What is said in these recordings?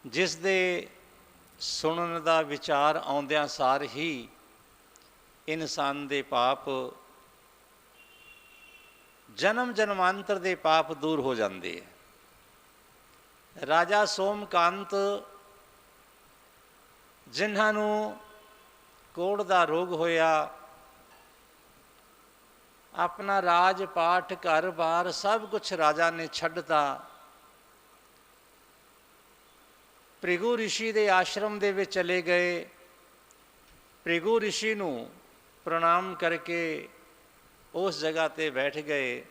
ਜਿਸ ਦੇ ਸੁਣਨ ਦਾ ਵਿਚਾਰ ਆਉਂਦਿਆਂ ਸਾਰ ਹੀ ਇਨਸਾਨ ਦੇ ਪਾਪ, ਜਨਮ ਜਨਮਾਂਤਰ ਦੇ ਪਾਪ ਦੂਰ ਹੋ ਜਾਂਦੇ ਹੈ। ਰਾਜਾ ਸੋਮਕਾਂਤ, ਜਿਨ੍ਹਾਂ ਨੂੰ ਕੋੜ ਦਾ ਰੋਗ ਹੋਇਆ, ਆਪਣਾ ਰਾਜ ਪਾਠ ਘਰ ਬਾਰ ਸਭ ਕੁਛ ਰਾਜਾ ਨੇ ਛੱਡਤਾ, ਭ੍ਰਿਗੂ ਰਿਸ਼ੀ ਦੇ ਆਸ਼ਰਮ ਦੇ ਵਿੱਚ ਚਲੇ ਗਏ। ਭ੍ਰਿਗੂ ਰਿਸ਼ੀ ਨੂੰ ਪ੍ਰਣਾਮ ਕਰਕੇ ਉਸ ਜਗ੍ਹਾ 'ਤੇ ਬੈਠ ਗਏ।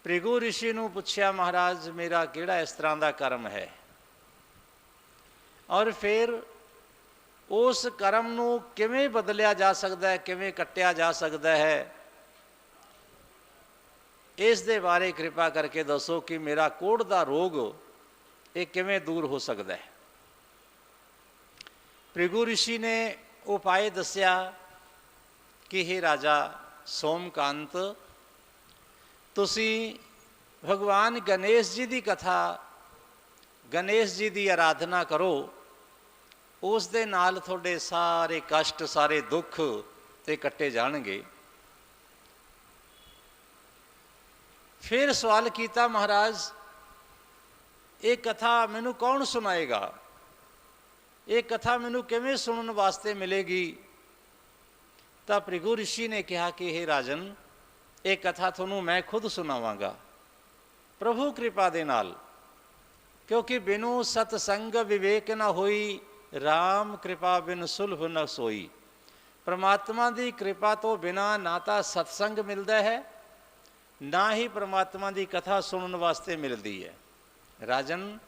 ਭ੍ਰਿਗੂ ਰਿਸ਼ੀ ਨੂੰ ਪੁੱਛਿਆ, ਮਹਾਰਾਜ ਮੇਰਾ ਕਿਹੜਾ ਇਸ ਤਰ੍ਹਾਂ ਦਾ ਕਰਮ ਹੈ, ਔਰ ਫਿਰ ਉਸ ਕਰਮ ਨੂੰ ਕਿਵੇਂ ਬਦਲਿਆ ਜਾ ਸਕਦਾ ਹੈ, ਕਿਵੇਂ ਕੱਟਿਆ ਜਾ ਸਕਦਾ ਹੈ, ਇਸ ਦੇ ਬਾਰੇ ਕਿਰਪਾ ਕਰਕੇ ਦੱਸੋ ਕਿ ਮੇਰਾ ਕੋੜ ਦਾ ਰੋਗ ਇਹ ਕਿਵੇਂ ਦੂਰ ਹੋ ਸਕਦਾ ਹੈ। ਭ੍ਰਿਗੂ ਰਿਸ਼ੀ ਨੇ ਉਪਾਏ ਦੱਸਿਆ ਕਿ ਹੇ ਰਾਜਾ ਸੋਮਕਾਂਤ, ਤੁਸੀਂ ਭਗਵਾਨ ਗਣੇਸ਼ ਜੀ ਦੀ ਕਥਾ, ਗਣੇਸ਼ ਜੀ ਦੀ ਆਰਾਧਨਾ ਕਰੋ, ਉਸ ਦੇ ਨਾਲ ਤੁਹਾਡੇ ਸਾਰੇ ਕਸ਼ਟ, ਸਾਰੇ ਦੁੱਖ ਤੇ ਕੱਟੇ ਜਾਣਗੇ। ਫਿਰ ਸਵਾਲ ਕੀਤਾ, ਮਹਾਰਾਜ ਇਹ ਕਥਾ ਮੈਨੂੰ ਕੌਣ ਸੁਣਾਏਗਾ, ਇਹ ਕਥਾ ਮੈਨੂੰ ਕਿਵੇਂ ਸੁਣਨ ਵਾਸਤੇ ਮਿਲੇਗੀ? ਤਾਂ ਭ੍ਰਿਗੂ ਰਿਸ਼ੀ ਨੇ ਕਿਹਾ ਕਿ ਹੇ ਰਾਜਨ, ਇਹ ਕਥਾ ਤੁਹਾਨੂੰ ਮੈਂ ਖੁਦ ਸੁਣਾਵਾਂਗਾ ਪ੍ਰਭੂ ਕਿਰਪਾ ਦੇ ਨਾਲ, ਕਿਉਂਕਿ ਬਿਨੂ ਸਤਸੰਗ ਵਿਵੇਕ ਨਾ ਹੋਈ, ਰਾਮ ਕਿਰਪਾ ਬਿਨ ਸੁਲਭ ਨ ਸੋਈ। ਪਰਮਾਤਮਾ ਦੀ ਕਿਰਪਾ ਤੋਂ ਬਿਨਾਂ ਨਾ ਤਾਂ ਸਤਸੰਗ ਮਿਲਦਾ ਹੈ, ਨਾ ਹੀ ਪਰਮਾਤਮਾ ਦੀ ਕਥਾ ਸੁਣਨ ਵਾਸਤੇ ਮਿਲਦੀ ਹੈ। ਰਾਜਨ,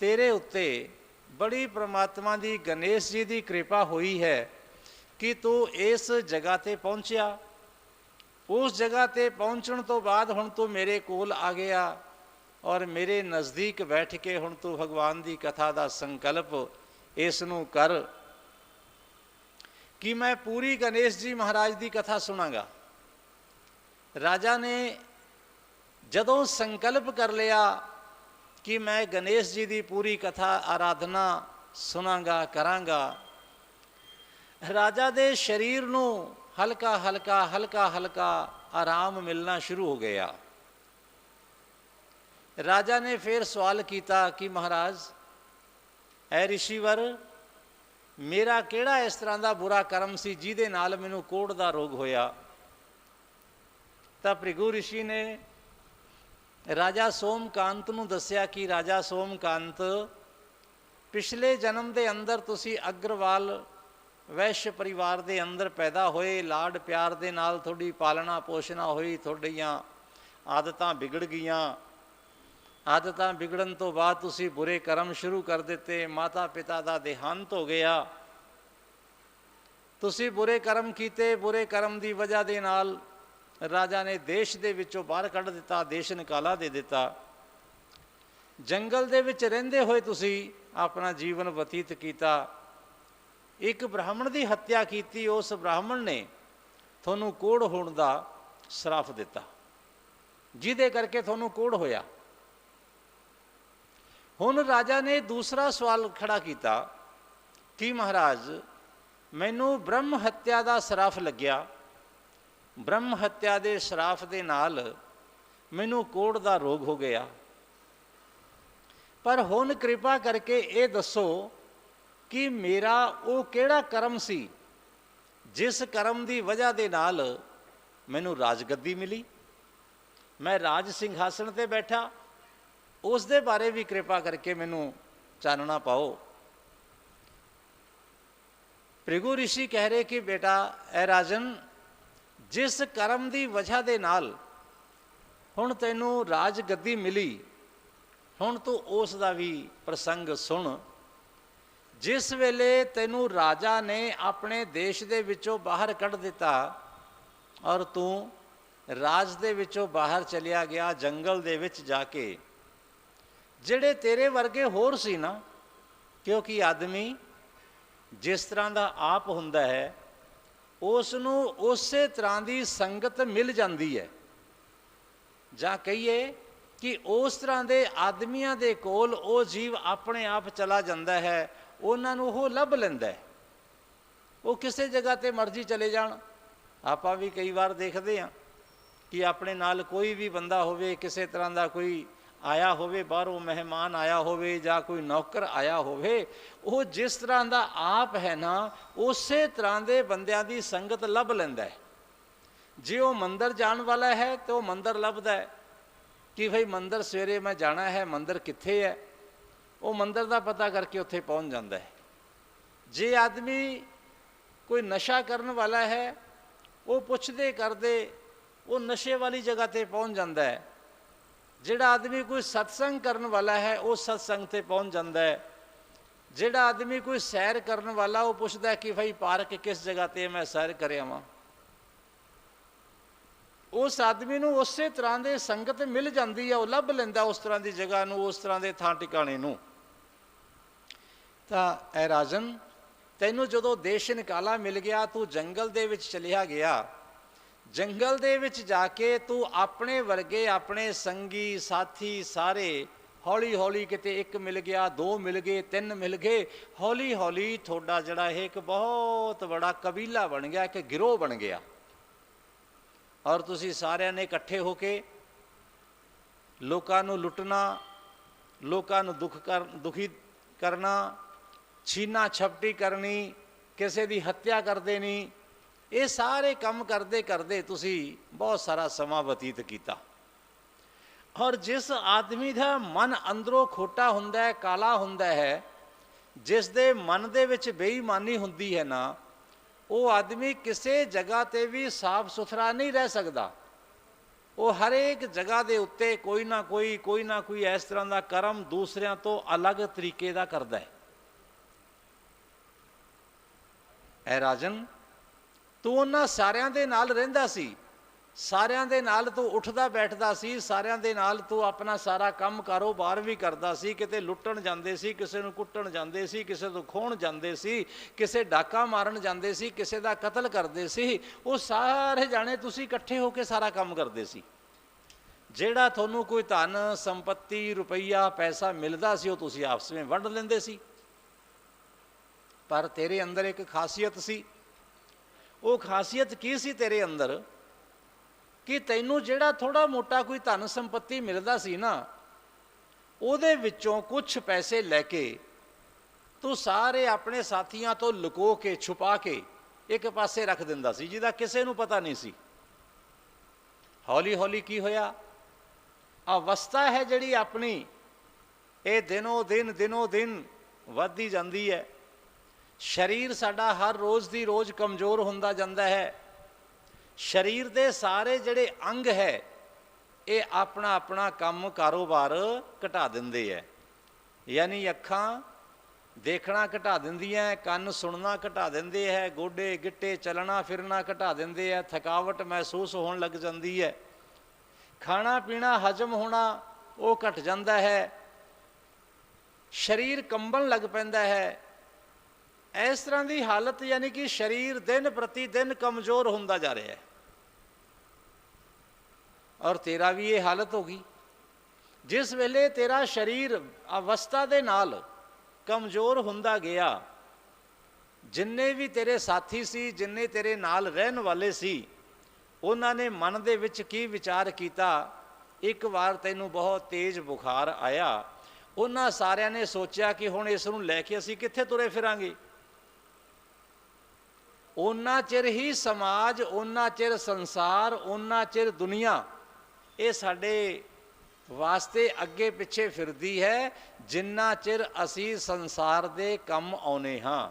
ਤੇਰੇ ਉੱਤੇ ਬੜੀ ਪਰਮਾਤਮਾ ਦੀ, ਗਣੇਸ਼ ਜੀ ਦੀ ਕਿਰਪਾ ਹੋਈ ਹੈ ਕਿ ਤੂੰ ਇਸ ਜਗ੍ਹਾ 'ਤੇ ਪਹੁੰਚਿਆ। ਉਸ ਜਗ੍ਹਾ 'ਤੇ ਪਹੁੰਚਣ ਤੋਂ ਬਾਅਦ ਹੁਣ ਤੂੰ ਮੇਰੇ ਕੋਲ ਆ ਗਿਆ ਔਰ ਮੇਰੇ ਨਜ਼ਦੀਕ ਬੈਠ ਕੇ ਹੁਣ ਤੂੰ ਭਗਵਾਨ ਦੀ ਕਥਾ ਦਾ ਸੰਕਲਪ ਇਸ ਨੂੰ ਕਰ ਕਿ ਮੈਂ ਪੂਰੀ ਗਣੇਸ਼ ਜੀ ਮਹਾਰਾਜ ਦੀ ਕਥਾ ਸੁਣਾਂਗਾ। ਰਾਜਾ ਨੇ ਜਦੋਂ ਸੰਕਲਪ ਕਰ ਲਿਆ ਕਿ ਮੈਂ ਗਣੇਸ਼ ਜੀ ਦੀ ਪੂਰੀ ਕਥਾ ਆਰਾਧਨਾ ਸੁਣਾਂਗਾ, ਕਰਾਂਗਾ, ਰਾਜਾ ਦੇ ਸਰੀਰ ਨੂੰ ਹਲਕਾ ਹਲਕਾ ਹਲਕਾ ਹਲਕਾ ਆਰਾਮ ਮਿਲਣਾ ਸ਼ੁਰੂ ਹੋ ਗਿਆ। ਰਾਜਾ ਨੇ ਫਿਰ ਸਵਾਲ ਕੀਤਾ ਕਿ ਮਹਾਰਾਜ ਐ ਰਿਸ਼ੀਵਰ, ਮੇਰਾ ਕਿਹੜਾ ਇਸ ਤਰ੍ਹਾਂ ਦਾ ਬੁਰਾ ਕਰਮ ਸੀ ਜਿਹਦੇ ਨਾਲ ਮੈਨੂੰ ਕੋੜ ਦਾ ਰੋਗ ਹੋਇਆ? ਤਾਂ ਭ੍ਰਿਗੂ ਰਿਸ਼ੀ ਨੇ ਰਾਜਾ ਸੋਮਕਾਂਤ ਨੂੰ ਦੱਸਿਆ ਕਿ ਰਾਜਾ ਸੋਮਕਾਂਤ, ਪਿਛਲੇ ਜਨਮ ਦੇ ਅੰਦਰ ਤੁਸੀਂ ਅਗਰਵਾਲ ਵੈਸ਼ ਪਰਿਵਾਰ ਦੇ ਅੰਦਰ ਪੈਦਾ ਹੋਏ, ਲਾਡ ਪਿਆਰ ਦੇ ਨਾਲ ਤੁਹਾਡੀ ਪਾਲਣਾ ਪੋਸ਼ਣਾ ਹੋਈ, ਤੁਹਾਡੀਆਂ ਆਦਤਾਂ ਵਿਗੜ ਗਈਆਂ। ਆਦਤਾਂ ਵਿਗੜਨ ਤੋਂ ਬਾਅਦ ਤੁਸੀਂ ਬੁਰੇ ਕਰਮ ਸ਼ੁਰੂ ਕਰ ਦਿੱਤੇ, ਮਾਤਾ ਪਿਤਾ ਦਾ ਦੇਹਾਂਤ ਹੋ ਗਿਆ, ਤੁਸੀਂ ਬੁਰੇ ਕਰਮ ਕੀਤੇ। ਬੁਰੇ ਕਰਮ ਦੀ ਵਜ੍ਹਾ ਦੇ ਨਾਲ ਰਾਜਾ ਨੇ ਦੇਸ਼ ਦੇ ਵਿੱਚੋਂ ਬਾਹਰ ਕੱਢ ਦਿੱਤਾ, ਦੇਸ਼ ਨਿਕਾਲਾ ਦੇ ਦਿੱਤਾ। ਜੰਗਲ ਦੇ ਵਿੱਚ ਰਹਿੰਦੇ ਹੋਏ ਤੁਸੀਂ ਆਪਣਾ ਜੀਵਨ ਬਤੀਤ ਕੀਤਾ। ਇੱਕ ਬ੍ਰਾਹਮਣ ਦੀ ਹੱਤਿਆ ਕੀਤੀ, ਉਸ ਬ੍ਰਾਹਮਣ ਨੇ ਤੁਹਾਨੂੰ ਕੋੜ ਹੋਣ ਦਾ ਸ਼ਰਾਪ ਦਿੱਤਾ, ਜਿਹਦੇ ਕਰਕੇ ਤੁਹਾਨੂੰ ਕੋੜ ਹੋਇਆ। ਹੁਣ ਰਾਜਾ ਨੇ ਦੂਸਰਾ ਸਵਾਲ ਖੜਾ ਕੀਤਾ ਕਿ ਮਹਾਰਾਜ, ਮੈਨੂੰ ਬ੍ਰਹਮ ਹੱਤਿਆ ਦਾ ਸ਼ਰਾਪ ਲੱਗਿਆ, ਬ੍ਰਹਮ ਹੱਤਿਆ ਦੇ ਸ਼ਰਾਪ ਦੇ ਨਾਲ ਮੈਨੂੰ ਕੋੜ ਦਾ ਰੋਗ ਹੋ ਗਿਆ, ਪਰ ਹੁਣ ਕਿਰਪਾ ਕਰਕੇ ਇਹ ਦੱਸੋ ਕਿ ਮੇਰਾ ਉਹ ਕਿਹੜਾ ਕਰਮ ਸੀ ਜਿਸ ਕਰਮ ਦੀ ਵਜ੍ਹਾ ਦੇ ਨਾਲ ਮੈਨੂੰ ਰਾਜਗੱਦੀ ਮਿਲੀ, ਮੈਂ ਰਾਜ ਸਿੰਘਾਸਣ 'ਤੇ ਬੈਠਾ, ਉਸ ਦੇ ਬਾਰੇ ਵੀ ਕਿਰਪਾ ਕਰਕੇ ਮੈਨੂੰ ਚਾਨਣਾ ਪਾਓ। ਭ੍ਰਿਗੂ ਰਿਸ਼ੀ ਕਹਿ ਰਹੇ ਕਿ ਬੇਟਾ ਐ ਰਾਜਨ, ਜਿਸ ਕਰਮ ਦੀ ਵਜ੍ਹਾ ਦੇ ਨਾਲ ਹੁਣ ਤੈਨੂੰ ਰਾਜਗੱਦੀ ਮਿਲੀ, ਹੁਣ ਤੂੰ ਉਸ ਦਾ ਵੀ ਪ੍ਰਸੰਗ ਸੁਣ। ਜਿਸ ਵੇਲੇ ਤੈਨੂੰ ਰਾਜਾ ਨੇ ਆਪਣੇ ਦੇਸ਼ ਦੇ ਵਿੱਚੋਂ ਬਾਹਰ ਕੱਢ ਦਿੱਤਾ ਔਰ ਤੂੰ ਰਾਜ ਦੇ ਵਿੱਚੋਂ ਬਾਹਰ ਚਲਿਆ ਗਿਆ, ਜੰਗਲ ਦੇ ਵਿੱਚ ਜਾ ਕੇ ਜਿਹੜੇ ਤੇਰੇ ਵਰਗੇ ਹੋਰ ਸੀ ਨਾ, ਕਿਉਂਕਿ ਆਦਮੀ ਜਿਸ ਤਰ੍ਹਾਂ ਦਾ ਆਪ ਹੁੰਦਾ ਹੈ ਉਸ ਨੂੰ ਉਸੇ ਤਰ੍ਹਾਂ ਦੀ ਸੰਗਤ ਮਿਲ ਜਾਂਦੀ ਹੈ, ਜਾਂ ਕਹੀਏ कि उस तरह के आदमियों के कोल वो जीव अपने आप चला जाता है, उन्होंने वो लभ लेंदा है। वो किसी जगह पर मर्जी चले जान। आप भी कई बार देखते हैं कि अपने नाल कोई भी बंदा होवे, किसी तरह का कोई आया होवे, बाहरों मेहमान आया होवे या कोई नौकर आया होवे, वो जिस तरह का आप है ना उस तरह के बंदियां की संगत लभ लेंदा है। जे वो मंदिर जान वाला है तो वो मंदिर लभदा है कि भाई मंदिर सवेरे मैं जाना है, मंदिर कित्थे है, वो मंदिर का पता करके उत्थे पहुँच जाता है। जे आदमी कोई नशा करने वाला है, वो पुछदे करदे वो नशे वाली जगह पर पहुँच जाता है। जिहड़ा आदमी कोई सत्संग करने वाला है वो सत्संग ते पहुँच जाता है। जिहड़ा आदमी कोई सैर करने वाला वो पुछदा है कि भाई पार्क किस जगह पर मैं सैर कर आवां। उस आदमी नूं उस तरह की संगत मिल जाती है, वो लभ लेंदा उस तरह की जगह नूं, उस तरह के थां टिकाणे नूं। तां ऐ राजन, तैनूं जदों देश निकाला मिल गया, तू जंगल दे विच चलिया गया, जंगल दे विच जाके तू अपने वर्गे अपने संगी साथी सारे हौली हौली किते एक मिल गया, दो मिल गए, तीन मिल गए, हौली हौली थोड़ा जड़ा है एक बहुत बड़ा कबीला बन गया, एक गिरोह बन गया। और तुसी सारिਆਂ ने इकट्ठे होके लोकां नूं लुटना, लोकां नूं दुखी करना, छीना छपटी करनी, किसी की हत्या कर देनी, ये सारे काम करते करते तुसी बहुत सारा समा बतीत किया। और जिस आदमी का मन अंदरों खोटा हुंदा है, काला हुंदा है, जिस दे मन दे विच बेईमानी हुंदी है ना, वो आदमी किसी जगह ते भी साफ सुथरा नहीं रह सकता। वो हर एक जगह के उत्ते कोई ना कोई इस तरह का कर्म दूसरियां तो अलग तरीके का करता है। ऐ राजन, तू उन्हां सारियां दे नाल रहिंदा सी, सारियां दे नाल तू उठदा बैठदा सी, सारियां दे नाल तू अपना सारा काम कारोबार भी करदा सी। किते लुट्टण जांदे सी, किसे नूं कुट्टण जांदे सी, किसे तों खोहण जांदे सी, किसे डाका मारन जांदे सी, किसे दा कतल करदे सी। वो सारे जाने तुसी इकट्ठे होके सारा काम करदे सी। जिहड़ा तुहानूं कोई धन संपत्ति रुपया पैसा मिलदा सी, वो तुसी आपस में वंड लैंदे सी। पर तेरे अंदर एक खासियत सी। वो खासियत की सी तेरे अंदर कि तैनूं जिहड़ा थोड़ा मोटा कोई धन संपत्ति मिलदा सी ना, उहदे विचों कुछ पैसे लैके तू सारे अपने साथियां तो लुको के छुपा के एक पासे रख दिंदा सी, जिहदा किसे नूं पता नहीं सी। हौली हौली की होया, अवस्था है जिहड़ी अपनी ये दिनों दिन वधदी जांदी है। शरीर साडा हर रोज़ दी रोज़ कमज़ोर हुंदा जांदा है। शरीर दे सारे जिहड़े अंग है ये अपना अपना काम कारोबार घटा दिंदे है। यानी अखां देखना घटा दिंदियां, कन्न सुनना घटा दिंदे है, गोडे गिट्टे चलना फिरना घटा दिंदे है, थकावट महसूस होने लग जाती है, खाना पीना हजम होना वो घट जाता है, शरीर कंबन लग पैंदा है। इस तरह की हालत, यानी कि शरीर दिन प्रति दिन कमज़ोर होंदा जा रहा है। और तेरा भी ये हालत होगी। जिस वेले तेरा शरीर अवस्था दे नाल कमज़ोर हुंदा गया, जिन्ने भी तेरे साथी सी, जिन्ने तेरे नाल रहन वाले सी, उन्होंने मन दे विच की विचार किया। एक बार तैनूं बहुत तेज़ बुखार आया, उन्हां सारियां ने सोचा कि हुण इस नूं लैके असीं कित्थे तुरे फिरांगे। उन्ना चिर ही समाज, उन्ना चिर संसार, उन्ना चिर दुनिया ये साडे वास्ते अगे पिछे फिरदी है, जिन्ना चिर असी संसार दे कम आउने हाँ।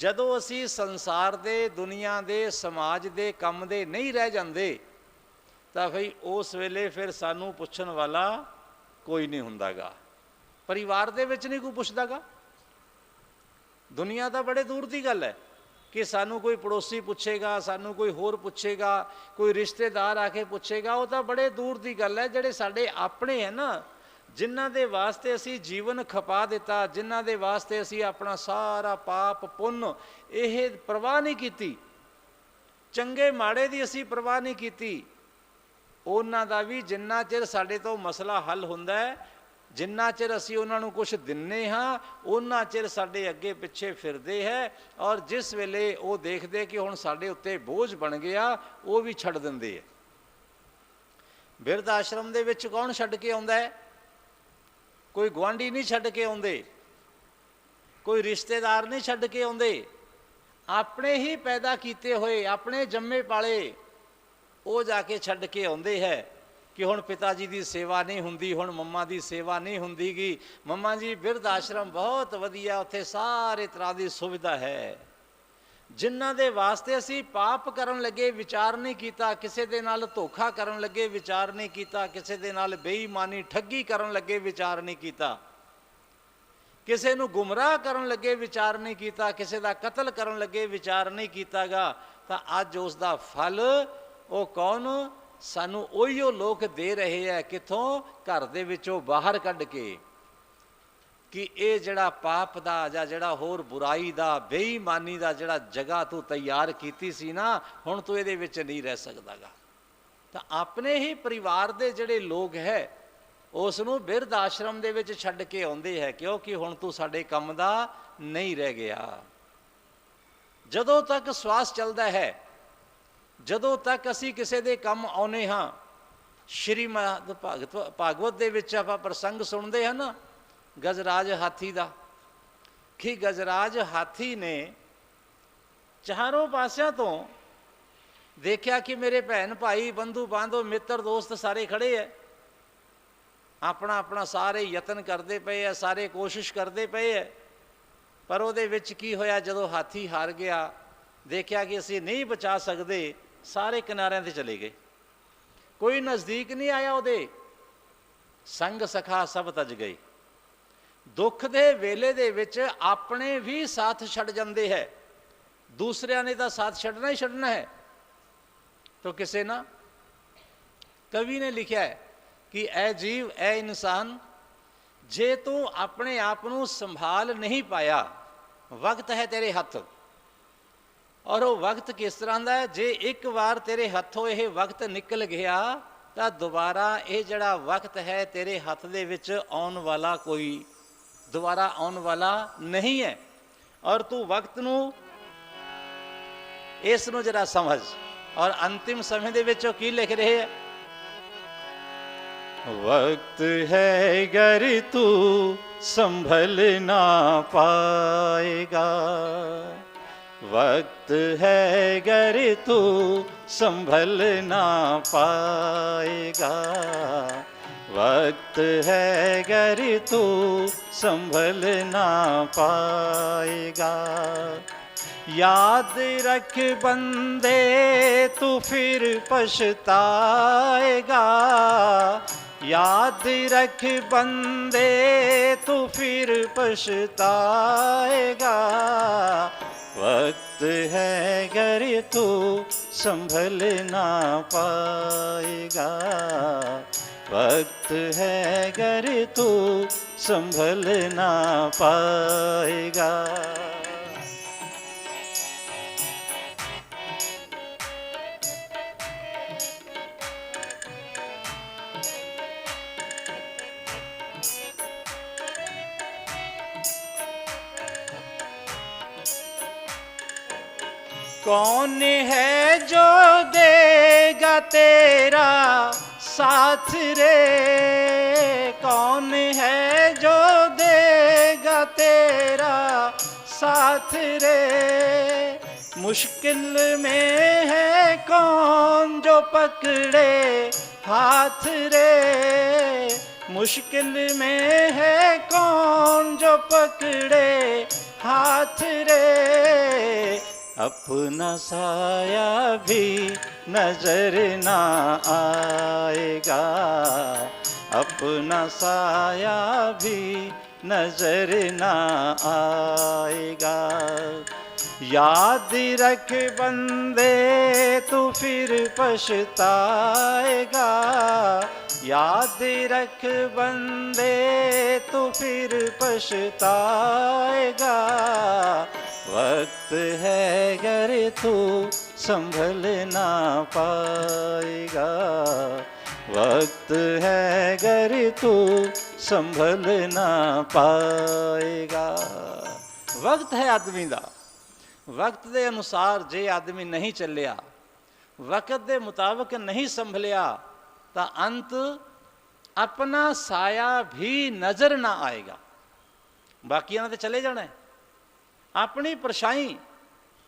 जदों असी संसार दे, दुनिया दे, समाज दे कम दे नहीं रह जाते, तो भाई उस वेले फिर सानू पुछण वाला कोई नहीं हुंदा गा। परिवार दे विच नहीं कोई पुछदा गा। दुनिया तो बड़े दूर की गल है कि सानू कोई पड़ोसी पुछेगा, सानू कोई होर पुछेगा, कोई रिश्तेदार आके पुछेगा, वो तो बड़े दूर की गल है। जिहड़े साडे अपने है ना, जिन्हां दे वास्ते असी जीवन खपा दिता, जिन्हां दे वास्ते असी अपना सारा पाप पुण्य यह परवाह नहीं की, चंगे माड़े की असी परवाह नहीं की, ਉਹਨਾਂ ਦਾ ਵੀ ਜਿੰਨਾ ਚਿਰ ਸਾਡੇ ਤੋਂ ਮਸਲਾ ਹੱਲ ਹੁੰਦਾ ਹੈ, ਜਿੰਨਾ ਚਿਰ ਅਸੀਂ ਉਹਨਾਂ ਨੂੰ ਕੁਛ ਦਿੰਨੇ ਹਾਂ, ਉਹਨਾਂ ਚਿਰ ਸਾਡੇ ਅੱਗੇ ਪਿੱਛੇ ਫਿਰਦੇ ਹੈ। ਔਰ ਜਿਸ ਵੇਲੇ ਉਹ ਦੇਖਦੇ ਕਿ ਹੁਣ ਸਾਡੇ ਉੱਤੇ ਬੋਝ ਬਣ ਗਿਆ, ਉਹ ਵੀ ਛੱਡ ਦਿੰਦੇ ਹੈ। ਬਿਰਧ ਆਸ਼ਰਮ ਦੇ ਵਿੱਚ ਕੌਣ ਛੱਡ ਕੇ ਆਉਂਦਾ ਹੈ? ਕੋਈ ਗੁਆਂਢੀ ਨਹੀਂ ਛੱਡ ਕੇ ਆਉਂਦੇ, ਕੋਈ ਰਿਸ਼ਤੇਦਾਰ ਨਹੀਂ ਛੱਡ ਕੇ ਆਉਂਦੇ। ਆਪਣੇ ਹੀ ਪੈਦਾ ਕੀਤੇ ਹੋਏ, ਆਪਣੇ ਜੰਮੇ ਪਾਲੇ ਉਹ ਜਾ ਕੇ ਛੱਡ ਕੇ ਆਉਂਦੇ ਹੈ ਕਿ ਹੁਣ ਪਿਤਾ ਜੀ ਦੀ ਸੇਵਾ ਨਹੀਂ ਹੁੰਦੀ, ਹੁਣ ਮੰਮਾ ਦੀ ਸੇਵਾ ਨਹੀਂ ਹੁੰਦੀਗੀ। ਮੰਮਾ ਜੀ ਬਿਰਧ ਆਸ਼ਰਮ ਬਹੁਤ ਵਧੀਆ, ਉੱਥੇ ਸਾਰੇ ਤਰ੍ਹਾਂ ਦੀ ਸੁਵਿਧਾ ਹੈ। ਜਿਨ੍ਹਾਂ ਦੇ ਵਾਸਤੇ ਅਸੀਂ ਪਾਪ ਕਰਨ ਲੱਗੇ ਵਿਚਾਰ ਨਹੀਂ ਕੀਤਾ, ਕਿਸੇ ਦੇ ਨਾਲ ਧੋਖਾ ਕਰਨ ਲੱਗੇ ਵਿਚਾਰ ਨਹੀਂ ਕੀਤਾ, ਕਿਸੇ ਦੇ ਨਾਲ ਬੇਈਮਾਨੀ ਠੱਗੀ ਕਰਨ ਲੱਗੇ ਵਿਚਾਰ ਨਹੀਂ ਕੀਤਾ, ਕਿਸੇ ਨੂੰ ਗੁੰਮਰਾਹ ਕਰਨ ਲੱਗੇ ਵਿਚਾਰ ਨਹੀਂ ਕੀਤਾ, ਕਿਸੇ ਦਾ ਕਤਲ ਕਰਨ ਲੱਗੇ ਵਿਚਾਰ ਨਹੀਂ ਕੀਤਾਗਾ, ਤਾਂ ਅੱਜ ਉਸ ਦਾ ਫਲ ਉਹ ਕੌਣ? ਸਾਨੂੰ ਉਹੀਓ ਲੋਕ ਦੇ ਰਹੇ ਹੈ। ਕਿੱਥੋਂ? ਘਰ ਦੇ ਵਿੱਚੋਂ ਬਾਹਰ ਕੱਢ ਕੇ, ਕਿ ਇਹ ਜਿਹੜਾ ਪਾਪ ਦਾ ਜਾਂ ਜਿਹੜਾ ਹੋਰ ਬੁਰਾਈ ਦਾ, ਬੇਈਮਾਨੀ ਦਾ ਜਿਹੜਾ ਜਗ੍ਹਾ ਤੂੰ ਤਿਆਰ ਕੀਤੀ ਸੀ ਨਾ, ਹੁਣ ਤੂੰ ਇਹਦੇ ਵਿੱਚ ਨਹੀਂ ਰਹਿ ਸਕਦਾਗਾ। ਤਾਂ ਆਪਣੇ ਹੀ ਪਰਿਵਾਰ ਦੇ ਜਿਹੜੇ ਲੋਕ ਹੈ ਉਸ ਨੂੰ ਬਿਰਧ ਆਸ਼ਰਮ ਦੇ ਵਿੱਚ ਛੱਡ ਕੇ ਆਉਂਦੇ ਹੈ, ਕਿਉਂਕਿ ਹੁਣ ਤੂੰ ਸਾਡੇ ਕੰਮ ਦਾ ਨਹੀਂ ਰਹਿ ਗਿਆ। ਜਦੋਂ ਤੱਕ ਸਵਾਸ ਚੱਲਦਾ ਹੈ, ਜਦੋਂ ਤੱਕ ਅਸੀਂ ਕਿਸੇ ਦੇ ਕੰਮ ਆਉਨੇ ਹਾਂ, ਸ਼੍ਰੀਮਦ ਭਾਗਵਤ ਦੇ ਵਿੱਚ ਆਪਾਂ ਪ੍ਰਸੰਗ ਸੁਣਦੇ ਹਾਂ ਨਾ ਗਜਰਾਜ ਹਾਥੀ ਦਾ, ਕਿ ਗਜਰਾਜ ਹਾਥੀ ਨੇ ਚਾਰੋਂ ਪਾਸਿਆਂ ਤੋਂ ਦੇਖਿਆ ਕਿ ਮੇਰੇ ਭੈਣ ਭਾਈ, ਬੰਧੂ ਬਾਂਧਵ, ਮਿੱਤਰ ਦੋਸਤ ਸਾਰੇ ਖੜੇ ਹੈ, ਆਪਣਾ ਆਪਣਾ ਸਾਰੇ ਯਤਨ ਕਰਦੇ ਪਏ ਹੈ, ਸਾਰੇ ਕੋਸ਼ਿਸ਼ ਕਰਦੇ ਪਏ ਹੈ। ਪਰ ਉਹਦੇ ਵਿੱਚ ਕੀ ਹੋਇਆ? ਜਦੋਂ ਹਾਥੀ ਹਾਰ ਗਿਆ, ਦੇਖਿਆ ਕਿ ਅਸੀਂ ਨਹੀਂ ਬਚਾ ਸਕਦੇ, ਸਾਰੇ ਕਿਨਾਰਿਆਂ 'ਤੇ ਚਲੇ ਗਏ, ਕੋਈ ਨਜ਼ਦੀਕ ਨਹੀਂ ਆਇਆ ਉਹਦੇ। ਸੰਗ ਸਖਾ ਸਭ ਤਜ ਗਏ। ਦੁੱਖ ਦੇ ਵੇਲੇ ਦੇ ਵਿੱਚ ਆਪਣੇ ਵੀ ਸਾਥ ਛੱਡ ਜਾਂਦੇ ਹੈ, ਦੂਸਰਿਆਂ ਨੇ ਤਾਂ ਸਾਥ ਛੱਡਣਾ ਹੀ ਛੱਡਣਾ ਹੈ। ਤਾਂ ਕਿਸੇ ਨਾ ਕਵੀ ਨੇ ਲਿਖਿਆ ਹੈ ਕਿ ਐ ਜੀਵ, ਐ ਇਨਸਾਨ, ਜੇ ਤੂੰ ਆਪਣੇ ਆਪ ਨੂੰ ਸੰਭਾਲ ਨਹੀਂ ਪਾਇਆ, ਵਕਤ ਹੈ ਤੇਰੇ ਹੱਥ। ਔਰ ਉਹ ਵਕਤ ਕਿਸ ਤਰ੍ਹਾਂ ਦਾ ਹੈ? ਜੇ ਇੱਕ ਵਾਰ ਤੇਰੇ ਹੱਥੋਂ ਇਹ ਵਕਤ ਨਿਕਲ ਗਿਆ ਤਾਂ ਦੁਬਾਰਾ ਇਹ ਜਿਹੜਾ ਵਕਤ ਹੈ ਤੇਰੇ ਹੱਥ ਦੇ ਵਿੱਚ ਆਉਣ ਵਾਲਾ, ਕੋਈ ਦੁਬਾਰਾ ਆਉਣ ਵਾਲਾ ਨਹੀਂ ਹੈ। ਔਰ ਤੂੰ ਵਕਤ ਨੂੰ, ਇਸ ਨੂੰ ਜਰਾ ਸਮਝ। ਔਰ ਅੰਤਿਮ ਸਮੇਂ ਦੇ ਵਿੱਚ ਉਹ ਕੀ ਲਿਖ ਰਹੇ ਹੈ? वक्त है गर तू संभल ना पाएगा, वक्त है गर तू संभल ना पाएगा, वक्त है गर तू संभल ना पाएगा। याद रख बंदे तू फिर पछताएगा, याद रख बंदे तू फिर पछताएगा। वक्त है गर तू संभल ना पाएगा, वक्त है गर तू संभल ना पाएगा। कौन है जो देगा तेरा साथ रे, कौन है जो देगा तेरा साथ रे। मुश्किल में है कौन जो पकड़े हाथ रे, मुश्किल में है कौन जो पकड़े हाथ रे। अपना साया भी नजर ना आएगा, अपना साया भी नजर ना आएगा। याद रख बंदे तू फिर पछताएगा, याद रख बंदे तू फिर पछताएगा। वक्त है गर तू संभल ना पाएगा, वक्त है गर तू संभल ना पाएगा। वक्त है आदमी का, वक्त के अनुसार जे आदमी नहीं चलिया, वक्त के मुताबिक नहीं संभलिया, तो अंत अपना साया भी नज़र ना आएगा। बाकियां तो चले जाना है। अपनी परछाई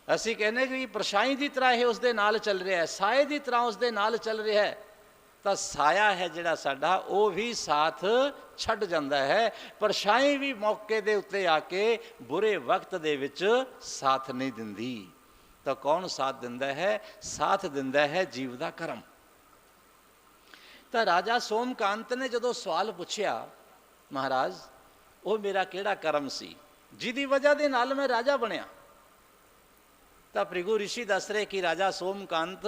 असी कहने कि परछाई की तरह ये उसके नाल चल रहा है, साए की तरह उसके नाल चल रहा है, तो साया है जिहड़ा साडा वो भी साथ छड्ड जांदा है। परछाई भी मौके दे उत्ते आके बुरे वक्त दे विच साथ नहीं दिंदी। तो कौन साथ दिंदा है? साथ दिंदा है जीव दा कर्म। तो राजा सोमकांत ने जदों सवाल पुछया, महाराज वो मेरा किहड़ा कर्म सी जिहदी वजह दे नाल मैं राजा बनया? तो भृगु ऋषि दस रहे कि राजा सोमकांत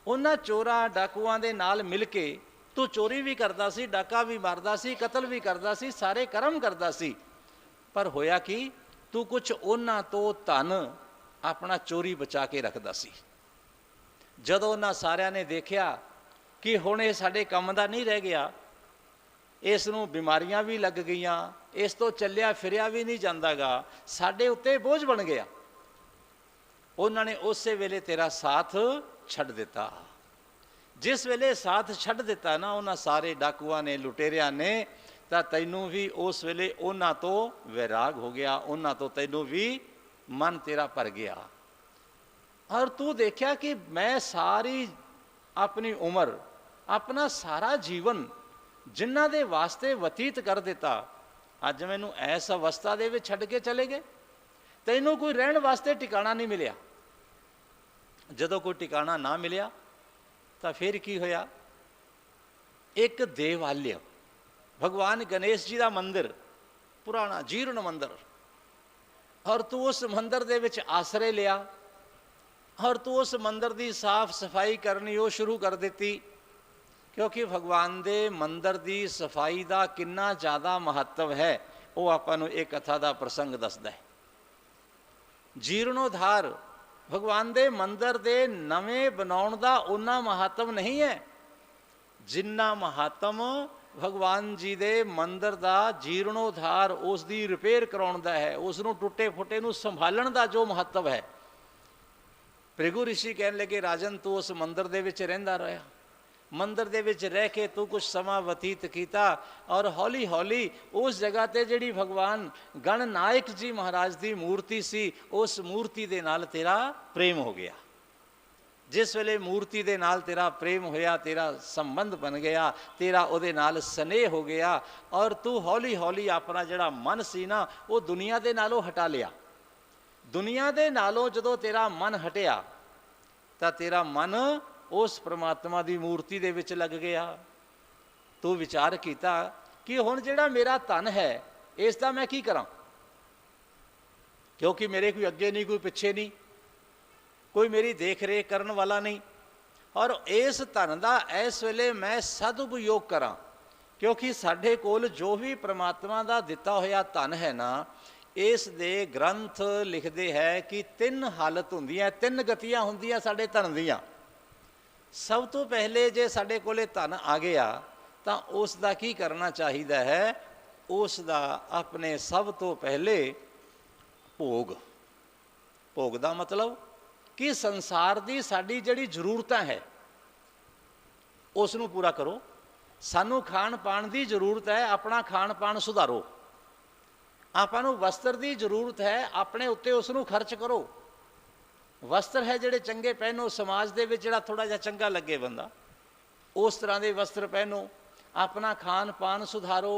उन्हां चोरां डाकुआं दे नाल मिल के तू चोरी भी करदा सी, डाका भी मारदा सी, कतल भी करदा सी, सारे कर्म करदा सी, पर होया कि तू कुछ उन्हां तो धन अपना चोरी बचा के रखदा सी। जदों उन्हां सारियां ने देखिया कि हुण इह साडे काम दा नहीं रह गया, इस नूं बीमारियां भी लग गईयां, इस तो चलिया फिरिया भी नहीं जांदागा, साडे उत्ते बोझ बन गया, उन्होंने उस वेले तेरा साथ छड्ड दिता। जिस वेले साथ छड्ड दिता ना उन्होंने सारे डाकुआं ने, लुटेरिया ने, तो तैनू भी उस वेले उन्हां तो वैराग हो गया, उन्हां तो तैनू भी मन तेरा भर गया। और तू देखा कि मैं सारी अपनी उम्र, अपना सारा जीवन जिन्हां दे वास्ते वतीत कर दिता, अज मैनू ऐस अवस्था दे विच छड्ड के चले गए। तैनू कोई रहन वास्ते ठिकाना नहीं मिलिया। जदों कोई ठिकाना ना मिलिया तो फिर की होया? एक देवालय, भगवान गणेश जी का मंदिर, पुराना जीर्ण मंदिर, और तू उस मंदिर दे विच आसरे लिया, और तू उस मंदिर की साफ सफाई करनी वो शुरू कर दी। क्योंकि भगवान दे मंदिर की सफाई का कितना ज़्यादा महत्व है वो आपां नूं एक कथा का प्रसंग दसदा है। जीर्णोद्धार भगवान दे मंदिर दे नवें बनाउण दा उन्ना महत्व नहीं है जिन्ना महत्व भगवान जी दे मंदिर दा जीर्णोद्धार, उसकी रिपेयर कराउण दा है, उसनूं टुटे फुटे नूं संभालण दा जो महत्व है। भृगु ऋषि कहने लगे, राजन तू उस मंदिर दे विच रहिंदा रहा, मंदिर दे विच रह के तू कुछ समा बतीत किया, और हौली हौली उस जगह ते जिहड़ी भगवान गणनायक जी महाराज की मूर्ति सी, उस मूर्ति दे नाल तेरा प्रेम हो गया। जिस वेले मूर्ति दे नाल तेरा प्रेम होया, तेरा संबंध बन गया, तेरा उहदे नाल स्नेह हो गया, और तू हौली हौली अपना जिहड़ा मन सी ना वो दुनिया दे नालों हटा लिया। दुनिया दे नालों जदों तेरा मन हटिया तो तेरा मन उस परमात्मा की मूर्ति दे विच लग गया। तू विचार किया कि हुण जिहड़ा मेरा धन है इसका मैं की करां, क्योंकि मेरे कोई अगे नहीं, कोई पिछे नहीं, कोई मेरी देख रेख करने वाला नहीं, और इस धन का इस वेले मैं सदुपयोग करां। क्योंकि साडे कोल जो भी परमात्मा का दिता होया धन है ना, इस दे ग्रंथ लिखते हैं कि तीन हालत होंदियां, तीन गतियां होंदियां साडे धन दियां। सब तो पहले जे साडे कोले धन आ गया तो उसका की करना चाहिए है? उसका अपने सब तो पहले भोग, भोग का मतलब कि संसार की साड़ी जिहड़ी जरूरतां है उसनूं पूरा करो। सानू खाण पाण की जरूरत है, अपना खाण पाण सुधारो। आपां नूं वस्त्र की जरूरत है, अपने उत्ते उसनूं खर्च करो। वस्त्र है जिहड़े चंगे पहनो, समाज दे विच जिहड़ा थोड़ा जिहा चंगा लगे बंदा उस तरह के वस्त्र पहनो, अपना खान पान सुधारो।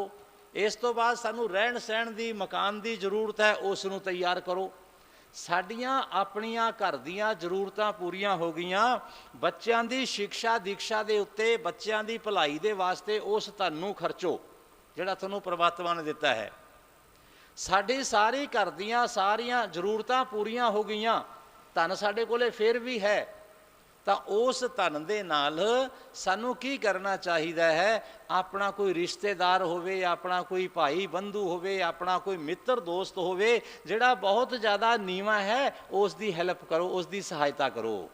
इस तो बाद सानू रहन सहन की, मकान की जरूरत है, उसनूं तैयार करो। साडियां अपनियां घर दियां जरूरतां पूरियां हो गईयां, बच्चों की शिक्षा दीक्षा के उत्ते, बच्चों की भलाई दे वास्ते उस धन नूं खर्चो जिहड़ा तुहानूं परमात्मा ने दिता है। साडी सारी घर दियां सारियां जरूरतां पूरियां हो गईयां, धन साडे कोले फिर भी है, तो उस धन दे नाल सानू की करना चाहिए है? अपना कोई रिश्तेदार होवे, अपना कोई भाई बंधु होवे, अपना कोई मित्र दोस्त होवे जिहड़ा बहुत ज़्यादा नीवा है, उसकी हेल्प करो, उसकी सहायता करो।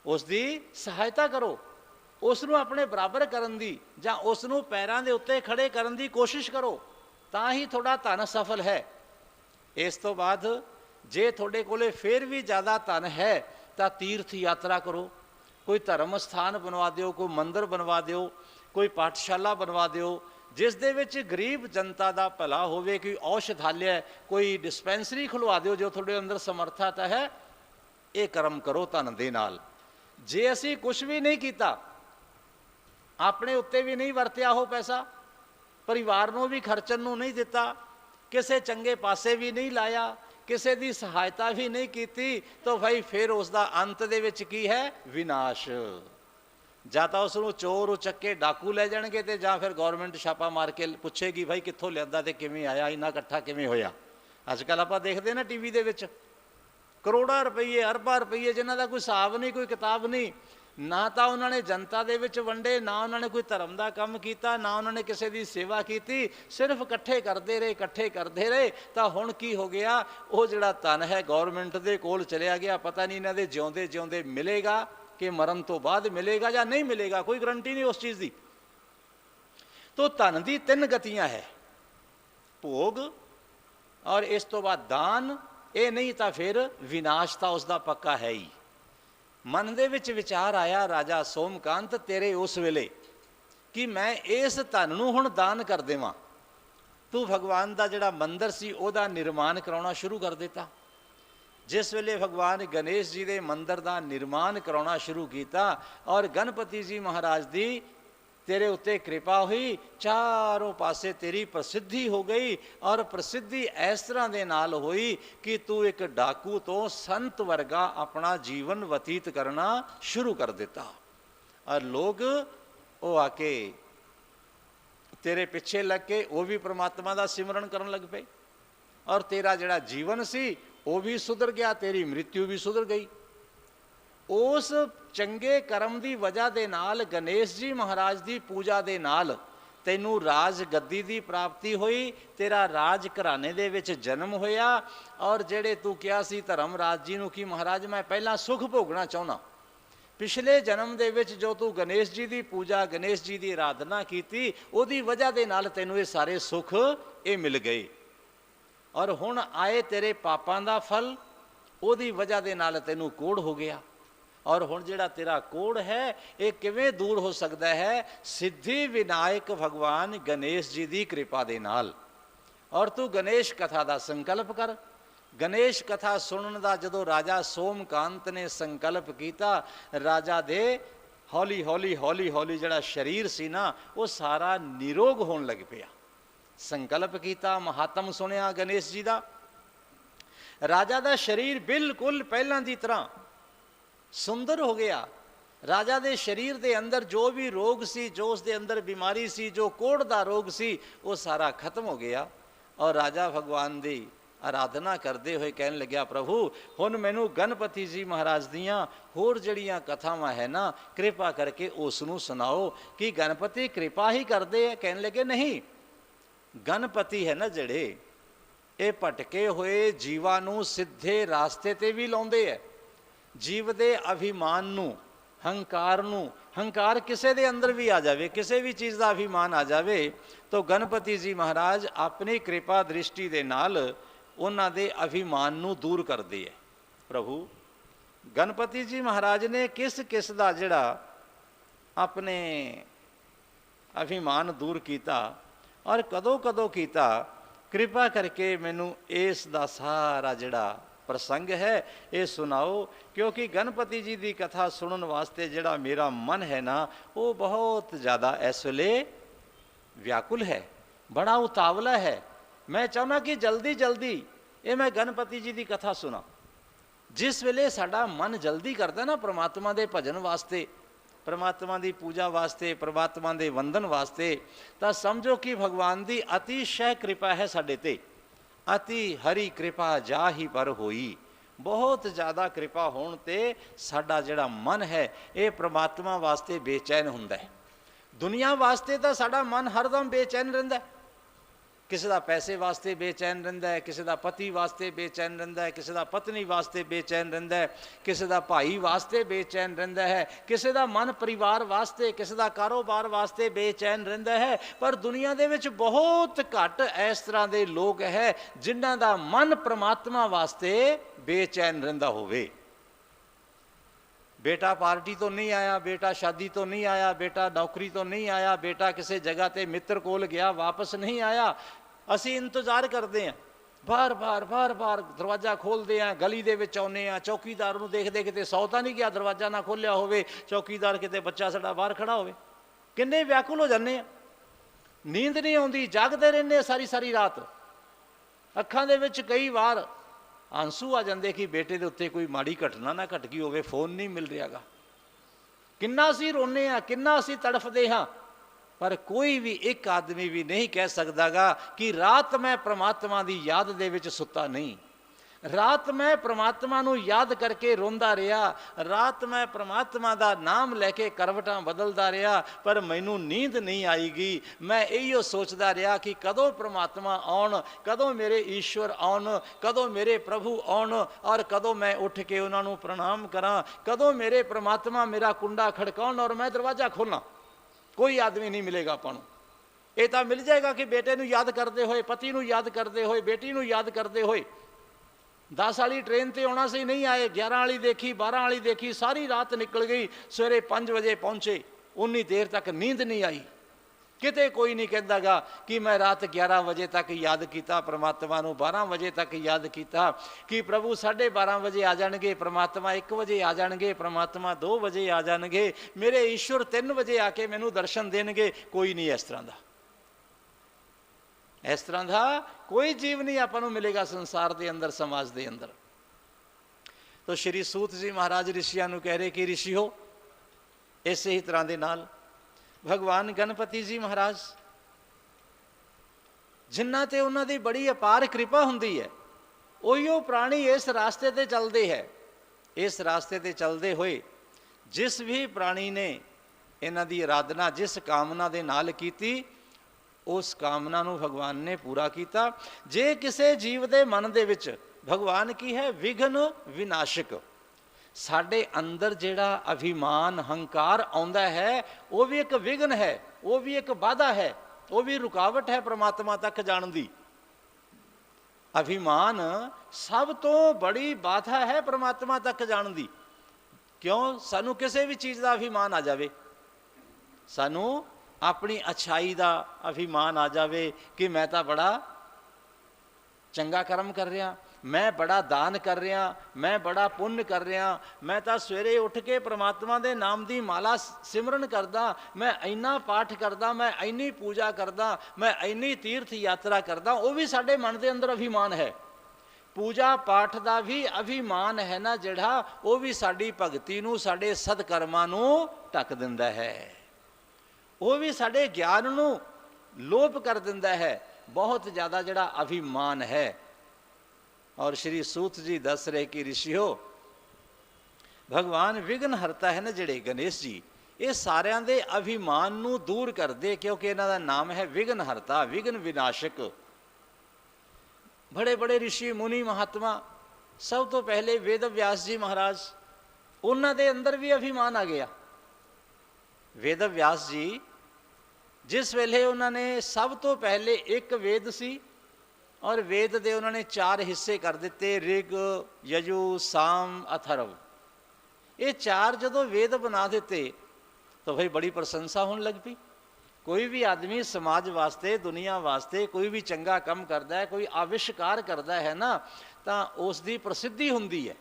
उसकी सहायता करो, उसनों अपने बराबर करन दी जां उसनों पैरां दे उत्ते खड़े करन दी कोशिश करो, तां ही थोड़ा धन सफल है। इस तो बाद जे थोड़े कोले फिर भी ज़्यादा धन है तो तीर्थ यात्रा करो, कोई धर्म स्थान बनवा दिओ, कोई मंदिर बनवा दिओ, कोई पाठशाला बनवा दिओ जिस दे विच गरीब जनता का भला होवे, कोई औषधालय, कोई डिस्पेंसरी खुलवा दिओ जो थोड़े अंदर समर्थता है। ये कर्म करो धन दे नाल। जे असी कुछ भी नहीं किया, अपने उत्ते भी नहीं वरत्या हो पैसा, परिवार नूं भी खर्चण नूं नहीं दिता, किसी चंगे पासे भी नहीं लाया, किसी की सहायता भी नहीं की, तो भाई फिर उसका अंत दे विच की है? विनाश। ਜਾਂ ਤਾਂ ਉਸ ਨੂੰ ਚੋਰ ਉਚੱਕੇ ਡਾਕੂ ਲੈ ਜਾਣਗੇ ਤੇ ਜਾਂ ਫਿਰ ਗਵਰਨਮੈਂਟ ਛਾਪਾ ਮਾਰ ਕੇ ਪੁੱਛੇਗੀ ਭਾਈ ਕਿੱਥੋਂ ਲਿਆਂਦਾ ਤੇ ਕਿਵੇਂ ਆਇਆ, ਇੰਨਾ ਇਕੱਠਾ ਕਿਵੇਂ ਹੋਇਆ। ਅੱਜ ਕੱਲ੍ਹ ਆਪਾਂ ਦੇਖਦੇ ਨਾ ਟੀਵੀ ਦੇ ਵਿੱਚ ਕਰੋੜਾਂ ਰੁਪਈਏ, ਅਰਬਾਂ ਰੁਪਈਏ ਜਿਨ੍ਹਾਂ ਦਾ ਕੋਈ ਹਿਸਾਬ ਨਹੀਂ, ਕੋਈ ਕਿਤਾਬ ਨਹੀਂ, ਨਾ ਤਾਂ ਉਹਨਾਂ ਨੇ ਜਨਤਾ ਦੇ ਵਿੱਚ ਵੰਡੇ, ਨਾ ਉਹਨਾਂ ਨੇ ਕੋਈ ਧਰਮ ਦਾ ਕੰਮ ਕੀਤਾ, ਨਾ ਉਹਨਾਂ ਨੇ ਕਿਸੇ ਦੀ ਸੇਵਾ ਕੀਤੀ, ਸਿਰਫ ਇਕੱਠੇ ਕਰਦੇ ਰਹੇ, ਇਕੱਠੇ ਕਰਦੇ ਰਹੇ। ਤਾਂ ਹੁਣ ਕੀ ਹੋ ਗਿਆ, ਉਹ ਜਿਹੜਾ ਧਨ ਹੈ ਗੌਰਮੈਂਟ ਦੇ ਕੋਲ ਚਲਿਆ ਗਿਆ। ਪਤਾ ਨਹੀਂ ਇਹਨਾਂ ਦੇ ਜਿਉਂਦੇ ਜਿਉਂਦੇ ਮਿਲੇਗਾ कि मरण तो बाद मिलेगा या नहीं मिलेगा, कोई गारंटी नहीं उस चीज़ की। तो धन की 3 गतियां है, भोग और इस तो बाद दान, ये नहीं तो फिर विनाश तो उसका पक्का है ही। मन दे विच विचार आया राजा सोमकांत तेरे उस वेले कि मैं इस धन नूं हुण दान कर देवां। तू भगवान का जिहड़ा मंदिर सी उहदा निर्माण कराउणा शुरू कर दिता। जिस वेले भगवान गणेश जी के मंदिर का निर्माण कराउणा शुरू किया और गणपति जी महाराज की तेरे उत्ते कृपा हुई, चारों पासे तेरी प्रसिद्धि हो गई। और प्रसिद्धि इस तरह के नाल हुई कि तू एक डाकू तो संत वर्गा अपना जीवन व्यतीत करना शुरू कर दिता। और लोग वो आके तेरे पिछे लग के वो भी परमात्मा का सिमरन करन लग पे, और तेरा जिहड़ा जीवन सी वो भी सुधर गया, तेरी मृत्यु भी सुधर गई। उस चंगे कर्म की वजह के नाल गणेश जी महाराज की पूजा के नाल तैनू राज गद्दी की प्राप्ति हुई, तेरा राज घराने दे विच जन्म होया। और जेड़े तू किया सी धर्मराज जी नू कि महाराज मैं पहला सुख भोगना चाहना, पिछले जन्म दे विच जो तू गणेश जी की पूजा, गणेश जी की आराधना की, उहदी वजह के नाल तैनू ये सारे सुख ये मिल गए। और हुण आए तेरे पापां दा फल, उहदी वजह दे नाल तैनू कोड़ हो गया। और हुण जिहड़ा तेरा कोड़ है ये किवें दूर हो सकता है? सिद्धि विनायक भगवान गणेश जी की कृपा दे नाल। और तू गणेश कथा का संकल्प कर। गणेश कथा सुनने का जदों राजा सोमकांत ने संकल्प किया, राजा दे हौली हौली हौली हौली जिहड़ा शरीर सी ना वो सारा निरोग होण लग पिया। संकल्प किया, महात्म सुनिया गणेश जी का, राजा का शरीर बिल्कुल पहलां दी तरह सुंदर हो गया। राजा के शरीर के अंदर जो भी रोग सी, जो उसके अंदर बीमारी सी, जो कोढ़ का रोग सी, वो सारा खत्म हो गया। और राजा भगवान की आराधना करते हुए कहने लग्या, प्रभु हुण मैनू गणपति जी महाराज दियाँ होर जड़ियाँ कथावां है ना कृपा करके उसनू सुनाओ कि गणपति कृपा ही करते हैं। कहने लगे नहीं, गणपति है ना जड़े ये भटके हुए जीवां नू सीधे रास्ते ते भी लाउंदे है। जीव दे अभिमान नू, हंकार नू, हंकार किसी दे अंदर भी आ जाए, किसी भी चीज़ का अभिमान आ जाए तो गणपति जी महाराज अपनी कृपा दृष्टि दे नाल उन्हां दे अभिमान नू दूर करदे है। प्रभु गणपति जी महाराज ने किस किस दा जिहड़ा अपने अभिमान दूर किया और कदों कदों किया, कृपा करके मैनू इस दा सारा जिहड़ा प्रसंग है ये सुनाओ। क्योंकि गणपति जी की कथा सुनने वास्ते जिहड़ा मेरा मन है ना वो बहुत ज़्यादा इस वेले व्याकुल है, बड़ा उतावला है। मैं चाहना कि जल्दी जल्दी ये मैं गणपति जी की कथा सुना। जिस वेले साडा मन जल्दी करता ना परमात्मा के भजन वास्ते, परमात्मा की पूजा वास्ते, परमात्मा के वंदन वास्ते, तो समझो कि भगवान की अतिशय कृपा है साडे ते। अति हरी कृपा जा ही पर होई। बहुत ज़्यादा कृपा होने ते साडा जिहड़ा मन है ये परमात्मा वास्ते बेचैन हुंदा है। दुनिया वास्ते तो साडा मन हरदम बेचैन रहिंदा है। ਕਿਸੇ ਦਾ ਪੈਸੇ ਵਾਸਤੇ ਬੇਚੈਨ ਰਹਿੰਦਾ ਹੈ, ਕਿਸੇ ਦਾ ਪਤੀ ਵਾਸਤੇ ਬੇਚੈਨ ਰਹਿੰਦਾ ਹੈ, ਕਿਸੇ ਦਾ ਪਤਨੀ ਵਾਸਤੇ ਬੇਚੈਨ ਰਹਿੰਦਾ ਹੈ, ਕਿਸੇ ਦਾ ਭਾਈ ਵਾਸਤੇ ਬੇਚੈਨ ਰਹਿੰਦਾ ਹੈ, ਕਿਸੇ ਦਾ ਮਨ ਪਰਿਵਾਰ ਵਾਸਤੇ, ਕਿਸੇ ਦਾ ਕਾਰੋਬਾਰ ਵਾਸਤੇ ਬੇਚੈਨ ਰਹਿੰਦਾ ਹੈ। ਪਰ ਦੁਨੀਆ ਦੇ ਵਿੱਚ ਬਹੁਤ ਘੱਟ ਇਸ ਤਰ੍ਹਾਂ ਦੇ ਲੋਕ ਹੈ ਜਿਨ੍ਹਾਂ ਦਾ ਮਨ ਪ੍ਰਮਾਤਮਾ ਵਾਸਤੇ ਬੇਚੈਨ ਰਹਿੰਦਾ ਹੋਵੇ। बेटा पार्टी तो नहीं आया, बेटा शादी तो नहीं आया, बेटा नौकरी तो नहीं आया, बेटा किसी जगह ते मित्र कोल गया वापस नहीं आया, असी इंतजार करते हैं, बार बार दरवाजा खोलते हैं, गली दे विच आउने हैं, चौकीदार नूं देखदे किते सौ तां नहीं गया दरवाजा ना खोलिया होवे, चौकीदार किते बच्चा साडा बाहर खड़ा होवे, किन्ने व्याकुल हो जाने। नींद नहीं आउंदी, जागदे रहिंदे सारी सारी रात, अखां दे विच कई वार आंसू आ जाते कि बेटे के उत्ते कोई माड़ी घटना ना घट गई होवे, फोन नहीं मिल रहा गा। किन्ना असीं रोने हाँ, किन्ना असीं तड़फदे हाँ, पर कोई भी एक आदमी भी नहीं कह सकता गा कि रात मैं परमात्मा की याद दे विच सुता नहीं, रात मैं परमात्मा नूं याद करके रोंदा रहा, रात मैं परमात्मा का नाम लैके करवटां बदलदा रहा, पर मैनूं नींद नहीं आएगी। मैं इहो सोचदा रहा कि कदों परमात्मा आउण, कदों मेरे ईश्वर आउण, कदों मेरे प्रभु आउण, और कदों मैं उठ के उन्हां नूं प्रणाम करां, कदों मेरे परमात्मा मेरा कुंडा खड़काउण और मैं दरवाजा खोलां। कोई आदमी नहीं मिलेगा आपां नूं। ये तां मिल जाएगा कि बेटे नूं याद करदे होए, पति नूं याद करदे होए, बेटी नूं याद करदे होए। 10 वाली ट्रेन ते आना से नहीं आए, 11 वाली देखी, 12 वाली देखी, सारी रात निकल गई, सवेरे 5 बजे पहुंचे, उन्नी देर तक नींद नहीं आई। किते कोई नहीं कहता गा कि मैं रात 11 बजे तक याद किया परमात्मा नूं, 12 बजे तक याद किया कि प्रभु 12:30 बजे आ जाएंगे, परमात्मा 1 बजे आ जाएंगे, परमात्मा 2 बजे आ जाएंगे, मेरे ईश्वर 3 बजे आके मैनू दर्शन देंगे। कोई नहीं इस तरह का, इस तरह का कोई जीव नहीं आपां मिलेगा संसार के अंदर, समाज के अंदर। तो श्री सूत जी महाराज ऋषियों को कह रहे कि ऋषियो, इस ही तरह के नाल भगवान गणपति जी महाराज जिन्हां ते उन्हां दी बड़ी अपार कृपा हुंदी है, उहिओ प्राणी इस रास्ते ते चलते है। इस रास्ते ते चलते हुए जिस भी प्राणी ने इन्हां दी आराधना जिस कामना दे नाल कीती, उस कामना नूं भगवान ने पूरा किया। जे किसी जीव के मन दे विच भगवान की है विघन विनाशक, साडे अंदर जिहड़ा अभिमान हंकार आउंदा है वो भी एक विघन है, वो भी एक बाधा है, वो भी रुकावट है परमात्मा तक जाण दी। अभिमान सब तो बड़ी बाधा है परमात्मा तक जाण दी। क्यों? सानू किसी भी चीज़ का अभिमान आ जाए, सानू अपनी अच्छाई का अभिमान आ जाए कि मैं तो बड़ा चंगा कर्म कर रहा, मैं बड़ा दान कर रहा, मैं बड़ा पुण्य कर रहा, मैं तो सवेरे उठ के परमात्मा के नाम की माला सिमरन करदा, मैं इन्ना पाठ करदा, मैं इन्नी पूजा करदा, मैं इन्नी तीर्थ यात्रा करदा। वो भी साडे मन के अंदर अभिमान है। पूजा पाठ का भी अभिमान है ना जिहड़ा, वो भी साडी भगती नूं साडे सदकर्मां नूं ढक दिंदा है, वो भी साडे ज्ञान नूं लोप कर दिंदा है। बहुत ज़्यादा जिहड़ा अभिमान है। और श्री सूत जी दस रहे कि ऋषियो, भगवान विघन हरता है ना जिहड़े गणेश जी, ये सारिਆਂ ਦੇ अभिमान नूं दूर करते, क्योंकि इन्हां दा नाम है विघन हरता, विघन विनाशक। बड़े बड़े ऋषि मुनि महात्मा, सब तो पहले वेद व्यास जी महाराज, उन्हां दे अंदर भी अभिमान आ गया। वेद व्यास जी जिस वेले उन्होंने सब तो पहले एक वेद सी और वेद दे उन्होंने 4 हिस्से कर दिते, ऋग यजु साम अथर्व। ये 4 जदों वेद बना दिते तो भाई बड़ी प्रशंसा होने लग पई। कोई भी आदमी समाज वास्ते दुनिया वास्ते कोई भी चंगा काम करता है, कोई आविष्कार करता है ना, तो उसकी प्रसिद्धि हुंदी है।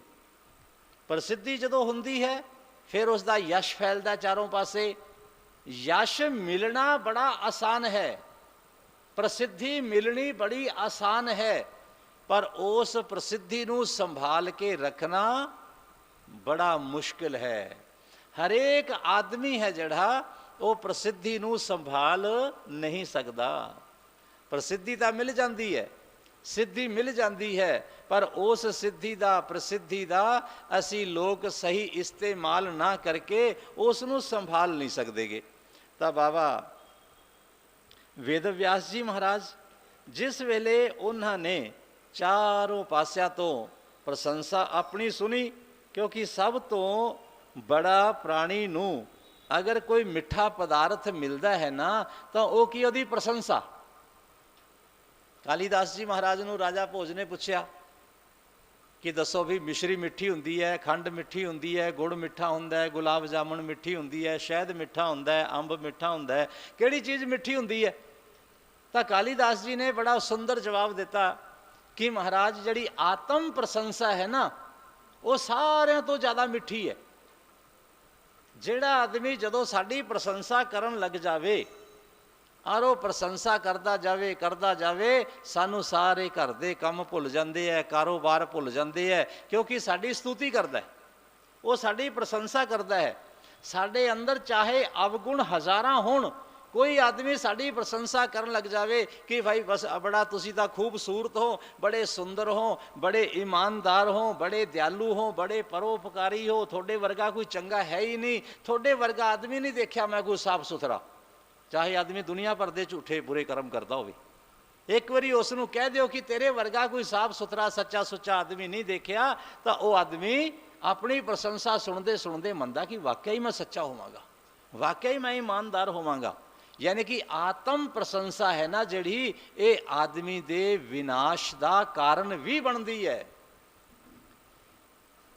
प्रसिद्धि जदों हुंदी है फिर उसका यश फैलता चारों पासे। यश मिलना बड़ा आसान है, प्रसिद्धि मिलनी बड़ी आसान है, पर उस प्रसिद्धि नूं संभाल के रखना बड़ा मुश्किल है। हरेक आदमी है जिहड़ा वो प्रसिद्धि नूं संभाल नहीं सकता। प्रसिद्धि तो मिल जाती है, सिद्धि मिल जाती है, पर उस सिद्धि का प्रसिद्धि का असी लोग सही इस्तेमाल ना करके उसनूं संभाल नहीं सकते। तो बाबा वेद व्यास जी महाराज जिस वेले उन्होंने चारों पासिया तो प्रशंसा अपनी सुनी, क्योंकि सब तो बड़ा प्राणी नू अगर कोई मिठा पदार्थ मिलता है ना तो वो की ओदी प्रशंसा। कालीदास जी महाराज नू राजा भोज ने पूछया कि दसो भी मिश्री मिठी हुंदी है, खंड मिठी हुंदी है, गुड़ मिठा हुंदा है, गुलाब जामुन मिठी हुंदी है, शहद मिठा हुंदा है, अंब मिठा हुंदा है, किहड़ी चीज़ मिठी हुंदी है? तो कालीदास जी ने बड़ा सुंदर जवाब दिता कि महाराज जिहड़ी आत्म प्रशंसा है ना वो सारियां तो ज़्यादा मिठी है। जिहड़ा आदमी जदों साडी प्रशंसा करन लग जावे और वो प्रशंसा करता जावे सानू सारे घर दे काम भुल जाते हैं, कारोबार भुल जाते हैं, क्योंकि साडी स्तुति करता है, वो साडी प्रशंसा करता है। साडे अंदर चाहे अवगुण हज़ारां होण, कोई आदमी साडी प्रशंसा करन लग जावे कि भाई बस बड़ा तुसी तां खूबसूरत हो, बड़े सुंदर हो, बड़े ईमानदार हो, बड़े दयालु हो, बड़े परोपकारी हो, थोड़े वर्गा कोई चंगा है ही नहीं, थोड़े वर्गा आदमी नहीं देखा मैं कोई साफ सुथरा। चाहे आदमी दुनिया भर दे झूठे बुरे कर्म करता हो, एक बारी उसनू कह दो कि तेरे वर्गा कोई साफ सुथरा सच्चा सुच्चा आदमी नहीं देखा, तो वह आदमी अपनी प्रशंसा सुनते सुनते मनता कि वाकई मैं सच्चा होवांगा, वाकई मैं ईमानदार होवांगा। यानी कि आत्म प्रशंसा है ना जिहड़ी ये आदमी दे विनाश का कारण भी बनती है।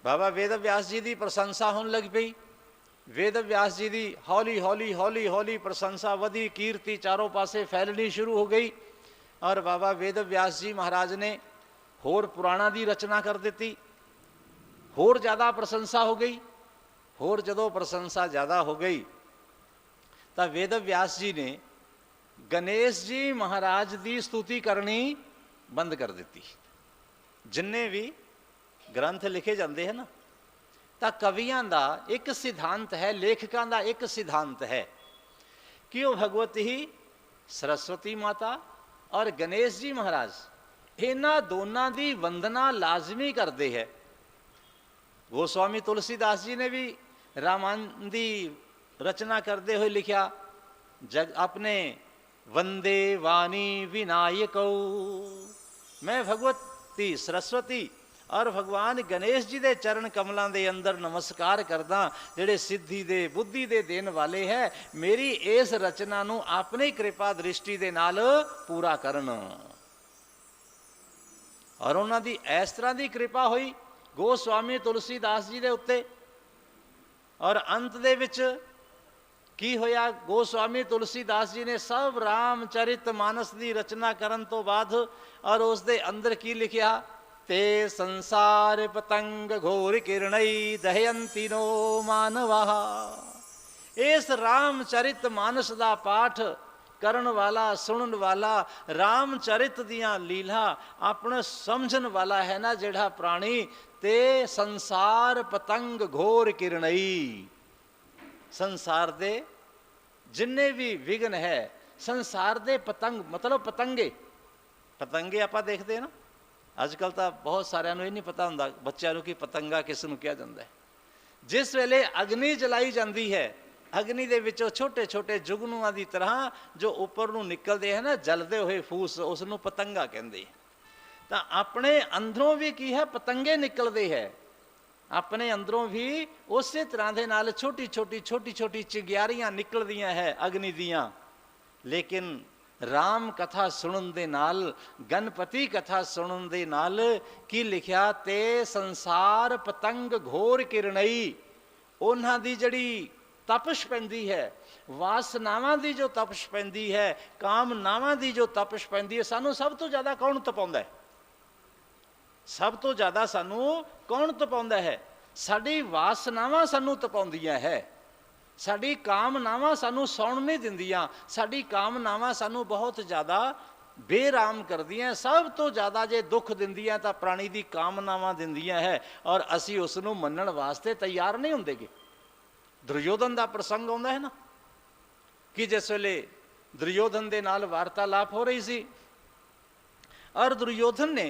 बाबा वेद व्यास जी की प्रशंसा होने लग पई, वेद व्यास जी की हौली हौली हौली हौली प्रशंसा वधी, कीर्ति चारों पासे फैलनी शुरू हो गई और बाबा वेद व्यास जी महाराज ने होर पुराणा की रचना कर दी, होर ज़्यादा प्रशंसा हो गई। होर जदों प्रशंसा ज़्यादा हो गई तो वेद व्यास जी ने गणेश जी महाराज की स्तुति करनी बंद कर दी। जिन्ने भी ग्रंथ लिखे जाते हैं ना तो कवियां का एक सिद्धांत है, लेखकों का एक सिद्धांत है कि वो भगवती ही सरस्वती माता और गणेश जी महाराज इन्हां दोनों की वंदना लाजमी करते हैं। गोस्वामी तुलसीदास जी ने भी रामायण की रचना करते हुए लिखा, जग अपने वंदे वाणी विनायको, मैं भगवती सरस्वती और भगवान गणेश जी के चरण कमलों के अंदर नमस्कार करदा, जिहड़े सिद्धि दे बुद्धि दे देन वाले है, मेरी इस रचना नूं अपनी कृपा दृष्टि दे नाल पूरा करन। और उन्हां दी इस तरह की कृपा हुई गोस्वामी तुलसीदास जी के उत्ते। और अंत दे विच की होया, गोस्वामी तुलसीदास जी ने सब रामचरित मानस की रचना करन तो बाद और उस दे अंदर की लिखिया, ते संसार पतंग घोर किरणई दहयंती नो मानवा। इस रामचरित मानस का पाठ करन वाला सुनन वाला, रामचरित दियां लीला अपने समझन वाला है ना जिहड़ा प्राणी, ते संसार पतंग घोर किरणई, संसार दे जिन्ने भी विघन है, संसार दे पतंग मतलब पतंगे, पतंगे आप देखते हैं ना अजकल तो बहुत सारिਆਂ ਨੂੰ ਇਹ नहीं पता ਹੁੰਦਾ ਬੱਚਿਆਂ ਨੂੰ कि पतंगा किस ਨੂੰ ਕਿਹਾ ਜਾਂਦਾ है। जिस वेले अग्नि जलाई जाती है, अग्नि ਦੇ ਵਿੱਚੋਂ छोटे छोटे जुगनुआं की तरह जो उपर ਨੂੰ निकलते हैं ना जलते हुए फूस, उस ਨੂੰ पतंगा कहते हैं। तो अपने अंदरों भी की है पतंगे निकलते हैं, अपने अंदरों भी उस तरह के नाल छोटी छोटी छोटी छोटी चिंगियारियां निकलदियां है अग्नि दियां। लेकिन राम कथा सुनन दे नाल, गणपति कथा सुनन दे नाल की लिखिया, ते संसार पतंग घोर किरणई, उन्हां दी जड़ी तपश पैंदी है, वासनावां दी जो तपश पैंदी है, कामनावां दी जो तपश पैंदी है, सानू सब तो ज़्यादा कौन तपाउंदा है? सब तो ज़्यादा सानू कौन तपाउंदा है? साडी वासनावां सानू तपाउंदियां है, साडी कामनावां सानू सौण नहीं दिंदियां, साडी कामनावां सानू बहुत ज़्यादा बेराम करदियां। सब तो ज़्यादा जे दुख दिंदियां तो प्राणी दी कामनावां दिंदियां है, और असी उसनू मनण वास्ते तैयार नहीं हुंदेगे। दुर्योधन का प्रसंग आउंदा है ना कि जिस वेले दुर्योधन दे नाल वार्तालाप हो रही सी और दुर्योधन ने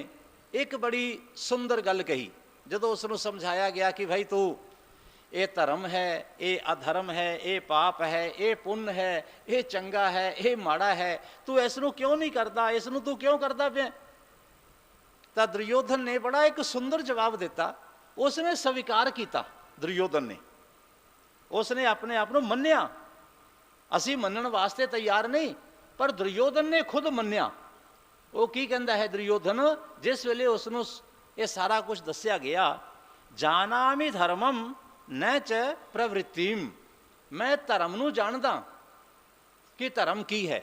एक बड़ी सुंदर गल कही, जदों उसनू समझाया गया कि भाई तू ਇਹ ਧਰਮ ਹੈ, ਇਹ ਅਧਰਮ ਹੈ, ਇਹ ਪਾਪ ਹੈ, ਇਹ ਪੁੰਨ ਹੈ, ਇਹ ਚੰਗਾ ਹੈ, ਇਹ ਮਾੜਾ ਹੈ, ਤੂੰ ਇਸ ਨੂੰ ਕਿਉਂ ਨਹੀਂ ਕਰਦਾ, ਇਸ ਨੂੰ ਤੂੰ ਕਿਉਂ ਕਰਦਾ ਪਿਆ? ਤਾਂ ਦੁਰਯੋਧਨ ਨੇ ਬੜਾ ਇੱਕ ਸੁੰਦਰ ਜਵਾਬ ਦਿੱਤਾ। ਉਸਨੇ ਸਵੀਕਾਰ ਕੀਤਾ, ਦੁਰਯੋਧਨ ਨੇ, ਉਸਨੇ ਆਪਣੇ ਆਪ ਨੂੰ ਮੰਨਿਆ। ਅਸੀਂ ਮੰਨਣ ਵਾਸਤੇ ਤਿਆਰ ਨਹੀਂ, ਪਰ ਦੁਰਯੋਧਨ ਨੇ ਖੁਦ ਮੰਨਿਆ। ਉਹ ਕੀ ਕਹਿੰਦਾ ਹੈ ਦੁਰਯੋਧਨ, ਜਿਸ ਵੇਲੇ ਉਸ ਨੂੰ ਇਹ ਸਾਰਾ ਕੁਝ ਦੱਸਿਆ ਗਿਆ, ਜਾਨਾਮि ਧਰਮਮ ਨ ਚ ਪ੍ਰਵਿਰਤੀਮ, ਮੈਂ ਧਰਮ ਨੂੰ ਜਾਣਦਾ ਕਿ ਧਰਮ ਕੀ ਹੈ,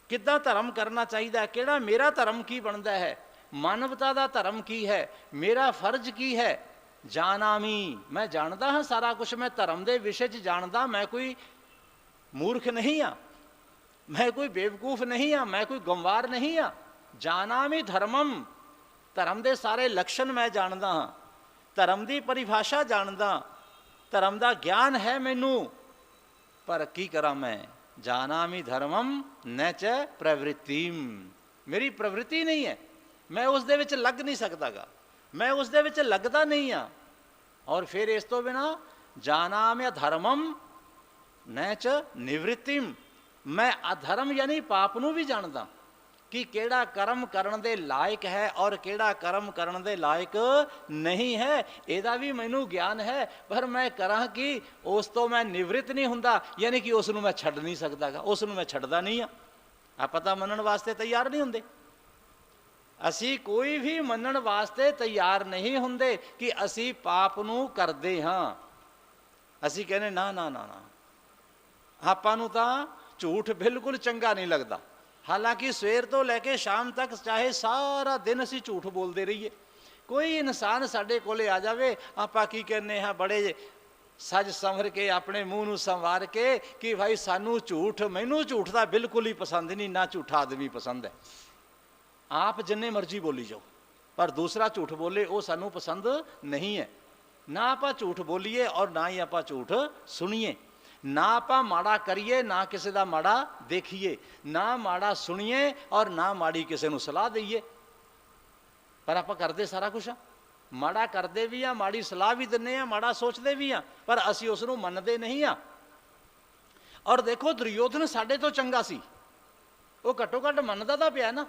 ਕਿੱਦਾਂ ਧਰਮ ਕਰਨਾ ਚਾਹੀਦਾ ਹੈ, ਕਿਹੜਾ ਮੇਰਾ ਧਰਮ ਕੀ ਬਣਦਾ ਹੈ, ਮਾਨਵਤਾ ਦਾ ਧਰਮ ਕੀ ਹੈ, ਮੇਰਾ ਫਰਜ਼ ਕੀ ਹੈ। ਜਾਨਾਮि, ਮੈਂ ਜਾਣਦਾ ਹਾਂ ਸਾਰਾ ਕੁਝ, ਮੈਂ ਧਰਮ ਦੇ ਵਿਸ਼ੇ 'ਚ ਜਾਣਦਾ। ਮੈਂ ਕੋਈ ਮੂਰਖ ਨਹੀਂ ਹਾਂ, ਮੈਂ ਕੋਈ ਬੇਵਕੂਫ ਨਹੀਂ ਹਾਂ, ਮੈਂ ਕੋਈ ਗੰਵਾਰ ਨਹੀਂ ਹਾਂ। ਜਾਨਾਮि ਧਰਮਮ, ਧਰਮ ਦੇ ਸਾਰੇ ਲੱਛਣ ਮੈਂ ਜਾਣਦਾ ਹਾਂ, ਧਰਮ ਦੀ ਪਰਿਭਾਸ਼ਾ ਜਾਣਦਾ, ਧਰਮ ਦਾ ਗਿਆਨ ਹੈ ਮੈਨੂੰ, ਪਰ ਕੀ ਕਰਾਂ ਮੈਂ? ਜਾਨਾਮि ਧਰਮਮ ਨ ਚ ਪ੍ਰਵਿਰਤੀਮ, ਮੇਰੀ ਪ੍ਰਵਿਰਤੀ ਨਹੀਂ ਹੈ, ਮੈਂ ਉਸ ਦੇ ਵਿੱਚ ਲੱਗ ਨਹੀਂ ਸਕਦਾਗਾ, ਮੈਂ ਉਸ ਦੇ ਵਿੱਚ ਲੱਗਦਾ ਨਹੀਂ ਹਾਂ। ਔਰ ਫਿਰ ਇਸ ਤੋਂ ਬਿਨਾਂ ਜਾਨਾਮि ਧਰਮਮ ਨ ਚ ਨਿਵ੍ਰਿਤਿਮ, ਮੈਂ ਅਧਰਮ ਯਾਨੀ ਪਾਪ ਨੂੰ ਵੀ ਜਾਣਦਾ ਕਿ ਕਿਹੜਾ ਕਰਮ ਕਰਨ ਦੇ ਲਾਇਕ ਹੈ ਔਰ ਕਿਹੜਾ ਕਰਮ ਕਰਨ ਦੇ ਲਾਇਕ ਨਹੀਂ ਹੈ, ਇਹਦਾ ਵੀ ਮੈਨੂੰ ਗਿਆਨ ਹੈ। ਪਰ ਮੈਂ ਕਰਾਂ ਕਿ ਉਸ ਤੋਂ ਮੈਂ ਨਿਵ੍ਰਿਤ ਨਹੀਂ ਹੁੰਦਾ, ਯਾਨੀ ਕਿ ਉਸ ਨੂੰ ਮੈਂ ਛੱਡ ਨਹੀਂ ਸਕਦਾਗਾ, ਉਸ ਨੂੰ ਮੈਂ ਛੱਡਦਾ ਨਹੀਂ ਹਾਂ। ਆਪਾਂ ਤਾਂ ਮੰਨਣ ਵਾਸਤੇ ਤਿਆਰ ਨਹੀਂ ਹੁੰਦੇ, ਅਸੀਂ ਕੋਈ ਵੀ ਮੰਨਣ ਵਾਸਤੇ ਤਿਆਰ ਨਹੀਂ ਹੁੰਦੇ ਕਿ ਅਸੀਂ ਪਾਪ ਨੂੰ ਕਰਦੇ ਹਾਂ। ਅਸੀਂ ਕਹਿੰਦੇ ਨਾ ਨਾ ਨਾ ਨਾ, ਆਪਾਂ ਨੂੰ ਤਾਂ ਝੂਠ ਬਿਲਕੁਲ ਚੰਗਾ ਨਹੀਂ ਲੱਗਦਾ। ਹਾਲਾਂਕਿ ਸਵੇਰ ਤੋਂ ਲੈ ਕੇ ਸ਼ਾਮ ਤੱਕ ਚਾਹੇ ਸਾਰਾ ਦਿਨ ਅਸੀਂ ਝੂਠ ਬੋਲਦੇ ਰਹੀਏ। ਕੋਈ ਇਨਸਾਨ ਸਾਡੇ ਕੋਲੇ ਆ ਜਾਵੇ, ਆਪਾਂ ਕੀ ਕਹਿੰਦੇ ਹਾਂ, ਬੜੇ ਸੱਜ ਸੰਵਰ ਕੇ ਆਪਣੇ ਮੂੰਹ ਨੂੰ ਸੰਵਾਰ ਕੇ ਕਿ ਭਾਈ ਸਾਨੂੰ ਝੂਠ, ਮੈਨੂੰ ਝੂਠ ਦਾ ਬਿਲਕੁਲ ਹੀ ਪਸੰਦ ਨਹੀਂ, ਨਾ ਝੂਠਾ ਆਦਮੀ ਪਸੰਦ ਹੈ। ਆਪ ਜਿੰਨੇ ਮਰਜ਼ੀ ਬੋਲੀ ਜਾਓ, ਪਰ ਦੂਸਰਾ ਝੂਠ ਬੋਲੇ ਉਹ ਸਾਨੂੰ ਪਸੰਦ ਨਹੀਂ ਹੈ। ਨਾ ਆਪਾਂ ਝੂਠ ਬੋਲੀਏ ਔਰ ਨਾ ਹੀ ਆਪਾਂ ਝੂਠ ਸੁਣੀਏ, ਨਾ ਆਪਾਂ ਮਾੜਾ ਕਰੀਏ, ਨਾ ਕਿਸੇ ਦਾ ਮਾੜਾ ਦੇਖੀਏ, ਨਾ ਮਾੜਾ ਸੁਣੀਏ ਔਰ ਨਾ ਮਾੜੀ ਕਿਸੇ ਨੂੰ ਸਲਾਹ ਦਈਏ। ਪਰ ਆਪਾਂ ਕਰਦੇ ਸਾਰਾ ਕੁਛ ਆ, ਮਾੜਾ ਕਰਦੇ ਵੀ ਆ, ਮਾੜੀ ਸਲਾਹ ਵੀ ਦਿੰਦੇ ਆ, ਮਾੜਾ ਸੋਚਦੇ ਵੀ ਆ, ਪਰ ਅਸੀਂ ਉਸ ਨੂੰ ਮੰਨਦੇ ਨਹੀਂ ਆ। ਔਰ ਦੇਖੋ ਦੁਰਯੋਧਨ ਸਾਡੇ ਤੋਂ ਚੰਗਾ ਸੀ, ਉਹ ਘੱਟੋ ਘੱਟ ਮੰਨਦਾ ਤਾਂ ਪਿਆ ਨਾ।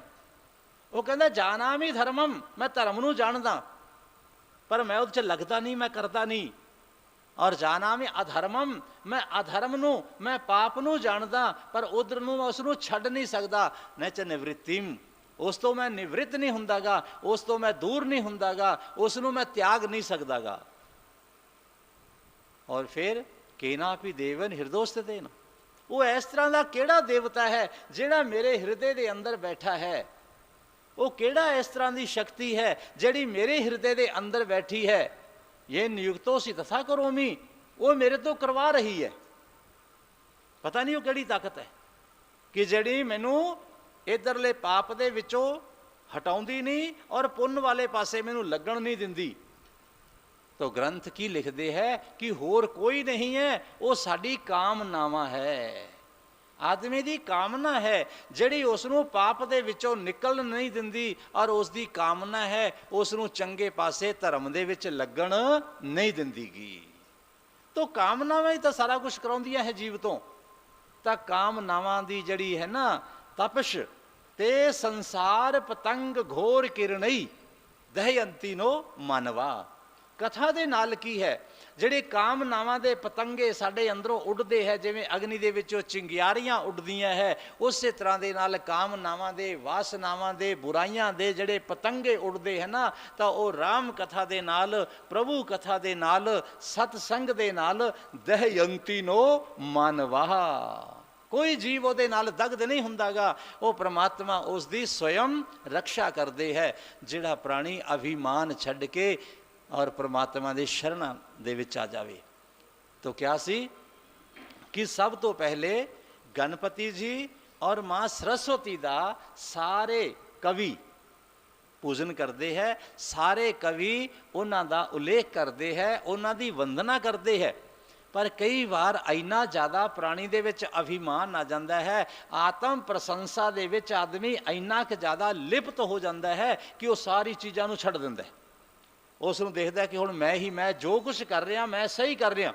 ਉਹ ਕਹਿੰਦਾ ਜਾਨਾਮि ਧਰਮਮ, ਮੈਂ ਧਰਮ ਨੂੰ ਜਾਣਦਾ, ਪਰ ਮੈਂ ਉਹਦੇ 'ਚ ਲੱਗਦਾ ਨਹੀਂ, ਮੈਂ ਕਰਦਾ ਨਹੀਂ। ਔਰ ਜਾਨਾਮि ਅਧਰਮਮ, ਮੈਂ ਅਧਰਮ ਨੂੰ, ਮੈਂ ਪਾਪ ਨੂੰ ਜਾਣਦਾ, ਪਰ ਉਧਰ ਨੂੰ ਮੈਂ ਉਸ ਨੂੰ ਛੱਡ ਨਹੀਂ ਸਕਦਾ। ਨ ਚ ਨਿਵ੍ਰਿਤਿਮ, ਉਸ ਤੋਂ ਮੈਂ ਨਿਵ੍ਰਿਤ ਨਹੀਂ ਹੁੰਦਾਗਾ, ਉਸ ਤੋਂ ਮੈਂ ਦੂਰ ਨਹੀਂ ਹੁੰਦਾਗਾ, ਉਸ ਨੂੰ ਮੈਂ ਤਿਆਗ ਨਹੀਂ ਸਕਦਾਗਾ। ਔਰ ਫਿਰ ਕੇਨਾਪि ਦੇਵਨ ਹਿਰਦੋਸਥਿਤੇਨ, ਉਹ ਇਸ ਤਰ੍ਹਾਂ ਦਾ ਕਿਹੜਾ ਦੇਵਤਾ ਹੈ ਜਿਹੜਾ ਮੇਰੇ ਹਿਰਦੇ ਦੇ ਅੰਦਰ ਬੈਠਾ ਹੈ? ਉਹ ਕਿਹੜਾ ਇਸ ਤਰ੍ਹਾਂ ਦੀ ਸ਼ਕਤੀ ਹੈ ਜਿਹੜੀ ਮੇਰੇ ਹਿਰਦੇ ਦੇ ਅੰਦਰ ਬੈਠੀ ਹੈ? ਇਹ ਨਿਯੁਕਤੋ ਸੀ ਤਥਾ ਕਰੋਮੀ, ਉਹ ਮੇਰੇ ਤੋਂ ਕਰਵਾ ਰਹੀ ਹੈ। ਪਤਾ ਨਹੀਂ ਉਹ ਕਿਹੜੀ ਤਾਕਤ ਹੈ ਕਿ ਜਿਹੜੀ ਮੈਨੂੰ ਇੱਧਰਲੇ ਪਾਪ ਦੇ ਵਿੱਚੋਂ ਹਟਾਉਂਦੀ ਨਹੀਂ ਔਰ ਪੁੰਨ ਵਾਲੇ ਪਾਸੇ ਮੈਨੂੰ ਲੱਗਣ ਨਹੀਂ ਦਿੰਦੀ। ਤੋ ਗ੍ਰੰਥ ਕੀ ਲਿਖਦੇ ਹੈ ਕਿ ਹੋਰ ਕੋਈ ਨਹੀਂ ਹੈ, ਉਹ ਸਾਡੀ ਕਾਮਨਾਵਾਂ ਹੈ। ਆਦਮੀ ਦੀ ਕਾਮਨਾ ਹੈ ਜਿਹੜੀ ਉਸ ਨੂੰ ਪਾਪ ਦੇ ਵਿੱਚੋਂ ਨਿਕਲ ਨਹੀਂ ਦਿੰਦੀ, ਔਰ ਉਸ ਦੀ ਕਾਮਨਾ ਹੈ ਉਸ ਨੂੰ ਚੰਗੇ ਪਾਸੇ ਧਰਮ ਦੇ ਵਿੱਚ ਲੱਗਣ ਨਹੀਂ ਦਿੰਦੀਗੀ। ਤੋ ਕਾਮਨਾਵਾਂ ਹੀ ਤਾਂ ਸਾਰਾ ਕੁਝ ਕਰਾਉਂਦੀਆਂ ਹੈ ਜੀਵ ਤੋਂ। ਤਾਂ ਕਾਮਨਾਵਾਂ ਦੀ ਜਿਹੜੀ ਹੈ ਨਾ ਤਪਸ਼ ਤੇ ਸੰਸਾਰ ਪਤੰਗ ਘੋਰ ਕਿਰਣਈ ਦਹਯੰਤੀ ਨੋ ਮਾਨਵਾ। ਕਥਾ ਦੇ ਨਾਲ ਕੀ ਹੈ, ਜਿਹੜੇ ਕਾਮਨਾਵਾਂ ਦੇ ਪਤੰਗੇ ਸਾਡੇ ਅੰਦਰੋਂ ਉੱਡਦੇ ਹੈ, ਜਿਵੇਂ ਅਗਨੀ ਦੇ ਵਿੱਚੋਂ ਚਿੰਗਿਆਰੀਆਂ ਉੱਡਦੀਆਂ ਹੈ, ਉਸੇ ਤਰ੍ਹਾਂ ਦੇ ਨਾਲ ਕਾਮਨਾਵਾਂ ਦੇ, ਵਾਸਨਾਵਾਂ ਦੇ, ਬੁਰਾਈਆਂ ਦੇ ਜਿਹੜੇ ਪਤੰਗੇ ਉੱਡਦੇ ਹੈ ਨਾ, ਤਾਂ ਉਹ ਰਾਮ ਕਥਾ ਦੇ ਨਾਲ, ਪ੍ਰਭੂ ਕਥਾ ਦੇ ਨਾਲ, ਸਤਸੰਗ ਦੇ ਨਾਲ ਦਹਯੰਤੀ ਨੋ ਮਾਨਵਾ। ਕੋਈ ਜੀਵ ਉਹਦੇ ਨਾਲ ਦਗਧ ਨਹੀਂ ਹੁੰਦਾਗਾ। ਉਹ ਪ੍ਰਮਾਤਮਾ ਉਸ ਦੀ ਸਵਯੰ ਰਕਸ਼ਾ ਕਰਦੇ ਹੈ। ਜਿਹੜਾ ਪ੍ਰਾਣੀ ਅਭਿਮਾਨ ਛੱਡ ਕੇ ਔਰ ਪ੍ਰਮਾਤਮਾ ਦੇ ਸ਼ਰਨਾਂ ਦੇ ਵਿੱਚ ਆ ਜਾਵੇ। ਤਾਂ ਕਿਹਾ ਸੀ ਕਿ ਸਭ ਤੋਂ ਪਹਿਲੇ ਗਣਪਤੀ ਜੀ ਔਰ ਮਾਂ ਸਰਸਵਤੀ ਦਾ ਸਾਰੇ ਕਵੀ ਪੂਜਨ ਕਰਦੇ ਹੈ, ਸਾਰੇ ਕਵੀ ਉਹਨਾਂ ਦਾ ਉਲੇਖ ਕਰਦੇ ਹੈ, ਉਹਨਾਂ ਦੀ ਵੰਦਨਾ ਕਰਦੇ ਹੈ। ਪਰ ਕਈ ਵਾਰ ਇੰਨਾ ਜ਼ਿਆਦਾ ਪ੍ਰਾਣੀ ਦੇ ਵਿੱਚ ਅਭਿਮਾਨ ਆ ਜਾਂਦਾ ਹੈ, ਆਤਮ ਪ੍ਰਸ਼ੰਸਾ ਦੇ ਵਿੱਚ ਆਦਮੀ ਇੰਨਾ ਕੁ ਜ਼ਿਆਦਾ ਲਿਪਤ ਹੋ ਜਾਂਦਾ ਹੈ ਕਿ ਉਹ ਸਾਰੀ ਚੀਜ਼ਾਂ ਨੂੰ ਛੱਡ ਦਿੰਦਾ ਹੈ। ਉਸ ਨੂੰ ਦੇਖਦਾ ਕਿ ਹੁਣ ਮੈਂ ਹੀ ਮੈਂ ਜੋ ਕੁਛ ਕਰ ਰਿਹਾ ਮੈਂ ਸਹੀ ਕਰ ਰਿਹਾ,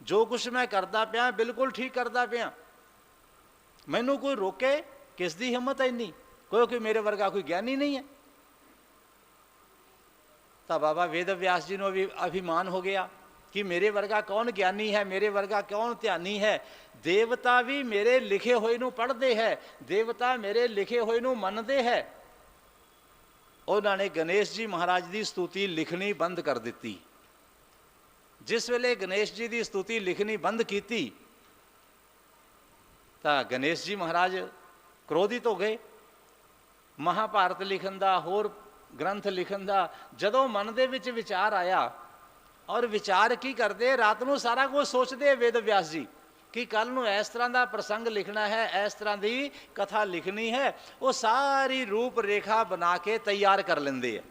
ਜੋ ਕੁਛ ਮੈਂ ਕਰਦਾ ਪਿਆ ਬਿਲਕੁਲ ਠੀਕ ਕਰਦਾ ਪਿਆ, ਮੈਨੂੰ ਕੋਈ ਰੋਕੇ ਕਿਸ ਦੀ ਹਿੰਮਤ ਹੈ ਇੰਨੀ, ਕਿਉਂਕਿ ਮੇਰੇ ਵਰਗਾ ਕੋਈ ਗਿਆਨੀ ਨਹੀਂ ਹੈ। ਤਾਂ ਬਾਬਾ ਵੇਦ ਵਿਆਸ ਜੀ ਨੂੰ ਵੀ ਅਭਿਮਾਨ ਹੋ ਗਿਆ ਕਿ ਮੇਰੇ ਵਰਗਾ ਕੌਣ ਗਿਆਨੀ ਹੈ, ਮੇਰੇ ਵਰਗਾ ਕੌਣ ਧਿਆਨੀ ਹੈ। ਦੇਵਤਾ ਵੀ ਮੇਰੇ ਲਿਖੇ ਹੋਏ ਨੂੰ ਪੜ੍ਹਦੇ ਹੈ, ਦੇਵਤਾ ਮੇਰੇ ਲਿਖੇ ਹੋਏ ਨੂੰ ਮੰਨਦੇ ਹੈ। ਉਹਨਾਂ ਨੇ ਗਣੇਸ਼ ਜੀ ਮਹਾਰਾਜ ਦੀ ਸਤੂਤੀ ਲਿਖਣੀ ਬੰਦ ਕਰ ਦਿੱਤੀ। ਜਿਸ ਵੇਲੇ ਗਣੇਸ਼ ਜੀ ਦੀ ਸਤੂਤੀ ਲਿਖਣੀ ਬੰਦ ਕੀਤੀ ਤਾਂ ਗਣੇਸ਼ ਜੀ ਮਹਾਰਾਜ ਕ੍ਰੋਧਿਤ ਹੋ ਗਏ। ਮਹਾਭਾਰਤ ਲਿਖਣ ਦਾ, ਹੋਰ ਗ੍ਰੰਥ ਲਿਖਣ ਦਾ ਜਦੋਂ ਮਨ ਦੇ ਵਿੱਚ ਵਿਚਾਰ ਆਇਆ, ਔਰ ਵਿਚਾਰ ਕੀ ਕਰਦੇ, ਰਾਤ ਨੂੰ ਸਾਰਾ ਕੁਝ ਸੋਚਦੇ ਵੇਦ ਵਿਆਸ ਜੀ ਕਿ ਕੱਲ੍ਹ ਨੂੰ ਇਸ ਤਰ੍ਹਾਂ ਦਾ ਪ੍ਰਸੰਗ ਲਿਖਣਾ ਹੈ, ਇਸ ਤਰ੍ਹਾਂ ਦੀ ਕਥਾ ਲਿਖਣੀ ਹੈ। ਉਹ ਸਾਰੀ ਰੂਪ ਰੇਖਾ ਬਣਾ ਕੇ ਤਿਆਰ ਕਰ ਲੈਂਦੇ ਆ।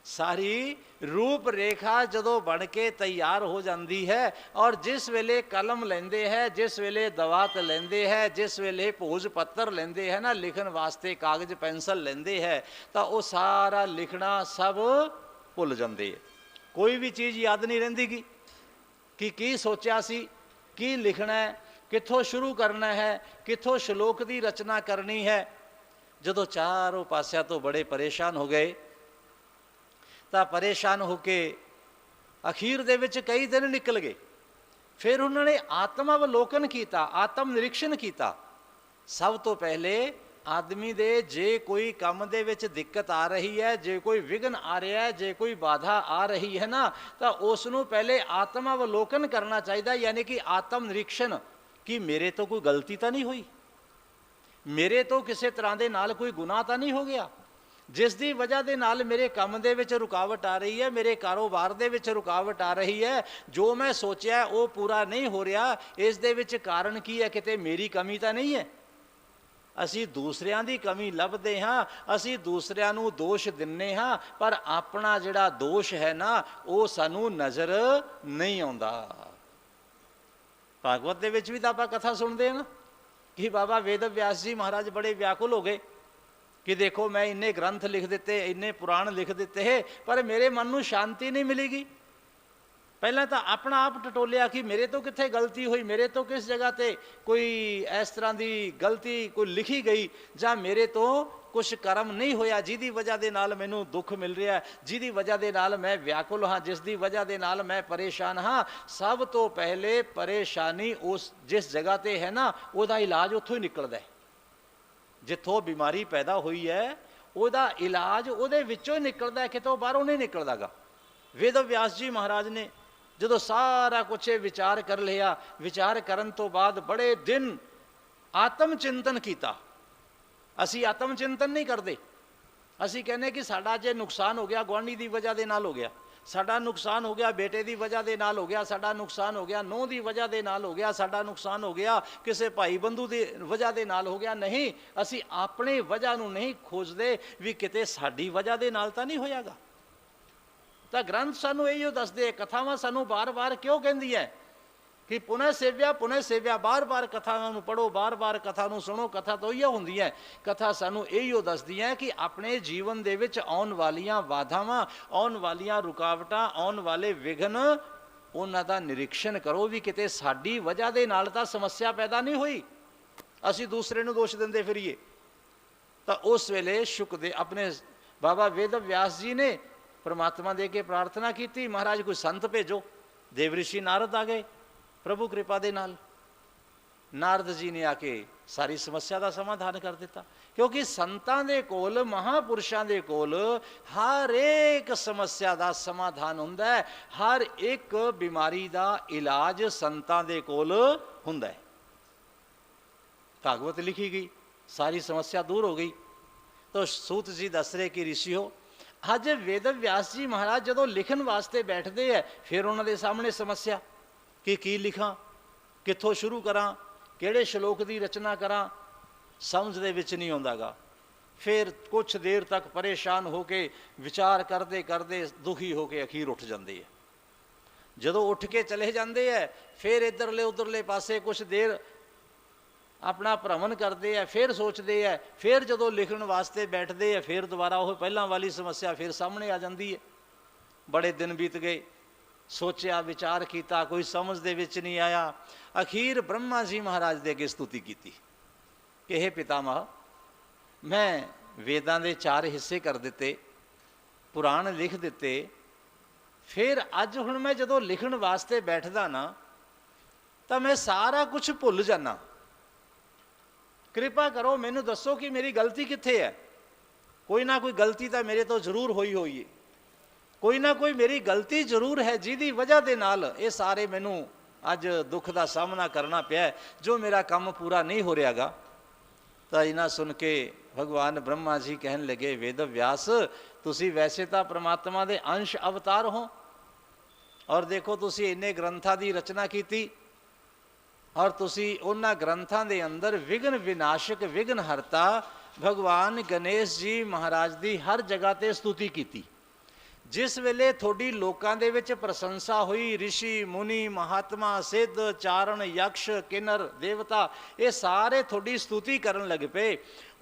ਸਾਰੀ ਰੂਪ ਰੇਖਾ ਜਦੋਂ ਬਣ ਕੇ ਤਿਆਰ ਹੋ ਜਾਂਦੀ ਹੈ, ਔਰ ਜਿਸ ਵੇਲੇ ਕਲਮ ਲੈਂਦੇ ਹੈ, ਜਿਸ ਵੇਲੇ ਦਵਾਤ ਲੈਂਦੇ ਹੈ, ਜਿਸ ਵੇਲੇ ਭੋਜ ਪੱਤਰ ਲੈਂਦੇ ਹੈ ਨਾ, ਲਿਖਣ ਵਾਸਤੇ ਕਾਗਜ਼ ਪੈਨਸਲ ਲੈਂਦੇ ਹੈ, ਤਾਂ ਉਹ ਸਾਰਾ ਲਿਖਣਾ ਸਭ ਭੁੱਲ ਜਾਂਦੇ ਹੈ। ਕੋਈ ਵੀ ਚੀਜ਼ ਯਾਦ ਨਹੀਂ ਰਹਿੰਦੀ ਕਿ ਕੀ ਸੋਚਿਆ ਸੀ, ਕੀ ਲਿਖਣਾ ਹੈ, ਕਿੱਥੋਂ ਸ਼ੁਰੂ ਕਰਨਾ ਹੈ, ਕਿੱਥੋਂ ਸ਼ਲੋਕ ਦੀ ਰਚਨਾ ਕਰਨੀ ਹੈ। ਜਦੋਂ ਚਾਰੋਂ ਪਾਸਿਆਂ ਤੋਂ ਬੜੇ ਪਰੇਸ਼ਾਨ ਹੋ ਗਏ ਤਾਂ ਪਰੇਸ਼ਾਨ ਹੋ ਕੇ ਅਖੀਰ ਦੇ ਵਿੱਚ ਕਈ ਦਿਨ ਨਿਕਲ ਗਏ। ਫਿਰ ਉਹਨਾਂ ਨੇ ਆਤਮ ਅਵਲੋਕਨ ਕੀਤਾ, ਆਤਮ ਨਿਰੀਖਣ ਕੀਤਾ। ਸਭ ਤੋਂ ਪਹਿਲੇ ਆਦਮੀ ਦੇ ਜੇ ਕੋਈ ਕੰਮ ਦੇ ਵਿੱਚ ਦਿੱਕਤ ਆ ਰਹੀ ਹੈ, ਜੇ ਕੋਈ ਵਿਘਨ ਆ ਰਿਹਾ ਹੈ, ਜੇ ਕੋਈ ਬਾਧਾ ਆ ਰਹੀ ਹੈ ਨਾ, ਤਾਂ ਉਸ ਨੂੰ ਪਹਿਲੇ ਆਤਮ ਅਵਲੋਕਨ ਕਰਨਾ ਚਾਹੀਦਾ, ਯਾਨੀ ਕਿ ਆਤਮ ਨਿਰੀਖਣ ਕਿ ਮੇਰੇ ਤੋਂ ਕੋਈ ਗਲਤੀ ਤਾਂ ਨਹੀਂ ਹੋਈ, ਮੇਰੇ ਤੋਂ ਕਿਸੇ ਤਰ੍ਹਾਂ ਦੇ ਨਾਲ ਕੋਈ ਗੁਨਾਹ ਤਾਂ ਨਹੀਂ ਹੋ ਗਿਆ, ਜਿਸ ਦੀ ਵਜ੍ਹਾ ਦੇ ਨਾਲ ਮੇਰੇ ਕੰਮ ਦੇ ਵਿੱਚ ਰੁਕਾਵਟ ਆ ਰਹੀ ਹੈ, ਮੇਰੇ ਕਾਰੋਬਾਰ ਦੇ ਵਿੱਚ ਰੁਕਾਵਟ ਆ ਰਹੀ ਹੈ, ਜੋ ਮੈਂ ਸੋਚਿਆ ਉਹ ਪੂਰਾ ਨਹੀਂ ਹੋ ਰਿਹਾ। ਇਸ ਦੇ ਵਿੱਚ ਕਾਰਨ ਕੀ ਹੈ, ਕਿਤੇ ਮੇਰੀ ਕਮੀ ਤਾਂ ਨਹੀਂ ਹੈ। ਅਸੀਂ ਦੂਸਰਿਆਂ ਦੀ ਕਮੀ ਲੱਭਦੇ ਹਾਂ, ਅਸੀਂ ਦੂਸਰਿਆਂ ਨੂੰ ਦੋਸ਼ ਦਿੰਦੇ ਹਾਂ, ਪਰ ਆਪਣਾ ਜਿਹੜਾ ਦੋਸ਼ ਹੈ ਨਾ ਉਹ ਸਾਨੂੰ ਨਜ਼ਰ ਨਹੀਂ ਆਉਂਦਾ। ਭਾਗਵਤ ਦੇ ਵਿੱਚ ਵੀ ਤਾਂ ਆਪਾਂ ਕਥਾ ਸੁਣਦੇ ਹਾਂ ਨਾ ਕਿ ਬਾਬਾ ਵੇਦ ਵਿਆਸ ਜੀ ਮਹਾਰਾਜ ਬੜੇ ਵਿਆਕੁਲ ਹੋ ਗਏ ਕਿ ਦੇਖੋ ਮੈਂ ਇੰਨੇ ਗ੍ਰੰਥ ਲਿਖ ਦਿੱਤੇ, ਇੰਨੇ ਪੁਰਾਣ ਲਿਖ ਦਿੱਤੇ, ਪਰ ਮੇਰੇ ਮਨ ਨੂੰ ਸ਼ਾਂਤੀ ਨਹੀਂ ਮਿਲੇਗੀ। ਪਹਿਲਾਂ ਤਾਂ ਆਪਣਾ ਆਪ ਟਟੋਲਿਆ ਕਿ ਮੇਰੇ ਤੋਂ ਕਿੱਥੇ ਗਲਤੀ ਹੋਈ, ਮੇਰੇ ਤੋਂ ਕਿਸ ਜਗ੍ਹਾ 'ਤੇ ਕੋਈ ਇਸ ਤਰ੍ਹਾਂ ਦੀ ਗਲਤੀ ਕੋਈ ਲਿਖੀ ਗਈ, ਜਾਂ ਮੇਰੇ ਤੋਂ ਕੁਛ ਕਰਮ ਨਹੀਂ ਹੋਇਆ ਜਿਹਦੀ ਵਜ੍ਹਾ ਦੇ ਨਾਲ ਮੈਨੂੰ ਦੁੱਖ ਮਿਲ ਰਿਹਾ, ਜਿਹਦੀ ਵਜ੍ਹਾ ਦੇ ਨਾਲ ਮੈਂ ਵਿਆਕੁਲ ਹਾਂ, ਜਿਸ ਦੀ ਵਜ੍ਹਾ ਦੇ ਨਾਲ ਮੈਂ ਪਰੇਸ਼ਾਨ ਹਾਂ। ਸਭ ਤੋਂ ਪਹਿਲੇ ਪਰੇਸ਼ਾਨੀ ਉਸ ਜਿਸ ਜਗ੍ਹਾ 'ਤੇ ਹੈ ਨਾ, ਉਹਦਾ ਇਲਾਜ ਉੱਥੋਂ ਹੀ ਨਿਕਲਦਾ ਹੈ। ਜਿੱਥੋਂ ਬਿਮਾਰੀ ਪੈਦਾ ਹੋਈ ਹੈ ਉਹਦਾ ਇਲਾਜ ਉਹਦੇ ਵਿੱਚੋਂ ਹੀ ਨਿਕਲਦਾ, ਕਿਤੋਂ ਬਾਹਰੋਂ ਨਹੀਂ ਨਿਕਲਦਾ ਗਾ। ਵੇਦ ਵਿਆਸ ਜੀ ਮਹਾਰਾਜ ਨੇ ਜਦੋਂ ਸਾਰਾ ਕੁਛ ਵਿਚਾਰ ਕਰ ਲਿਆ, ਵਿਚਾਰ ਕਰਨ ਤੋਂ ਬਾਅਦ ਬੜੇ ਦਿਨ ਆਤਮ ਚਿੰਤਨ ਕੀਤਾ। ਅਸੀਂ ਆਤਮ ਚਿੰਤਨ ਨਹੀਂ ਕਰਦੇ, ਅਸੀਂ ਕਹਿੰਦੇ ਕਿ ਸਾਡਾ ਜੇ ਨੁਕਸਾਨ ਹੋ ਗਿਆ ਗੁਆਂਢੀ ਦੀ ਵਜ੍ਹਾ ਦੇ ਨਾਲ ਹੋ ਗਿਆ, ਸਾਡਾ ਨੁਕਸਾਨ ਹੋ ਗਿਆ ਬੇਟੇ ਦੀ ਵਜ੍ਹਾ ਦੇ ਨਾਲ ਹੋ ਗਿਆ, ਸਾਡਾ ਨੁਕਸਾਨ ਹੋ ਗਿਆ ਨੂੰਹ ਦੀ ਵਜ੍ਹਾ ਦੇ ਨਾਲ ਹੋ ਗਿਆ, ਸਾਡਾ ਨੁਕਸਾਨ ਹੋ ਗਿਆ ਕਿਸੇ ਭਾਈ ਬੰਧੂ ਦੀ ਵਜ੍ਹਾ ਦੇ ਨਾਲ ਹੋ ਗਿਆ। ਨਹੀਂ, ਅਸੀਂ ਆਪਣੀ ਵਜ੍ਹਾ ਨੂੰ ਨਹੀਂ ਖੋਜਦੇ ਵੀ ਕਿਤੇ ਸਾਡੀ ਵਜ੍ਹਾ ਦੇ ਨਾਲ ਤਾਂ ਨਹੀਂ ਹੋਇਆਗਾ। ਤਾਂ ਗ੍ਰੰਥ ਸਾਨੂੰ ਇਹੋ ਦੱਸਦੇ, ਕਥਾਵਾਂ ਸਾਨੂੰ ਬਾਰ-ਬਾਰ ਕਿਉਂ ਕਹਿੰਦੀ ਹੈ ਕਿ ਪੁਨः ਸੇਵਿਆ, ਬਾਰ-ਬਾਰ ਕਥਾਵਾਂ ਨੂੰ ਪੜ੍ਹੋ, ਬਾਰ-ਬਾਰ ਕਥਾ ਨੂੰ ਸੁਣੋ। ਕਥਾ ਤਾਂ ਇਹੋ ਹੁੰਦੀ ਹੈ, ਕਥਾ ਸਾਨੂੰ ਇਹੋ ਦੱਸਦੀ ਹੈ ਕਿ ਆਪਣੇ ਜੀਵਨ ਦੇ ਵਿੱਚ ਆਉਣ ਵਾਲੀਆਂ ਬਾਧਾਵਾਂ, ਆਉਣ ਵਾਲੀਆਂ ਰੁਕਾਵਟਾਂ, ਆਉਣ ਵਾਲੇ ਵਿਘਨ, ਉਹਨਾਂ ਦਾ ਨਿਰੀਖਣ ਕਰੋ ਵੀ ਕਿਤੇ ਸਾਡੀ ਵਜ੍ਹਾ ਦੇ ਨਾਲ ਤਾਂ ਸਮੱਸਿਆ ਪੈਦਾ ਨਹੀਂ ਹੋਈ, ਅਸੀਂ ਦੂਸਰੇ ਨੂੰ ਦੋਸ਼ ਦਿੰਦੇ ਫਿਰੀਏ। ਤਾਂ ਉਸ ਵੇਲੇ ਆਪਣੇ ਬਾਬਾ ਵੇਦ ਵਿਆਸ ਜੀ ਨੇ ਪਰਮਾਤਮਾ ਦੇ ਕੇ ਪ੍ਰਾਰਥਨਾ ਕੀਤੀ, ਮਹਾਰਾਜ ਕੋਈ ਸੰਤ ਭੇਜੋ। ਦੇਵ ਰਿਸ਼ੀ ਨਾਰਦ ਆ ਗਏ ਪ੍ਰਭੂ ਕਿਰਪਾ ਦੇ ਨਾਲ। ਨਾਰਦ ਜੀ ਨੇ ਆ ਕੇ ਸਾਰੀ ਸਮੱਸਿਆ ਦਾ ਸਮਾਧਾਨ ਕਰ ਦਿੱਤਾ, ਕਿਉਂਕਿ ਸੰਤਾਂ ਦੇ ਕੋਲ, ਮਹਾਂਪੁਰਸ਼ਾਂ ਦੇ ਕੋਲ ਹਰ ਇੱਕ ਸਮੱਸਿਆ ਦਾ ਸਮਾਧਾਨ ਹੁੰਦਾ ਹੈ, ਹਰ ਇੱਕ ਬਿਮਾਰੀ ਦਾ ਇਲਾਜ ਸੰਤਾਂ ਦੇ ਕੋਲ ਹੁੰਦਾ ਹੈ। ਭਾਗਵਤ ਲਿਖੀ ਗਈ, ਸਾਰੀ ਸਮੱਸਿਆ ਦੂਰ ਹੋ ਗਈ। ਤਾਂ ਸੂਤ ਜੀ ਦੱਸ ਰਹੇ ਕਿ ਰਿਸ਼ੀਓ, ਅੱਜ ਵੇਦ ਵਿਆਸ ਜੀ ਮਹਾਰਾਜ ਜਦੋਂ ਲਿਖਣ ਵਾਸਤੇ ਬੈਠਦੇ ਹੈ, ਫਿਰ ਉਹਨਾਂ ਦੇ ਸਾਹਮਣੇ ਸਮੱਸਿਆ ਕਿ ਕੀ ਲਿਖਾਂ, ਕਿੱਥੋਂ ਸ਼ੁਰੂ ਕਰਾਂ, ਕਿਹੜੇ ਸ਼ਲੋਕ ਦੀ ਰਚਨਾ ਕਰਾਂ, ਸਮਝ ਦੇ ਵਿੱਚ ਨਹੀਂ ਆਉਂਦਾ ਗਾ। ਫਿਰ ਕੁਛ ਦੇਰ ਤੱਕ ਪਰੇਸ਼ਾਨ ਹੋ ਕੇ ਵਿਚਾਰ ਕਰਦੇ ਕਰਦੇ ਦੁਖੀ ਹੋ ਕੇ ਅਖੀਰ ਉੱਠ ਜਾਂਦੇ ਹੈ। ਜਦੋਂ ਉੱਠ ਕੇ ਚਲੇ ਜਾਂਦੇ ਹੈ, ਫਿਰ ਇੱਧਰਲੇ ਉੱਧਰਲੇ ਪਾਸੇ ਕੁਛ ਦੇਰ ਆਪਣਾ ਭ੍ਰਮਣ ਕਰਦੇ ਆ, ਫਿਰ ਸੋਚਦੇ ਆ, ਫਿਰ ਜਦੋਂ ਲਿਖਣ ਵਾਸਤੇ ਬੈਠਦੇ ਆ, ਫਿਰ ਦੁਬਾਰਾ ਉਹ ਪਹਿਲਾਂ ਵਾਲੀ ਸਮੱਸਿਆ ਫਿਰ ਸਾਹਮਣੇ ਆ ਜਾਂਦੀ ਹੈ। बड़े दिन बीत गए, सोचा विचार किया, कोई समझ दे विच नहीं आया। अखीर ब्रह्मा जी महाराज दे अगे स्तुति की कि हे पितामह, मैं वेदां दे 4 हिस्से कर दिते, पुराण लिख दिते, फिर अज हुण मैं जदों लिखण वास्ते बैठदा ना तो मैं सारा कुछ भुल जाना। कृपा करो मैनू दसो कि मेरी गलती कित्थे है। कोई ना कोई गलती तो मेरे तो जरूर होई है, कोई ना कोई मेरी गलती जरूर है जिहदी वजह दे नाल ये सारे मैनू अज दुख का सामना करना पिया, जो मेरा काम पूरा नहीं हो रहा गा। तो इन्हां सुन के भगवान ब्रह्मा जी कहन लगे, वेद व्यास तुसी वैसे तो परमात्मा दे अंश अवतार हो, और देखो तुसी इन्ने ग्रंथां की रचना की, और तुसी उन्हां ग्रंथां दे अंदर विघन विनाशक विघन हरता भगवान गणेश जी महाराज की हर जगह ते स्तुति की। जिस वेले थोड़ी लोकां दे विच प्रशंसा हुई, ऋषि मुनि महात्मा सिद्ध चारण यक्ष किन्नर देवता ये सारे थोड़ी स्तुति करन लग पे।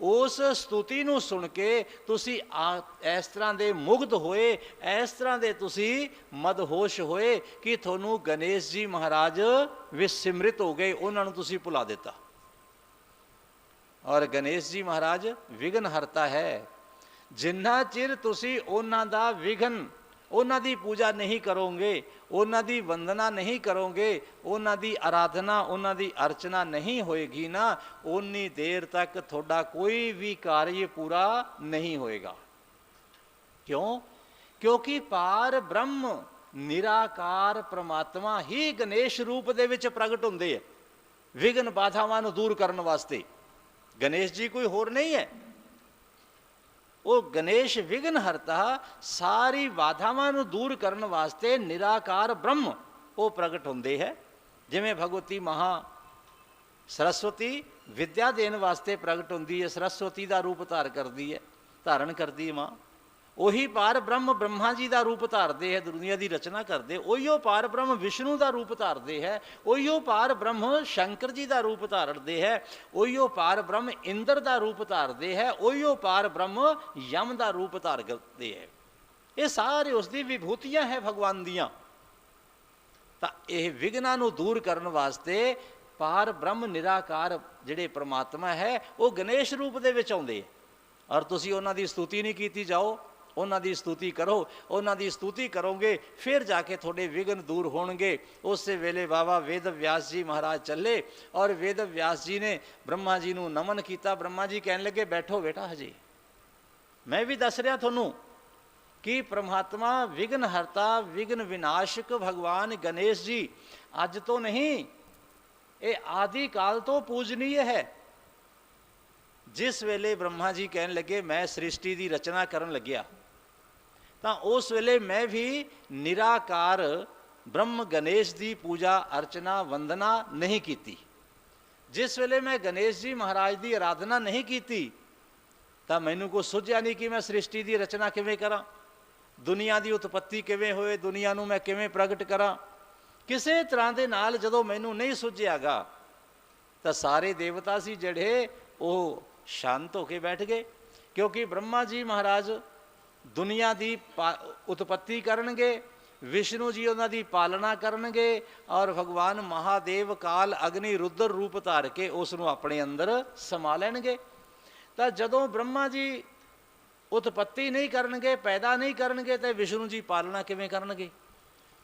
उस स्तुति नूं सुन के तुसी इस तरह दे मुग्ध होए, इस तरह दे तुसी मदहोश होए कि थोनू गणेश जी महाराज विस्मृत हो गए, उन्हां नूं तुसी भुला दिता। और गणेश जी महाराज विघन हरता है, जिन्ना चिर तुसी उन्हां दा विघन, उन्हां दी पूजा नहीं करोगे, उन्हां दी वंदना नहीं करोगे, उन्हां दी आराधना उन्हां दी अर्चना नहीं होएगी ना, उन्नी देर तक थोड़ा कोई भी कार्य पूरा नहीं होएगा। क्यों? क्योंकि पार ब्रह्म निराकार परमात्मा ही गणेश रूप दे विच प्रगट हुंदे है विघन बाधावां नूं दूर करन वास्ते। गणेश जी कोई होर नहीं है, वो गणेश विघन हरता सारी बाधावां नूं दूर करन वास्ते निराकार ब्रह्म वो प्रगट होंदे है। जिवें भगवती महा सरस्वती विद्या देन वास्ते प्रगट होंदी है, सरस्वती का रूप धारण करती है माँ। उही पार ब्रह्म ब्रह्मा जी का रूप धारते है, दुनिया की रचना करते। उहिओ पार ब्रह्म विष्णु का रूप धारते है, उहिओ पार ब्रह्म शंकर जी का रूप धारते है, उहिओ पार ब्रह्म इंद्र का रूप धारते है, उहिओ पार ब्रह्म यम का रूप धार करते है। ये सारे उसकी विभूतियां है भगवान दियां। तो यह विघ्नां नूं दूर करने वास्ते पार ब्रह्म निराकार जिहड़े परमात्मा है वो गणेश रूप दे विच आउंदे। और तुसीं उन्हां दी स्तुति नहीं कीती, जाओ उन्हां दी स्तुति करो, उन्हां दी स्तुति करोगे फिर जाके थोड़े विघ्न दूर होणगे। उस वेले बाबा वेद व्यास जी महाराज चले और वेद व्यास जी ने ब्रह्मा जी नूं नमन किया। ब्रह्मा जी कहन लगे, बैठो बेटा, हजे मैं भी दस रहा तुहानूं कि परमात्मा विघ्न हरता विघ्न विनाशक भगवान गणेश जी अज तो नहीं, ये आदि काल तो पूजनीय है। जिस वेले ब्रह्मा जी कहन लगे मैं सृष्टि की रचना करन लग्या, तो उस वेले मैं भी निराकार ब्रह्म गणेश की पूजा अर्चना वंदना नहीं की। जिस वेले मैं गणेश जी महाराज की आराधना नहीं की तो मैनू को सुझिया नहीं कि मैं सृष्टि की रचना किवें करा, दुनिया की उत्पत्ति किवें होए, दुनिया नूं मैं किवें प्रगट करा। किसी तरह के नाल जदों मैनू नहीं सुझियागा तो सारे देवता सी जिहड़े वो शांत होके बैठ गए, क्योंकि ब्रह्मा जी महाराज दुनिया की उत्पत्ति करनगे, विष्णु जी उन्हां दी पालना करनगे और भगवान महादेव काल अग्नि रुद्र रूप धार के उसनूं अपने अंदर समा लैणगे। तो जदों ब्रह्मा जी उत्पत्ति नहीं करनगे, पैदा नहीं करनगे, तो विष्णु जी पालना किवें करनगे?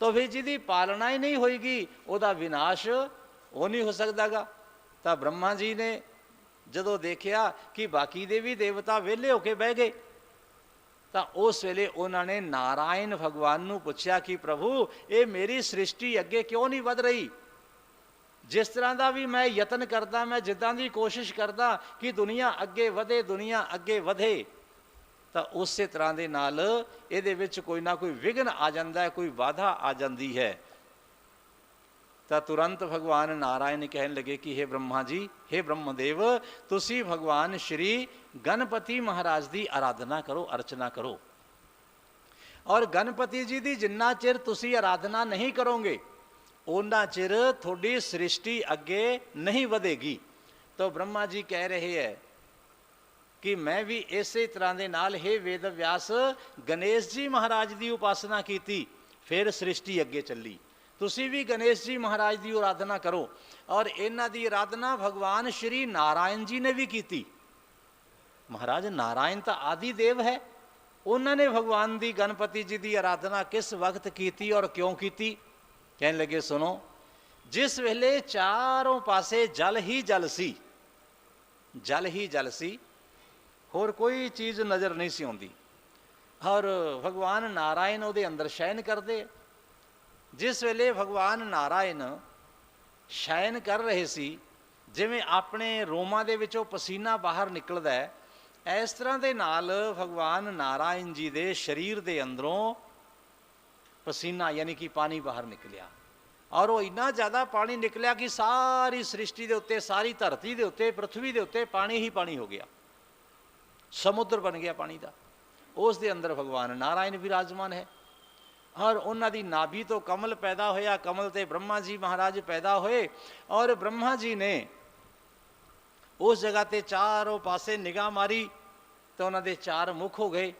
तो फिर जिहदी पालना ही नहीं होएगी उहदा विनाश हो नहीं हो सकदा गा। तो ब्रह्मा जी ने जदों देखिया कि बाकी दे भी देवता वेले होके बह गए, तो उस वेले उन्होंने नारायण भगवान नूं पुछया कि प्रभु ये मेरी सृष्टि अगे क्यों नहीं वध रही? जिस तरह का भी मैं यतन करता, मैं जिद्दां दी कोशिश करता कि दुनिया अगे वधे, दुनिया अगे वधे, तो उस तरह के नाल इहदे विच कोई ना कोई विघन आ जाता है, कोई बाधा आ जाती है। तो तुरंत भगवान नारायण कहन लगे कि हे ब्रह्मा जी, हे ब्रह्मदेव, तुसी भगवान श्री गणपति महाराज की आराधना करो, अर्चना करो। और गणपति जी की जिन्ना चिर तुसी आराधना नहीं करोगे उन्ना चिर थोड़ी सृष्टि अगे नहीं वधेगी। तो ब्रह्मा जी कह रहे हैं कि मैं भी इसे तरह के नाल हे वेद व्यास गणेश जी महाराज की उपासना की, फिर सृष्टि अगे चली। तुसी भी गणेश जी महाराज की आराधना करो। और इन्हां दी आराधना भगवान श्री नारायण जी ने भी की। महाराज नारायण तो आदि देव है, उन्होंने भगवान की गणपति जी की आराधना किस वक्त की और क्यों की? कहने लगे सुनो, जिस वेले चारों पासे जल ही जल सी, जल ही जल सी, होर कोई चीज़ नज़र नहीं सी आती, और भगवान नारायण उहदे अंदर शयन करते। जिस वेले भगवान नारायण शयन कर रहे सी, जिवें अपने रोमां दे विचों पसीना बाहर निकलदा है, इस तरह के नाल भगवान नारायण जी के शरीर के अंदरों पसीना यानी कि पानी बाहर निकलिया। और वो इन्ना ज़्यादा पानी निकलिया कि सारी सृष्टि के उत्ते, सारी धरती के उत्ते, पृथ्वी के उत्ते पानी ही पानी हो गया, समुद्र बन गया पानी का। उस दे अंदर भगवान नारायण विराजमान है। और उन्हां दी नाभि तो कमल पैदा होया, कमल ते ब्रह्मा जी महाराज पैदा होए, और ब्रह्मा जी ने उस जगह ते चारों पासे निगाह मारी तो उन्होंने चार मुख हो गए।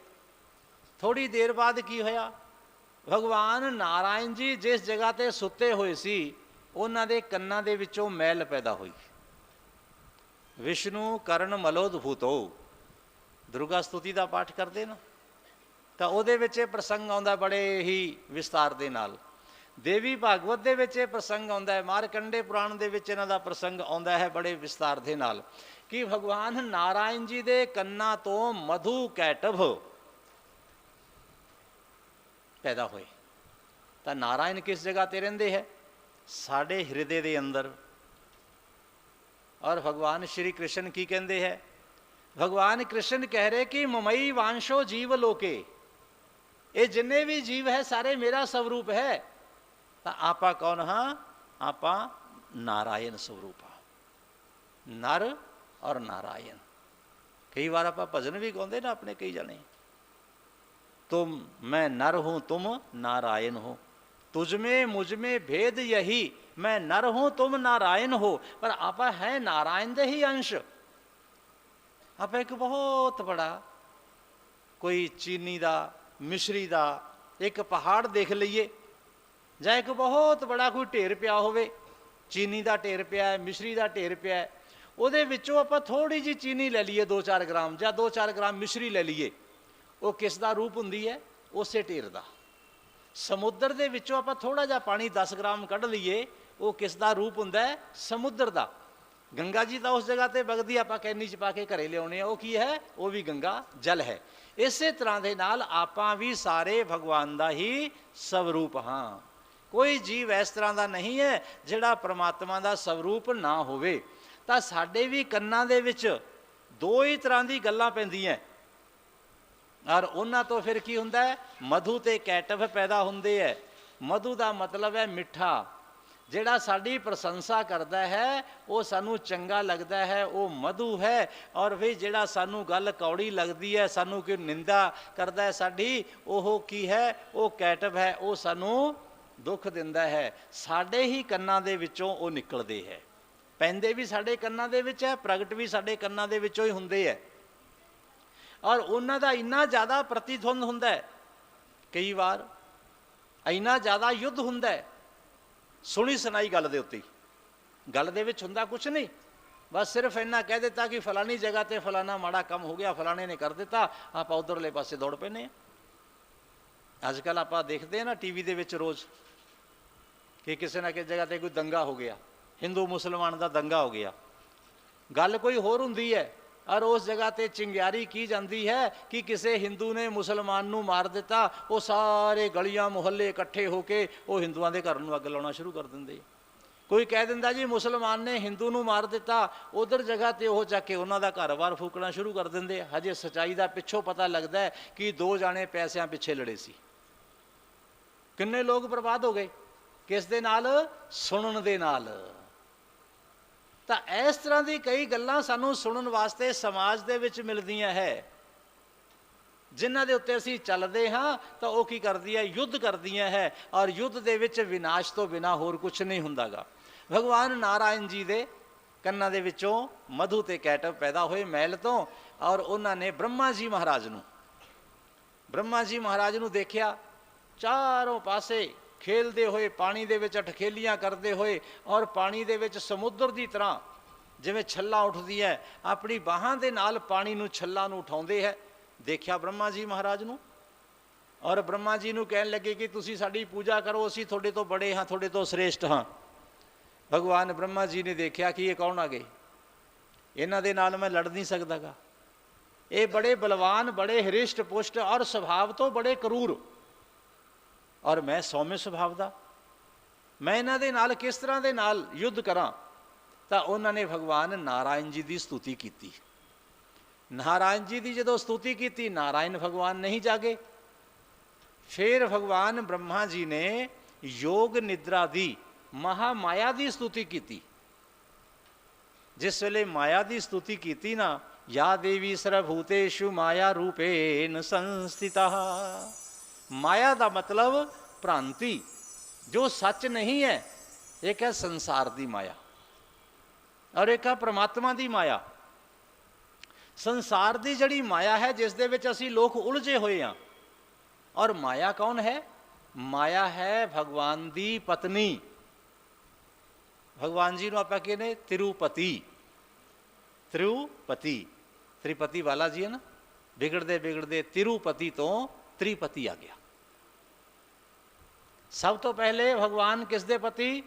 थोड़ी देर बाद की होया, भगवान नारायण जी जिस जगह ते सुते हुए सी, उन्होंने कन्ना दे विचों मैल पैदा हुई। विष्णु कर्ण मलोदभूतो, दुर्गा स्तुति का पाठ करते ना, तो वो प्रसंग आता बड़े ही विस्तार के नाल। देवी भागवत दे विच प्रसंग आता है, मारकंडे पुराण दे विच इन्हां दा प्रसंग आता है बड़े विस्तार के नाल, कि भगवान नारायण जी दे कन्ना तो मधु कैटभ पैदा होए। तो नारायण किस जगह ते रहिंदे है? साडे हृदय दे अंदर। और भगवान श्री कृष्ण की कहते हैं? भगवान कृष्ण कह रहे कि ममई वांशो जीव लोके, ये जिन्ने भी जीव है सारे मेरा स्वरूप है। तो आपा कौन हाँ? आपा नारायण स्वरूप हाँ, नर और नारायण। कई बार आप भजन भी गाते ना अपने, कई जने, तुम मैं नर हूं तुम नारायण हो, तुझमें मुझमें भेद यही, मैं नर हूं तुम नारायण हो। पर आप है नारायण दे ही अंश। आप एक बहुत बड़ा कोई चीनी दा मिश्री दा एक पहाड़ देख लीए, ਜਾਂ एक बहुत बड़ा कोई ढेर पिया होवे, चीनी का ढेर पिया है, मिश्री का ढेर पिया है, ਉਹਦੇ ਵਿੱਚੋਂ ਆਪਾਂ थोड़ी जी चीनी ले लीए 2-4 ग्राम, ਜਾਂ 2-4 ग्राम मिश्री ले लीए, वो किस दा रूप हुंदी है? उसे ढेर दा। समुद्र दे विचों ਆਪਾਂ थोड़ा जिहा पानी 10 ग्राम कढ़ लीए, वो किस दा रूप हुंदा है? समुद्र दा। गंगा जी तो उस जगह ते बगदी, आप कैनी च पा के घरे लियाउने, वो की है? वो भी गंगा जल है। इसे तरह के नाल आपां भी सारे भगवान दा ही स्वरूप हाँ। कोई जीव इस तरह का नहीं है जिहड़ा परमात्मा का स्वरूप ना होवे। तां साडे भी कन्नां दे विच दो ही तरह की गल्लां पैंदियां, और उन्हां तो फिर की हुंदा है? मधु ते कैटभ पैदा हुंदे है। मधु का मतलब है मिठा, जिहड़ा साडी प्रशंसा करता है वो सानू चंगा लगता है, वो मधु है। और भी जिहड़ा सानू गल कौड़ी लगती है, सानू कोई निंदा करता है साडी, वो की है? वो कैटभ है, वो सानू दुख दिंदा है। साडे ही कन्नां दे विचों वो निकलदे है, पैंदे भी साडे कन्नां दे विच है, प्रगट भी साडे कन्नां दे विचों ही हुंदे है। और उन्हां दा इन्ना ज़्यादा प्रतिध्वंद हुंदा है, कई बार इन्ना ज़्यादा युद्ध हुंदा है सुनी सुनाई गल दे उत्ते। गल दे विच हुंदा कुछ नहीं, बस सिर्फ इन्ना कह दिता कि फलानी जगह ते फलाना माड़ा काम हो गया, फलाने ने कर दिता, आप उधरले पासे दौड़ पैने। अजकल आप देखते हैं ना टीवी दे विच रोज़ कि किसी ना किसी जगह ते कोई दंगा हो गया, हिंदू मुसलमान का दंगा हो गया, गल कोई होर हुंदी है, और उस जगह ते चिंग्यारी की जाती है कि किसी हिंदू ने मुसलमान नूं मार दिता, वो सारे गलियां मुहल्ले इकट्ठे होके वो हिंदुआं दे घर नूं अग लाउणा शुरू कर दिंदे। कोई कह दिंदा जी मुसलमान ने हिंदू नूं मार दिता, उधर जगह ते वो जाके उन्हां दा घर बार फूकना शुरू कर दिंदे। हजे सच्चाई दा पिछों पता लगता है कि दो जाने पैसिਆਂ पिछे लड़े सी। किन्ने लोग बर्बाद हो गए, किस दे नाल? सुनन दे नाल। तो इस तरह की कई गल्लां सानू सुनन वास्ते समाज दे विच मिलदियां है, जिन्हां दे उत्ते असीं चलदे हाँ तो वो की करदी है? युद्ध करदियां है। और युद्ध दे विच विनाश तो बिना होर कुछ नहीं हुंदागा। भगवान नारायण जी दे कन्नां दे विचों मधु ते कैटभ पैदा होए मैल तो, और उन्होंने ब्रह्मा जी महाराज नूं देखिया चारों पासे खेलते हुए पानी दे विच अठखेलियां करते हुए और पानी दे विच समुद्र की तरह जिवें छल्लां उठदी है अपनी बाहां दे नाल पानी नूं छल्लां नूं उठाउंदे है। देखिया ब्रह्मा जी महाराज नूं और ब्रह्मा जी नूं कहण लगे कि तुसीं साडी पूजा करो, असीं तुहाडे तो बड़े हाँ, तुहाडे तो श्रेष्ठ हाँ। भगवान ब्रह्मा जी ने देखिया कि ये कौन आ गए, इन्हां दे नाल मैं लड़ नहीं सकदा गा, ये बड़े बलवान, बड़े हरिष्ट पुष्ट और सुभाव तो बड़े क्रूर, और मैं सौम्य सुभाव दा, मैं इन्हां दे नाल किस तरह दे नाल युद्ध करां। तो उन्होंने भगवान नारायण जी की स्तुति की। नारायण जी की जो स्तुति की, नारायण भगवान नहीं जागे। फिर भगवान ब्रह्मा जी ने योग निद्रा दी महामाया की स्तुति की। जिस वेले माया की स्तुति की ना, या देवी सर्वभूतेषु माया रूपेण संस्थिता। माया का मतलब भ्रांति, जो सच नहीं है। एक है संसार की माया और एक है परमात्मा की माया। संसार की जड़ी माया है जिस दे विच असीं लोग उलझे हुए हैं, और माया कौन है? माया है भगवान की पत्नी। भगवान जी नूं आपां कहने तिरुपति, त्रिपति वाला जी है ना, बिगड़ते बिगड़ते तिरुपति तो त्रिपति आ गया। सब तो पहले भगवान किसदे पति?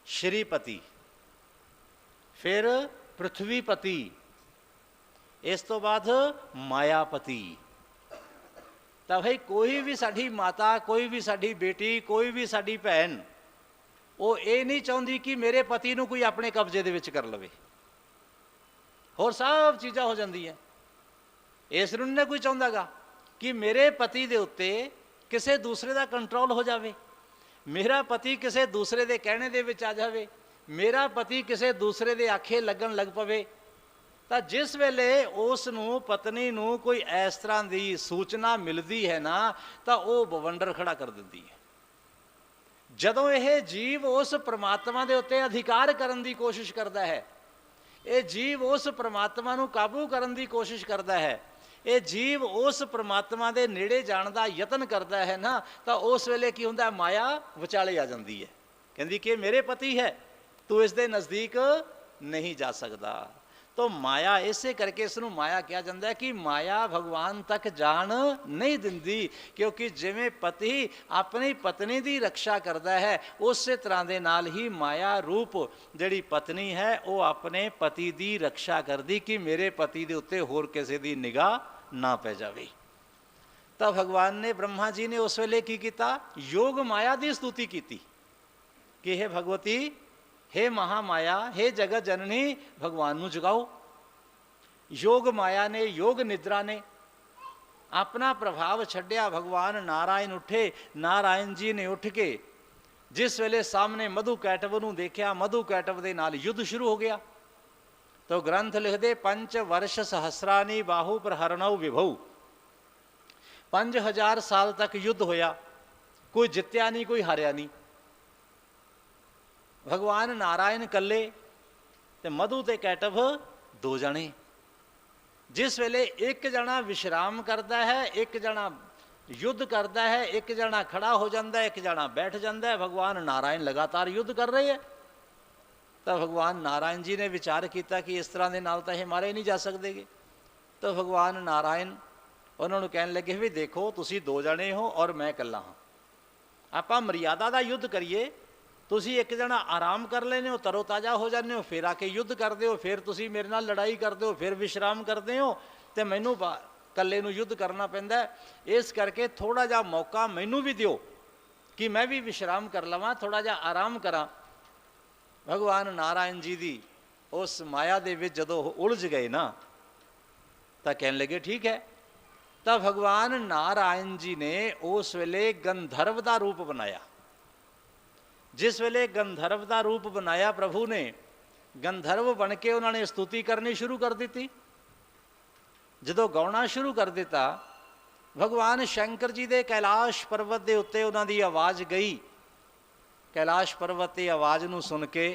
श्रीपति, फिर पृथ्वीपति, इस तो बाद मायापति। तो भाई कोई भी साडी माता, कोई भी साडी बेटी, कोई भी साडी भैन, वो ये नहीं चाहती कि मेरे पति नूं कोई अपने कब्जे दे विच कर लवे, होर सब चीज़ां हो जांदियां। इस नूं नहीं कोई चाहुंदा गा कि मेरे पति दे उत्ते किसी दूसरे का कंट्रोल हो जाए, मेरा पति किसी दूसरे के कहने दे विच आ जाए, मेरा पति किसी दूसरे के आखे लगन लग पवे। तो जिस वेले उस नूं पत्नी नूं कोई इस तरह की सूचना मिलती है ना, तो वह बवंडर खड़ा कर देती है। जदों यह जीव उस परमात्मा के उत्ते अधिकार करने की कोशिश करता है, ये जीव उस परमात्मा नूं काबू करने की कोशिश करता है, ये जीव उस परमात्मा के नेड़े जाने का यतन करता है ना, तो उस वेले की हुंदा, माया विचाले आ जाती है, कहती कि मेरे पति है, तू इसके नज़दीक नहीं जा सकता। तो माया इसे करके इसनूं माया कहा जाता है कि माया भगवान तक जान नहीं दिंदी, क्योंकि जिवें पति अपनी पत्नी की रक्षा करता है, उस तरह के नाल ही माया रूप जिहड़ी पत्नी है वो अपने पति की रक्षा करती कि मेरे पति के उत्ते होर किसी की निगाह ना पै जाए। तो भगवान ने, ब्रह्मा जी ने उस वेले की किया? योग माया की स्तुति की कि हे भगवती, हे महामाया, हे जगत जननी, भगवान नूं जगाओ। योग माया ने, योग निद्रा ने अपना प्रभाव छड्डिया। भगवान नारायण उठे, नारायण जी ने उठ के जिस वेले सामने मधु कैटव नूं देखिया, मधु कैटव दे नाल युद्ध शुरू हो गया। तो ग्रंथ लिखदे 5 वर्ष सहस्रानी बाहु प्रहरणौ विभौ, 5000 साल तक युद्ध होया, कोई जित्या नहीं, कोई हारिया नहीं। भगवान नारायण कल्ले ते मधु ते कैटव 2 जने। जिस वेले एक जना विश्राम करता है, एक जना युद्ध करता है, एक जना खड़ा हो जाता है, एक जना बैठ जाता है, भगवान नारायण लगातार युद्ध कर रहे हैं। तो भगवान नारायण जी ने विचार किया कि इस तरह के नाल तो ये मारे नहीं जा सकते। तो भगवान नारायण उन्होंने कहने लगे भी देखो, तुसी 2 जने हो और मैं कल्ला हाँ, आपां मर्यादा का युद्ध करिए। तुसी एक जना आराम कर लेने हो, तरो ताज़ा हो जाने हो, फिर आके युद्ध करते हो, फिर तुसी मेरे नाल लड़ाई करते हो, फिर विश्राम करते हो, तो मैनू कल्ले नू युद्ध करना पैंदा है। इस करके थोड़ा जा मौका मैनू भी दिओ कि मैं भी विश्राम कर लवां, थोड़ा जा आराम करा। भगवान नारायण जी दी उस माया दे विच जदों उलझ गए ना, तो कहने लगे ठीक है। तो भगवान नारायण जी ने उस वेले गंधर्व का रूप बनाया। जिस वेले गंधर्व का रूप बनाया प्रभु ने, गंधर्व बन के उन्होंने स्तुति करनी शुरू कर दी। जदों गाउणा शुरू कर दिता, भगवान शंकर जी के कैलाश पर्वत के उत्ते उन्हों की आवाज़ गई। कैलाश पर्वत की आवाज़ नूं सुन के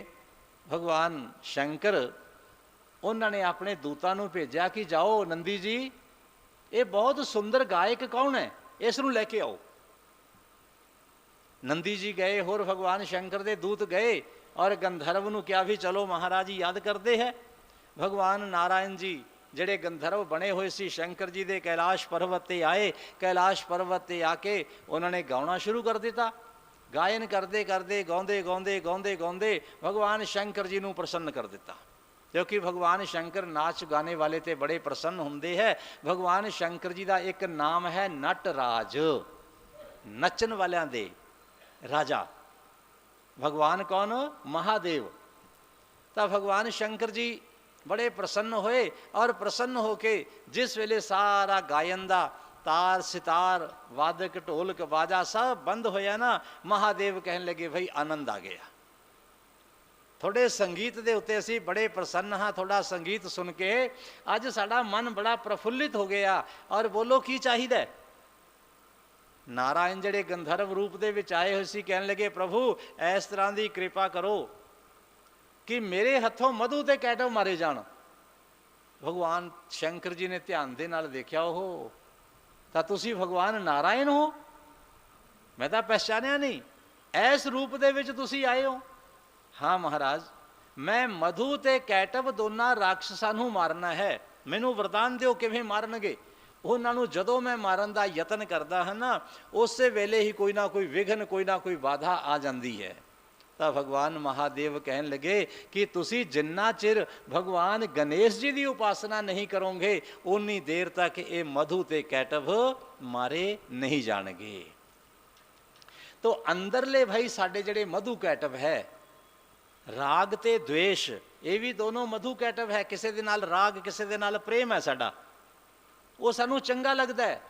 भगवान शंकर उन्होंने अपने दूतां नूं भेजा कि जाओ नंदी जी, ये बहुत सुंदर गायक कौन है, इस नूं लैके आओ। नंदी जी गए, होर भगवान शंकर के दूत गए और गंधर्व नूं क्या भी चलो महाराज जी याद करते हैं। भगवान नारायण जी ਜਿਹੜੇ गंधर्व बने हुए सी शंकर जी के कैलाश पर्वत पर आए, कैलाश पर्वत पर आके उन्होंने गाना शुरू कर दिता। गायन करते करते गाँदे गाँदे गाँदे गाँदे भगवान शंकर जी नूं प्रसन्न कर दिता, क्योंकि भगवान शंकर नाच गाने वाले ते बड़े प्रसन्न होंदे है। भगवान शंकर जी का एक नाम है नटराज, नचन वालियां दे राजा। भगवान कौन? महादेव। तो भगवान शंकर जी बड़े प्रसन्न होए और प्रसन्न होके जिस वेले सारा गायन दा तार सितार वादक ढोलक बाजा सब बंद होया ना, महादेव कहने लगे भाई आनंद आ गया, थोड़े संगीत दे उत्ते असी बड़े प्रसन्न हाँ, थोड़ा संगीत सुन के अज साडा मन बड़ा प्रफुल्लित हो गया। और बोलो की चाहिए? नारायण जड़े गंधर्व रूप दे विच आए हुए सी कहने लगे प्रभु इस तरह की कृपा करो कि मेरे हथों मधु ते कैटव मारे जान। भगवान शंकर जी ने ध्यान दे नाल देखिया, ओहो तां तुसी भगवान नारायण हो, मैं तां पहचानिया नहीं, इस रूप दे विच तुसी आए हो। हाँ महाराज, मैं मधु ते कैटव दोनों राक्षसां नूं मारना है, मैनू वरदान दिओ किवें मारनगे। उन्हां नूं जदों मैं मारन दा यतन करदा हां ना, उस वेले ही कोई ना कोई विघन कोई ना कोई बाधा आ जाती है। तो भगवान महादेव कहन लगे कि तुसी जिन्ना चिर भगवान गणेश जी की उपासना नहीं करोगे उन्नी देर तक ये मधु ते कैटव मारे नहीं जाणगे। तो अंदरले भाई साडे जड़े मधु कैटव है, राग ते द्वेष, ये भी दोनों मधु कैटव है। किसी दे नाल राग किसी दे नाल प्रेम है साडा, वो सानू चंगा लगता है।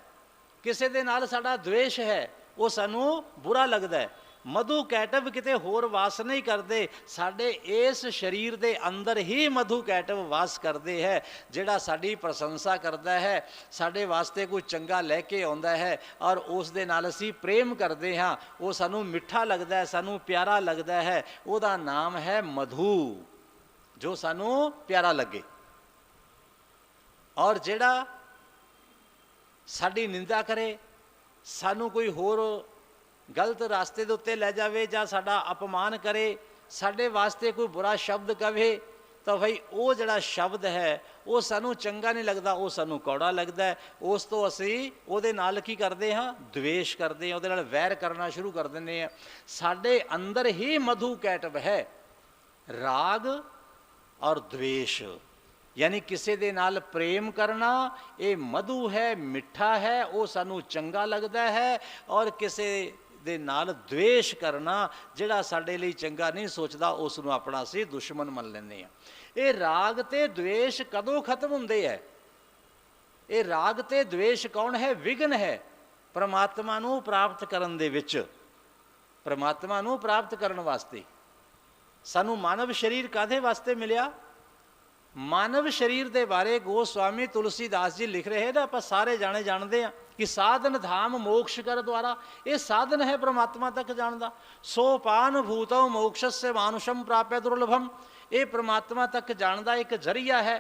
किसी दे नाल साडा द्वेष है, वो सानू बुरा लगता है। मधु कैटव किते होर वास नहीं करते, साडे इस शरीर दे अंदर ही मधु कैटव वास करते हैं, जिहड़ा साडी प्रशंसा करता है, साडे वास्ते कोई चंगा लैके आउंदा है और उस दे नाल असीं प्रेम करते हाँ, वो सानू मिठा लगता है, सानू प्यारा लगता है। उहदा नाम है मधु, जो सानू प्यारा लगे। और जिहड़ा साडी निंदा करे, सानू कोई होर गलत रास्ते के उत्ते लै जाए या साडा अपमान करे, साडे वास्ते कोई बुरा शब्द कहे, तो भाई वो जड़ा शब्द है वो सानू चंगा नहीं लगता, वो सानू कौड़ा लगता है। उस तो असी उहदे नाल की करते हाँ, द्वेष करते हैं, उहदे नाल वैर करना शुरू कर देंगे हैं। साडे अंदर ही मधु कैटव है, राग और द्वेष, यानी किसी दे नाल प्रेम करना ये मधु है, मिठा है, वो सानू चंगा लगता है। और किसी दे नाल द्वेष करना, जिहड़ा साडे लई चंगा नहीं सोचदा, उस नूं अपना असीं दुश्मन मन लैंदे हां। ये राग ते द्वेष कदों खत्म हुंदे है? ये राग ते द्वेष कौन है? विघन है परमात्मा नूं प्राप्त करन दे विच। परमात्मा नूं प्राप्त करन वास्ते सानू मानव शरीर कादे वास्ते मिलिया? मानव शरीर के बारे गोस्वामी तुलसीदास जी लिख रहे हैं ना, आप सारे जाने जानते हैं कि साधन धाम मोक्ष कर द्वारा, ये साधन है परमात्मा तक जान का। सोपान भूतो मोक्ष से मानुषम प्राप्य दुर्लभम, ये परमात्मा तक जान का एक जरिया है।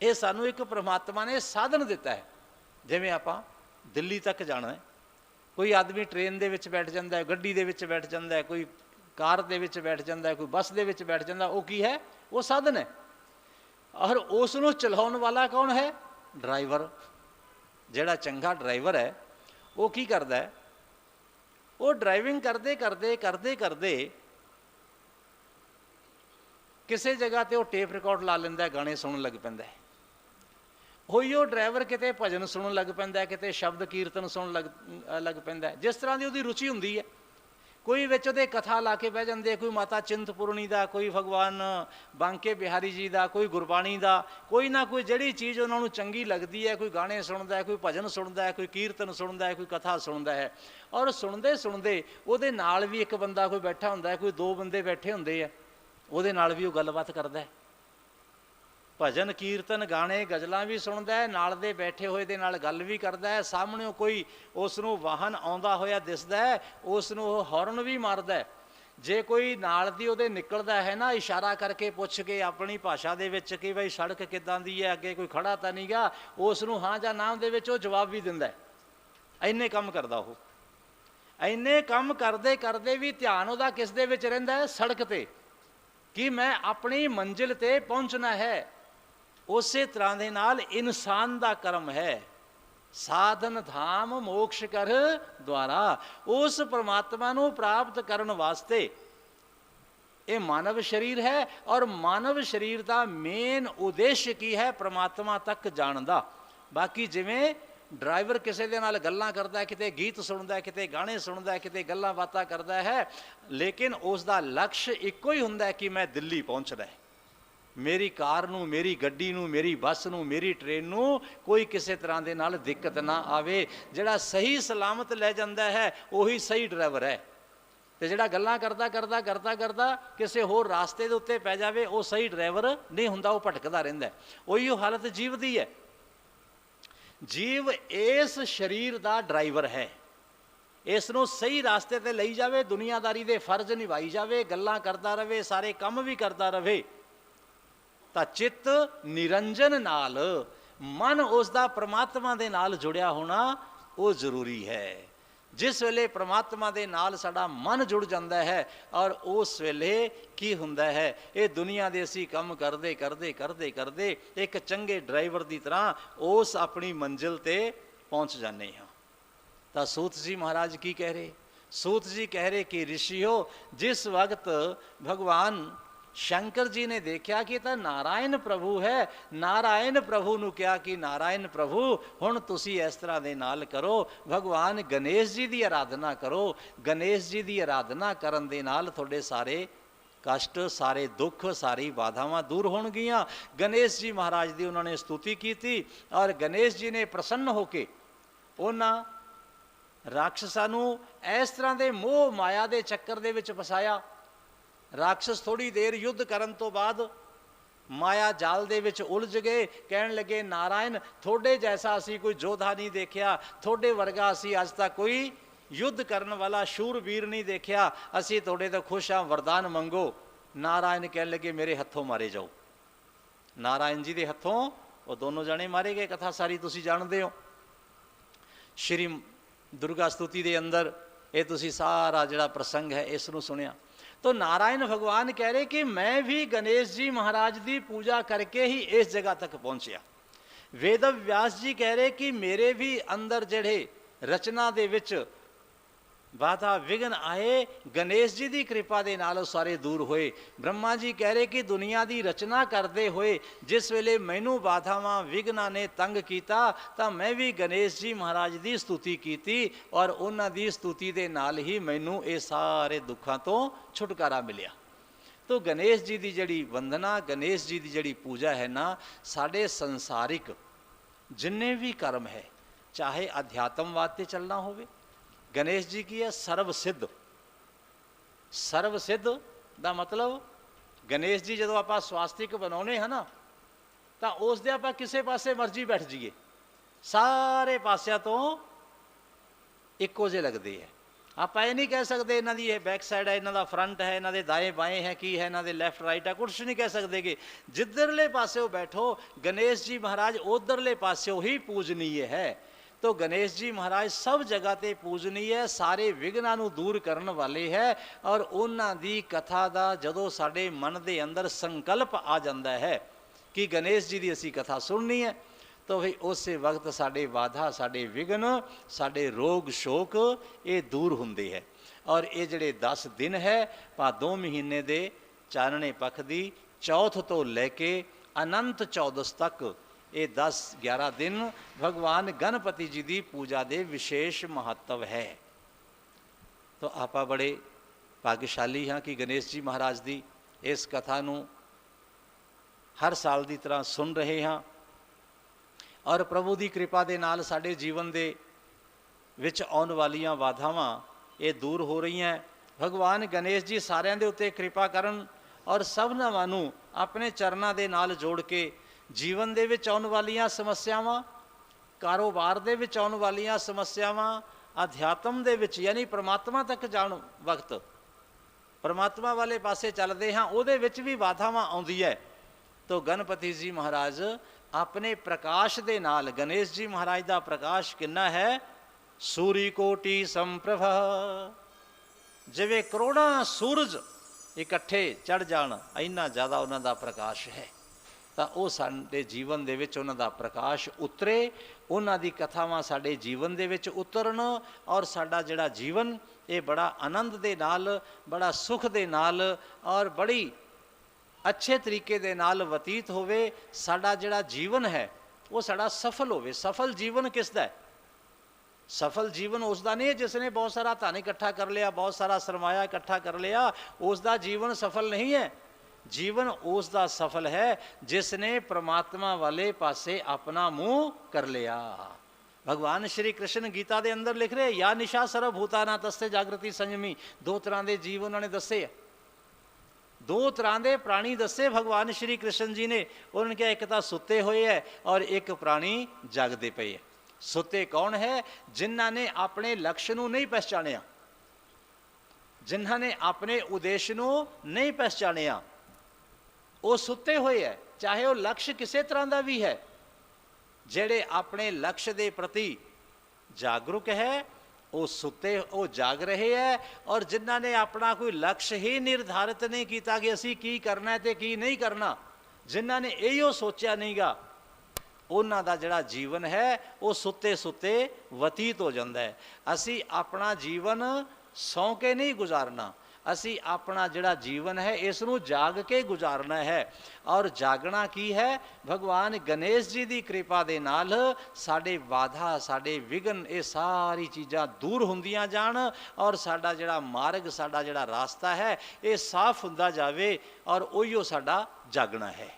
ये सानू एक परमात्मा ने साधन दिता है। जिमें आप दिल्ली तक जाना है, कोई आदमी ट्रेन दे विच बैठ जाता है, गड्डी दे विच बैठ जाता है, कोई कार दे विच बैठ जाता है, कोई बस दे विच बैठ जाता है, वो की है? वो साधन है। और उसनों चलाने वाला कौन है? ड्राइवर। जिहड़ा चंगा ड्राइवर है वो की करता है? वो ड्राइविंग करते करते करते करते किसी जगह ते वो टेप रिकॉर्ड ला लेंदा है, गाने सुनन लग पैंदा है। होई वो ड्राइवर किते भजन सुनन लग पैंदा है, किते शब्द कीर्तन सुनन लग पैंदा है, जिस तरह की उसकी रुचि हुंदी है। कोई विच उहदे कथा ला के बह जाते, कोई माता चिंतपूर्णी का, कोई भगवान बांके बिहारी जी का, कोई गुरबाणी का, कोई ना कोई जिहड़ी चीज़ उन्होंने चंगी लगती है, कोई गाने सुनता है, कोई भजन सुनता है, कोई कीर्तन सुनता है, कोई कथा सुनता है। और सुनते सुनते उहदे नाल भी एक बंदा कोई बैठा हुंदा है, कोई दो बंदे बैठे हुंदे है, उहदे नाल भी वो गलबात करता है। भजन कीर्तन गाने गज़लां भी सुनता है, नाल दे बैठे हुए दे नाल गल भी करता है। सामने कोई उसनों वाहन आउंदा होया दिसदा है, उसनों हॉर्न भी मारदा है। ਜੇ ਕੋਈ ਨਾਲ ਦੀ ਉਹਦੇ ਨਿਕਲਦਾ ਹੈ ਨਾ, ਇਸ਼ਾਰਾ ਕਰਕੇ ਪੁੱਛ ਕੇ ਆਪਣੀ ਭਾਸ਼ਾ ਦੇ ਵਿੱਚ ਕਿ ਬਈ ਸੜਕ ਕਿੱਦਾਂ ਦੀ ਹੈ, ਅੱਗੇ ਕੋਈ ਖੜਾ ਤਾਂ ਨਹੀਂ ਗਾ, ਉਸ ਨੂੰ ਹਾਂ ਜਾਂ ਨਾ ਦੇ ਵਿੱਚ ਉਹ ਜਵਾਬ ਵੀ ਦਿੰਦਾ। ਇੰਨੇ ਕੰਮ ਕਰਦਾ ਉਹ। ਇੰਨੇ ਕੰਮ ਕਰਦੇ ਕਰਦੇ ਵੀ ਧਿਆਨ ਉਹਦਾ ਕਿਸ ਦੇ ਵਿੱਚ ਰਹਿੰਦਾ ਹੈ? ਸੜਕ 'ਤੇ, ਕਿ ਮੈਂ ਆਪਣੀ ਮੰਜ਼ਿਲ 'ਤੇ ਪਹੁੰਚਣਾ ਹੈ। ਉਸੇ ਤਰ੍ਹਾਂ ਦੇ ਨਾਲ ਇਨਸਾਨ ਦਾ ਕਰਮ ਹੈ, ਸਾਧਨ ਧਾਮ ਮੋਕਸ਼ ਕਰ ਦੁਆਰਾ। ਉਸ ਪਰਮਾਤਮਾ ਨੂੰ ਪ੍ਰਾਪਤ ਕਰਨ ਵਾਸਤੇ ਇਹ ਮਾਨਵ ਸਰੀਰ ਹੈ, ਔਰ ਮਾਨਵ ਸਰੀਰ ਦਾ ਮੇਨ ਉਦੇਸ਼ ਕੀ ਹੈ? ਪਰਮਾਤਮਾ ਤੱਕ ਜਾਣ ਦਾ। ਬਾਕੀ ਜਿਵੇਂ ਡਰਾਈਵਰ ਕਿਸੇ ਦੇ ਨਾਲ ਗੱਲਾਂ ਕਰਦਾ, ਕਿਤੇ ਗੀਤ ਸੁਣਦਾ, ਕਿਤੇ ਗਾਣੇ ਸੁਣਦਾ, ਕਿਤੇ ਗੱਲਾਂ ਬਾਤਾਂ ਕਰਦਾ ਹੈ, ਲੇਕਿਨ ਉਸ ਦਾ ਲਕਸ਼ ਇੱਕੋ ਹੀ ਹੁੰਦਾ ਕਿ ਮੈਂ ਦਿੱਲੀ ਪਹੁੰਚਣਾ ਹੈ। ਮੇਰੀ ਕਾਰ ਨੂੰ, ਮੇਰੀ ਗੱਡੀ ਨੂੰ, ਮੇਰੀ ਬੱਸ ਨੂੰ, ਮੇਰੀ ਟ੍ਰੇਨ ਨੂੰ ਕੋਈ ਕਿਸੇ ਤਰ੍ਹਾਂ ਦੇ ਨਾਲ ਦਿੱਕਤ ਨਾ ਆਵੇ। ਜਿਹੜਾ ਸਹੀ ਸਲਾਮਤ ਲੈ ਜਾਂਦਾ ਹੈ ਉਹੀ ਸਹੀ ਡਰਾਈਵਰ ਹੈ, ਤੇ ਜਿਹੜਾ ਗੱਲਾਂ ਕਰਦਾ ਕਰਦਾ ਕਰਦਾ ਕਰਦਾ ਕਿਸੇ ਹੋਰ ਰਾਸਤੇ ਦੇ ਉੱਤੇ ਪੈ ਜਾਵੇ, ਉਹ ਸਹੀ ਡਰਾਈਵਰ ਨਹੀਂ ਹੁੰਦਾ, ਉਹ ਭਟਕਦਾ ਰਹਿੰਦਾ। ਉਹੀ ਹਾਲਤ ਜੀਵ ਦੀ ਹੈ। ਜੀਵ ਇਸ ਸਰੀਰ ਦਾ ਡਰਾਈਵਰ ਹੈ। ਇਸ ਨੂੰ ਸਹੀ ਰਾਸਤੇ 'ਤੇ ਲਈ ਜਾਵੇ, ਦੁਨੀਆਦਾਰੀ ਦੇ ਫਰਜ਼ ਨਿਭਾਈ ਜਾਵੇ, ਗੱਲਾਂ ਕਰਦਾ ਰਹੇ, ਸਾਰੇ ਕੰਮ ਵੀ ਕਰਦਾ ਰਹੇ, ਤਾਂ ਚਿੱਤ ਨਿਰੰਜਨ ਨਾਲ, ਮਨ ਉਸ ਦਾ ਪ੍ਰਮਾਤਮਾ ਦੇ ਨਾਲ ਜੁੜਿਆ ਹੋਣਾ ਉਹ ਜ਼ਰੂਰੀ ਹੈ। ਜਿਸ ਵੇਲੇ ਪ੍ਰਮਾਤਮਾ ਦੇ ਨਾਲ ਸਾਡਾ ਮਨ ਜੁੜ ਜਾਂਦਾ ਹੈ, ਔਰ ਉਸ ਵੇਲੇ ਕੀ ਹੁੰਦਾ ਹੈ? ਇਹ ਦੁਨੀਆ ਦੇ ਅਸੀਂ ਕੰਮ ਕਰਦੇ ਕਰਦੇ ਕਰਦੇ ਕਰਦੇ ਇੱਕ ਚੰਗੇ ਡਰਾਈਵਰ ਦੀ ਤਰ੍ਹਾਂ ਉਸ ਆਪਣੀ ਮੰਜ਼ਿਲ 'ਤੇ ਪਹੁੰਚ ਜਾਂਦੇ ਹਾਂ। ਤਾਂ ਸੂਤ ਜੀ ਮਹਾਰਾਜ ਕੀ ਕਹਿ ਰਹੇ? ਸੂਤ ਜੀ ਕਹਿ ਰਹੇ ਕਿ ਰਿਸ਼ੀਓ, ਜਿਸ ਵਕਤ ਭਗਵਾਨ ਸ਼ੰਕਰ ਜੀ ਨੇ ਦੇਖਿਆ ਕਿ ਤਾਂ ਨਾਰਾਇਣ ਪ੍ਰਭੂ ਹੈ, ਨਾਰਾਇਣ ਪ੍ਰਭੂ ਨੂੰ ਕਿਹਾ ਕਿ ਨਾਰਾਇਣ ਪ੍ਰਭੂ ਹੁਣ ਤੁਸੀਂ ਇਸ ਤਰ੍ਹਾਂ ਦੇ ਨਾਲ ਕਰੋ, ਭਗਵਾਨ ਗਣੇਸ਼ ਜੀ ਦੀ ਆਰਾਧਨਾ ਕਰੋ। ਗਣੇਸ਼ ਜੀ ਦੀ ਆਰਾਧਨਾ ਕਰਨ ਦੇ ਨਾਲ ਤੁਹਾਡੇ ਸਾਰੇ ਕਸ਼ਟ, ਸਾਰੇ ਦੁੱਖ, ਸਾਰੀ ਬਾਧਾਵਾਂ ਦੂਰ ਹੋਣਗੀਆਂ। ਗਣੇਸ਼ ਜੀ ਮਹਾਰਾਜ ਦੀ ਉਹਨਾਂ ਨੇ ਸਤੁਤੀ ਕੀਤੀ, ਔਰ ਗਣੇਸ਼ ਜੀ ਨੇ ਪ੍ਰਸੰਨ ਹੋ ਕੇ ਉਹਨਾਂ ਰਾਖਸ਼ਾਂ ਨੂੰ ਇਸ ਤਰ੍ਹਾਂ ਦੇ ਮੋਹ ਮਾਇਆ ਦੇ ਚੱਕਰ ਦੇ ਵਿੱਚ ਫਸਾਇਆ। ਰਾਖਸ਼ ਥੋੜ੍ਹੀ ਦੇਰ ਯੁੱਧ ਕਰਨ ਤੋਂ ਬਾਅਦ ਮਾਇਆ ਜਾਲ ਦੇ ਵਿੱਚ ਉਲਝ ਗਏ, ਕਹਿਣ ਲੱਗੇ ਨਾਰਾਇਣ ਤੁਹਾਡੇ ਜੈਸਾ ਅਸੀਂ ਕੋਈ ਯੋਧਾ ਨਹੀਂ ਦੇਖਿਆ, ਤੁਹਾਡੇ ਵਰਗਾ ਅਸੀਂ ਅੱਜ ਤੱਕ ਕੋਈ ਯੁੱਧ ਕਰਨ ਵਾਲਾ ਸ਼ੂਰਵੀਰ ਨਹੀਂ ਦੇਖਿਆ, ਅਸੀਂ ਤੁਹਾਡੇ ਤੋਂ ਖੁਸ਼ ਹਾਂ, ਵਰਦਾਨ ਮੰਗੋ। ਨਾਰਾਇਣ ਕਹਿਣ ਲੱਗੇ ਮੇਰੇ ਹੱਥੋਂ ਮਾਰੇ ਜਾਓ। ਨਾਰਾਇਣ ਜੀ ਦੇ ਹੱਥੋਂ ਉਹ ਦੋਨੋਂ ਜਣੇ ਮਾਰੇ ਗਏ। ਕਥਾ ਸਾਰੀ ਤੁਸੀਂ ਜਾਣਦੇ ਹੋ, ਸ਼੍ਰੀ ਦੁਰਗਾ ਸਤੁਤੀ ਦੇ ਅੰਦਰ ਇਹ ਤੁਸੀਂ ਸਾਰਾ ਜਿਹੜਾ ਪ੍ਰਸੰਗ ਹੈ ਇਸ ਨੂੰ ਸੁਣਿਆ। तो नारायण भगवान कह रहे कि मैं भी गणेश जी महाराज की पूजा करके ही इस जगह तक पहुँचया। वेद व्यास जी कह रहे कि मेरे भी अंदर जड़े रचना दे विच बाधा विघन आए, गणेश जी की कृपा दे नाल सारे दूर होए। ब्रह्मा जी कह रहे कि दुनिया की रचना करते हुए जिस वेले मैनू बाधावां विघना ने तंग किया, तो मैं भी गणेश जी महाराज की स्तुति की, और उन्हां दी स्तुति दे नाल ही मैनू ये सारे दुखों तो छुटकारा मिलिया। तो गणेश जी की जिहड़ी वंदना, गणेश जी की जिहड़ी पूजा है ना, साडे संसारिक जिन्ने भी कर्म है, चाहे अध्यात्मवाद ते चलना होवे, गणेश जी की है सर्व सिद्ध। सर्व सिद्ध का मतलब गणेश जी जो आप स्वास्तिक बनाने हैं ना, तो उस दे आप किसी पासे मर्जी बैठ जाइए, सारे पासिया तो इको जे लगते हैं। आप ये नहीं कह सकते इन्हों की बैक साइड है, इन्हों का फ्रंट है, इन्हों के दाएँ बाएँ है, की है इन्हों के लैफ्ट राइट है, कुछ नहीं कह सकते कि जिधरले पासे बैठो गणेश जी महाराज उधरले पासे ही पूजनीय है। तो गणेश जी महाराज सब जगह ते पूजनीय है, सारे विघ्नां नूं दूर करन वाले है। और उन्हां दी कथा दा जदों साडे मन दे अंदर संकल्प आ जांदा है कि गणेश जी दी असीं कथा सुननी है, तो भाई उस वक्त साडे बाधा, साडे विघ्न, साडे रोग शोक ये दूर हुंदे है। और ये जिहड़े 10 दिन है भादों महीने दे चानणे पख दी चौथ तो लैके अनंत चौदस तक ये 10-11 दिन भगवान गणपति जी की पूजा के विशेष महत्व है। तो आप बड़े भाग्यशाली हाँ कि गणेश जी महाराज की इस कथा नूं हर साल की तरह सुन रहे हाँ, और प्रभु की कृपा के नाल साडे जीवन दे विच आउण वालियां बाधावां ये दूर हो रही हैं। भगवान गणेश जी सारियां दे उत्ते कृपा करन, और सबनां नूं अपने चरनां दे नाल जोड़ के जीवन दे विच आउण वालियां समस्यावां, कारोबार दे विच आउण वालियां समस्यावां, अध्यात्म दे विच यानी परमात्मा तक जाण वक्त परमात्मा वाले पासे चलते हाँ ਉਹਦੇ ਵਿੱਚ ਵੀ ਬਾਧਾਵਾਂ ਆਉਂਦੀ ਹੈ। तो गणपति जी महाराज अपने प्रकाश दे नाल, गणेश जी महाराज का प्रकाश कितना है, सूर्य कोटि संप्रभ, जिवें करोड़ां सूरज इकट्ठे चढ़ जाण, इन्ना ज़्यादा उन्हां दा प्रकाश है। तो वो साडे जीवन दे विच उन्हां दा प्रकाश उतरे, उन्हां दी कथावां साडे जीवन दे विच उतरन, और साडा जिहड़ा जीवन ये बड़ा आनंद दे नाल, बड़ा सुख दे नाल और बड़ी अच्छे तरीके दे नाल बतीत होवे। साडा जिहड़ा जीवन है वो साडा सफल होवे। सफल जीवन किसदा है? सफल जीवन उसका नहीं है जिसने बहुत सारा धन इकट्ठा कर लिया, बहुत सारा सरमाया इकट्ठा कर लिया, उसका जीवन सफल नहीं है। जीवन उसका सफल है जिसने परमात्मा वाले पासे अपना मुंह कर लिया। भगवान श्री कृष्ण गीता के अंदर लिख रहे, या निशा सर्वभूताना तस्य जागृति संयमी। दो तरह के जीव उन्होंने दसे, दो तरह के प्राणी दसे भगवान श्री कृष्ण जी ने। उन्होंने कहा एक तो सुते हुए है और एक प्राणी जागते पे है। सुते कौन है? जिन्हों ने अपने लक्ष्य को नहीं पहचानिया, जिन्हों ने अपने उद्देश्य को नहीं पहचानिया, वो सुते हुए है, चाहे वो लक्ष्य किसी तरह का भी है। जेड़े अपने लक्ष्य के प्रति जागरूक है वो सुते, वो जाग रहे हैं। और जिन्हों ने अपना कोई लक्ष्य ही निर्धारित नहीं किया कि असी की करना है तो की नहीं करना, जिन्हों ने यो सोचा नहीं गा, उन्हों का जिहड़ा जीवन है वो सुते सुते व्यतीत हो जाता है। असी अपना जीवन सौ के नहीं गुजारना, असी अपना जिहड़ा जीवन है इसनूं जाग के गुजारना है। और जागना की है? भगवान गणेश जी की कृपा दे नाल साडे बाधा, साडे विघन, ये सारी चीज़ां दूर हुंदियां जाण, और साडा जिहड़ा मार्ग, साडा जिहड़ा रास्ता है ये साफ हुंदा जावे, और उहिओ साडा जागना है।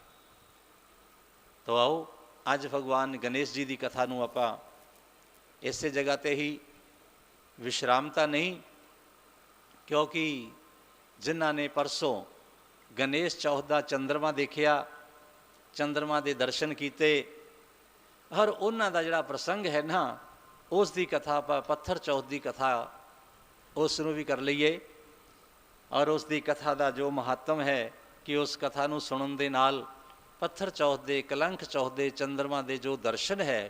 तो आओ अज भगवान गणेश जी की कथा नूं आपां इसे जगह ते ही विश्रामता नहीं, क्योंकि जिन्हों ने परसों गणेश चौथ का चंद्रमा देखिया, चंद्रमा के दर्शन किए, और उन्हों का जिहड़ा प्रसंग है ना उसकी कथा आपां पत्थर चौथ की कथा उसनूं भी कर लईए। और उसकी कथा का जो महत्व है कि उस कथा नूं सुनन दे नाल पत्थर चौथ दे, कलंक चौथ दे, चंद्रमा के जो दर्शन है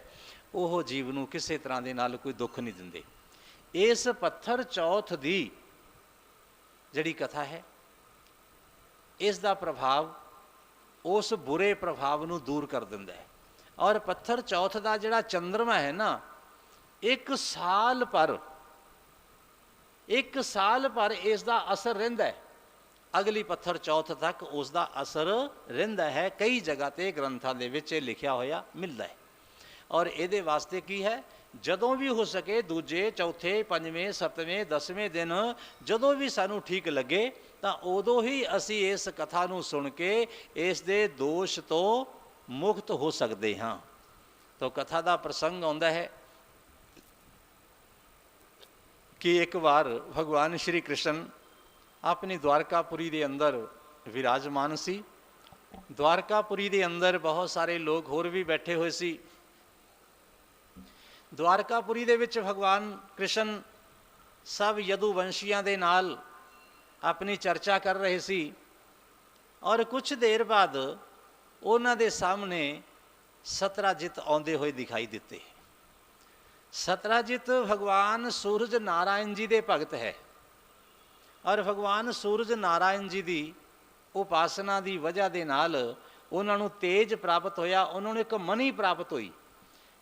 वह जीव नूं किसी तरह के नाल कोई दुख नहीं दिंदे। इस पत्थर चौथ की जिहड़ी कथा है इसका प्रभाव उस बुरे प्रभाव नूं दूर कर दिंदा है। और पत्थर चौथ का जिहड़ा चंद्रमा है ना, एक साल पर इसका असर रहिंदा है, अगली पत्थर चौथ तक उसका असर रहिंदा है। कई जगह ते ग्रंथां दे विच लिखिया होया मिलता है। और इहदे वास्ते की है, जदों भी हो सके दूजे, चौथे, पंजवें, सतवें, दसवें दिन जदों भी सानू ठीक लगे तो उदों ही असी इस कथा नूं सुन के इस दे दोष तो मुक्त हो सकते हाँ। तो कथा का प्रसंग आउंदा है कि एक बार भगवान श्री कृष्ण अपनी द्वारकापुरी के अंदर विराजमान सी। द्वारकापुरी के अंदर बहुत सारे लोग होर भी बैठे हुए सी। द्वारकापुरी दे विच भगवान कृष्ण सब यदुवंशियां दे नाल अपनी चर्चा कर रहे सी। और कुछ देर बाद उन्हां दे सामने सतराजित आउंदे हुए दिखाई दिते। सतराजित भगवान सूरज नारायण जी दे भगत है। और भगवान सूरज नारायण जी की उपासना की वजह के नाल उन्होंने तेज प्राप्त होया, उन्होंने एक मनी प्राप्त हुई।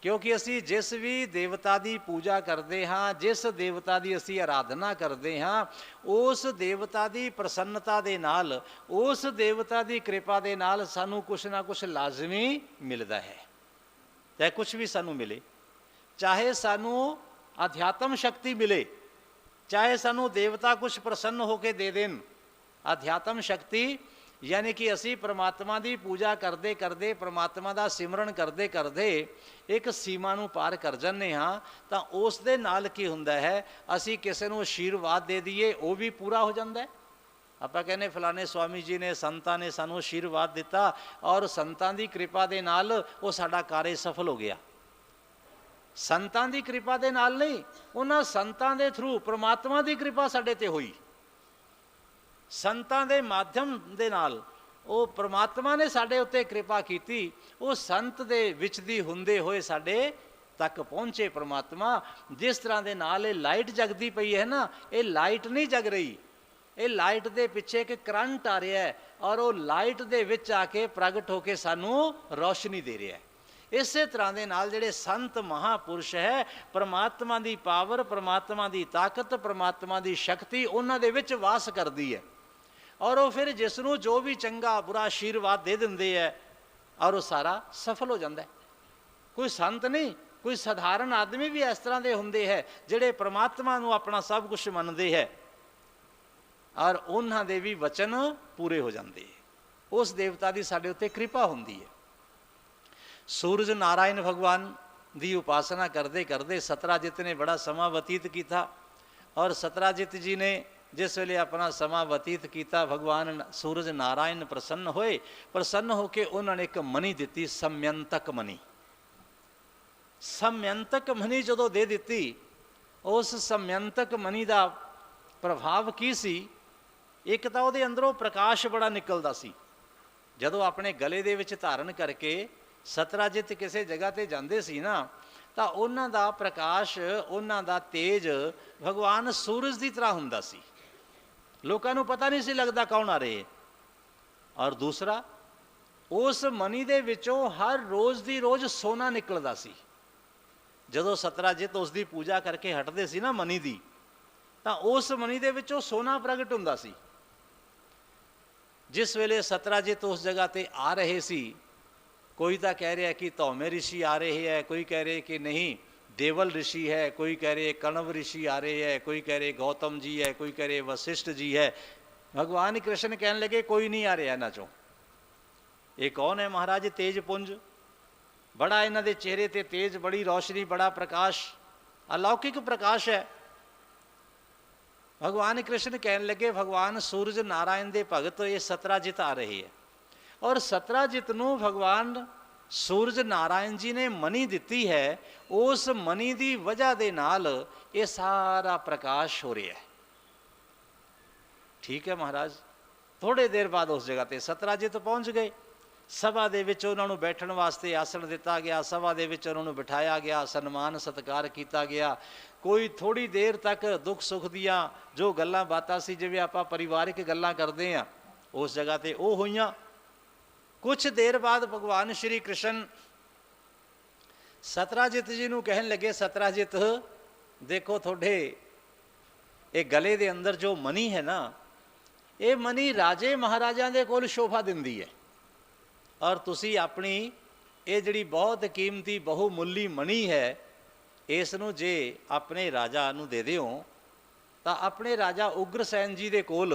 क्योंकि असी जिस भी देवता की पूजा करते हाँ, जिस देवता की असी आराधना करते हाँ, उस देवता की प्रसन्नता के नाल, उस देवता की कृपा के नाल सानू कुछ ना कुछ लाजमी मिलता है। चाहे कुछ भी सानू मिले, चाहे सानू अध्यात्म शक्ति मिले, चाहे सानू देवता कुछ प्रसन्न होकर दे देन। अध्यात्म शक्ति यानी कि असी परमात्मा की पूजा करते करते, परमात्मा का सिमरन करते करते एक सीमा नूं पार कर जाने हाँ, तो उस दे नाल की हुंदा है, असी किसी नूं आशीर्वाद दे दईए वो भी पूरा हो जाता है। आपां कहने फलाने स्वामी जी ने, संतां ने सानू आशीर्वाद दिता और संतां की कृपा के नाल वो साडा कार्य सफल हो गया। संतां की कृपा के नाल नहीं, उन्हां संतां दे थ्रू परमात्मा की कृपा साडे ते हुई। ਸੰਤਾਂ ਦੇ ਮਾਧਿਅਮ ਦੇ ਨਾਲ ਉਹ ਪ੍ਰਮਾਤਮਾ ਨੇ ਸਾਡੇ ਉੱਤੇ ਕਿਰਪਾ ਕੀਤੀ। ਉਹ ਸੰਤ ਦੇ ਵਿੱਚ ਦੀ ਹੁੰਦੇ ਹੋਏ ਸਾਡੇ ਤੱਕ ਪਹੁੰਚੇ ਪ੍ਰਮਾਤਮਾ। ਜਿਸ ਤਰ੍ਹਾਂ ਦੇ ਨਾਲ ਇਹ ਲਾਈਟ ਜਗਦੀ ਪਈ ਹੈ ਨਾ, ਇਹ ਲਾਈਟ ਨਹੀਂ ਜਗ ਰਹੀ, ਇਹ ਲਾਈਟ ਦੇ ਪਿੱਛੇ ਇੱਕ ਕਰੰਟ ਆ ਰਿਹਾ ਹੈ ਔਰ ਉਹ ਲਾਈਟ ਦੇ ਵਿੱਚ ਆ ਕੇ ਪ੍ਰਗਟ ਹੋ ਕੇ ਸਾਨੂੰ ਰੌਸ਼ਨੀ ਦੇ ਰਿਹਾ ਹੈ। ਇਸੇ ਤਰ੍ਹਾਂ ਦੇ ਨਾਲ ਜਿਹੜੇ ਸੰਤ ਮਹਾਪੁਰਸ਼ ਹੈ, ਪ੍ਰਮਾਤਮਾ ਦੀ ਪਾਵਰ, ਪ੍ਰਮਾਤਮਾ ਦੀ ਤਾਕਤ, ਪ੍ਰਮਾਤਮਾ ਦੀ ਸ਼ਕਤੀ ਉਹਨਾਂ ਦੇ ਵਿੱਚ ਵਾਸ ਕਰਦੀ ਹੈ ਔਰ ਉਹ ਫਿਰ ਜਿਸ ਨੂੰ ਜੋ ਵੀ ਚੰਗਾ ਬੁਰਾ ਆਸ਼ੀਰਵਾਦ ਦੇ ਦਿੰਦੇ ਹੈ ਔਰ ਉਹ ਸਾਰਾ ਸਫਲ ਹੋ ਜਾਂਦਾ ਹੈ। ਕੋਈ ਸੰਤ ਨਹੀਂ, ਕੋਈ ਸਧਾਰਨ ਆਦਮੀ ਵੀ ਇਸ ਤਰ੍ਹਾਂ ਦੇ ਹੁੰਦੇ ਹੈ ਜਿਹੜੇ ਪ੍ਰਮਾਤਮਾ ਨੂੰ ਆਪਣਾ ਸਭ ਕੁਝ ਮੰਨਦੇ ਹੈ ਔਰ ਉਹਨਾਂ ਦੇ ਵੀ ਵਚਨ ਪੂਰੇ ਹੋ ਜਾਂਦੇ ਹੈ। ਉਸ ਦੇਵਤਾ ਦੀ ਸਾਡੇ ਉੱਤੇ ਕਿਰਪਾ ਹੁੰਦੀ ਹੈ। ਸੂਰਜ ਨਾਰਾਇਣ ਭਗਵਾਨ ਦੀ ਉਪਾਸਨਾ ਕਰਦੇ ਕਰਦੇ ਸਤਰਾਜਿਤ ਨੇ ਬੜਾ ਸਮਾਂ ਬਤੀਤ ਕੀਤਾ ਔਰ ਸਤਰਾਜਿਤ ਜੀ ਨੇ ਜਿਸ ਵੇਲੇ ਆਪਣਾ ਸਮਾਂ ਬਤੀਤ ਕੀਤਾ, ਭਗਵਾਨ ਸੂਰਜ ਨਾਰਾਇਣ ਪ੍ਰਸੰਨ ਹੋਏ। ਪ੍ਰਸੰਨ ਹੋ ਕੇ ਉਹਨਾਂ ਨੇ ਇੱਕ ਮਨੀ ਦਿੱਤੀ, ਸਮਯੰਤਕ ਮਨੀ। ਸਮਯੰਤਕ ਮਨੀ ਜਦੋਂ ਦੇ ਦਿੱਤੀ, ਉਸ ਸਮਯੰਤਕ ਮਨੀ ਦਾ ਪ੍ਰਭਾਵ ਕੀ ਸੀ? ਇੱਕ ਤਾਂ ਉਹਦੇ ਅੰਦਰੋਂ ਪ੍ਰਕਾਸ਼ ਬੜਾ ਨਿਕਲਦਾ ਸੀ। ਜਦੋਂ ਆਪਣੇ ਗਲੇ ਦੇ ਵਿੱਚ ਧਾਰਨ ਕਰਕੇ ਸਤਰਾਜਿਤ ਕਿਸੇ ਜਗ੍ਹਾ 'ਤੇ ਜਾਂਦੇ ਸੀ ਨਾ, ਤਾਂ ਉਹਨਾਂ ਦਾ ਪ੍ਰਕਾਸ਼, ਉਹਨਾਂ ਦਾ ਤੇਜ ਭਗਵਾਨ ਸੂਰਜ ਦੀ ਤਰ੍ਹਾਂ ਹੁੰਦਾ ਸੀ। ਲੋਕਾਂ ਨੂੰ ਪਤਾ ਨਹੀਂ ਸੀ ਲੱਗਦਾ ਕੌਣ ਆ ਰਹੇ। ਔਰ ਦੂਸਰਾ, ਉਸ ਮਨੀ ਦੇ ਵਿੱਚੋਂ ਹਰ ਰੋਜ਼ ਦੀ ਰੋਜ਼ ਸੋਨਾ ਨਿਕਲਦਾ ਸੀ। ਜਦੋਂ ਸਤਰਾਜਿਤ ਉਸ ਦੀ ਪੂਜਾ ਕਰਕੇ ਹਟਦੇ ਸੀ ਨਾ ਮਨੀ ਦੀ, ਤਾਂ ਉਸ ਮਨੀ ਦੇ ਵਿੱਚੋਂ ਸੋਨਾ ਪ੍ਰਗਟ ਹੁੰਦਾ ਸੀ। ਜਿਸ ਵੇਲੇ ਸਤਰਾਜਿਤ ਉਸ ਜਗ੍ਹਾ 'ਤੇ ਆ ਰਹੇ ਸੀ, ਕੋਈ ਤਾਂ ਕਹਿ ਰਿਹਾ ਕਿ ਧੌਮੇ ਰਿਸ਼ੀ ਆ ਰਹੇ ਹੈ, ਕੋਈ ਕਹਿ ਰਹੇ ਕਿ ਨਹੀਂ ਦੇਵਲ ऋषि है, कोई कह रहे कण्व ऋषि आ रहे हैं, कोई कह रहे गौतम जी है, कोई कह रहे वशिष्ठ जी है। भगवान कृष्ण कहने लगे कोई नहीं आ रहा इन्हों चों। ये कौन है महाराज? तेज पुंज बड़ा, इन्हों के चेहरे ते तेज, बड़ी रोशनी, बड़ा प्रकाश, अलौकिक प्रकाश है। भगवान कृष्ण कहने लगे भगवान सूरज नारायण दे भगत ये सतराजित आ रहे है और सतराजित नूं भगवान सूरज नारायण जी ने मनी दिती है। उस मनी की वजह के नाल ये सारा प्रकाश हो रहा है। ठीक है महाराज। थोड़े देर बाद उस जगह ते सतराजित पहुँच गए। सभा दे विच उन्हां नूं बैठण वास्ते आसन दिता गया, सभा दे विच उन्हां नूं बिठाया गया, सन्मान सत्कार किया गया। कोई थोड़ी देर तक दुख सुख दियां जो गल्लां बातां सी, जिवें आपां परिवारिक गल्लां करदे आ, उस जगह ते वो होईयां। कुछ देर बाद भगवान श्री कृष्ण सतराजित जी नूं कहन लगे, सतराजित देखो थोड़े ये गले दे अंदर जो मनी है ना, ये मनी राजे महाराजा दे कोल शोभा दिंदी है और तुसी अपनी ये जिहड़ी बहुत कीमती बहुमुल्ली मनी है, इस नूं जे अपने राजा नूं दे दिओ तां अपने राजा उग्रसैन जी दे कोल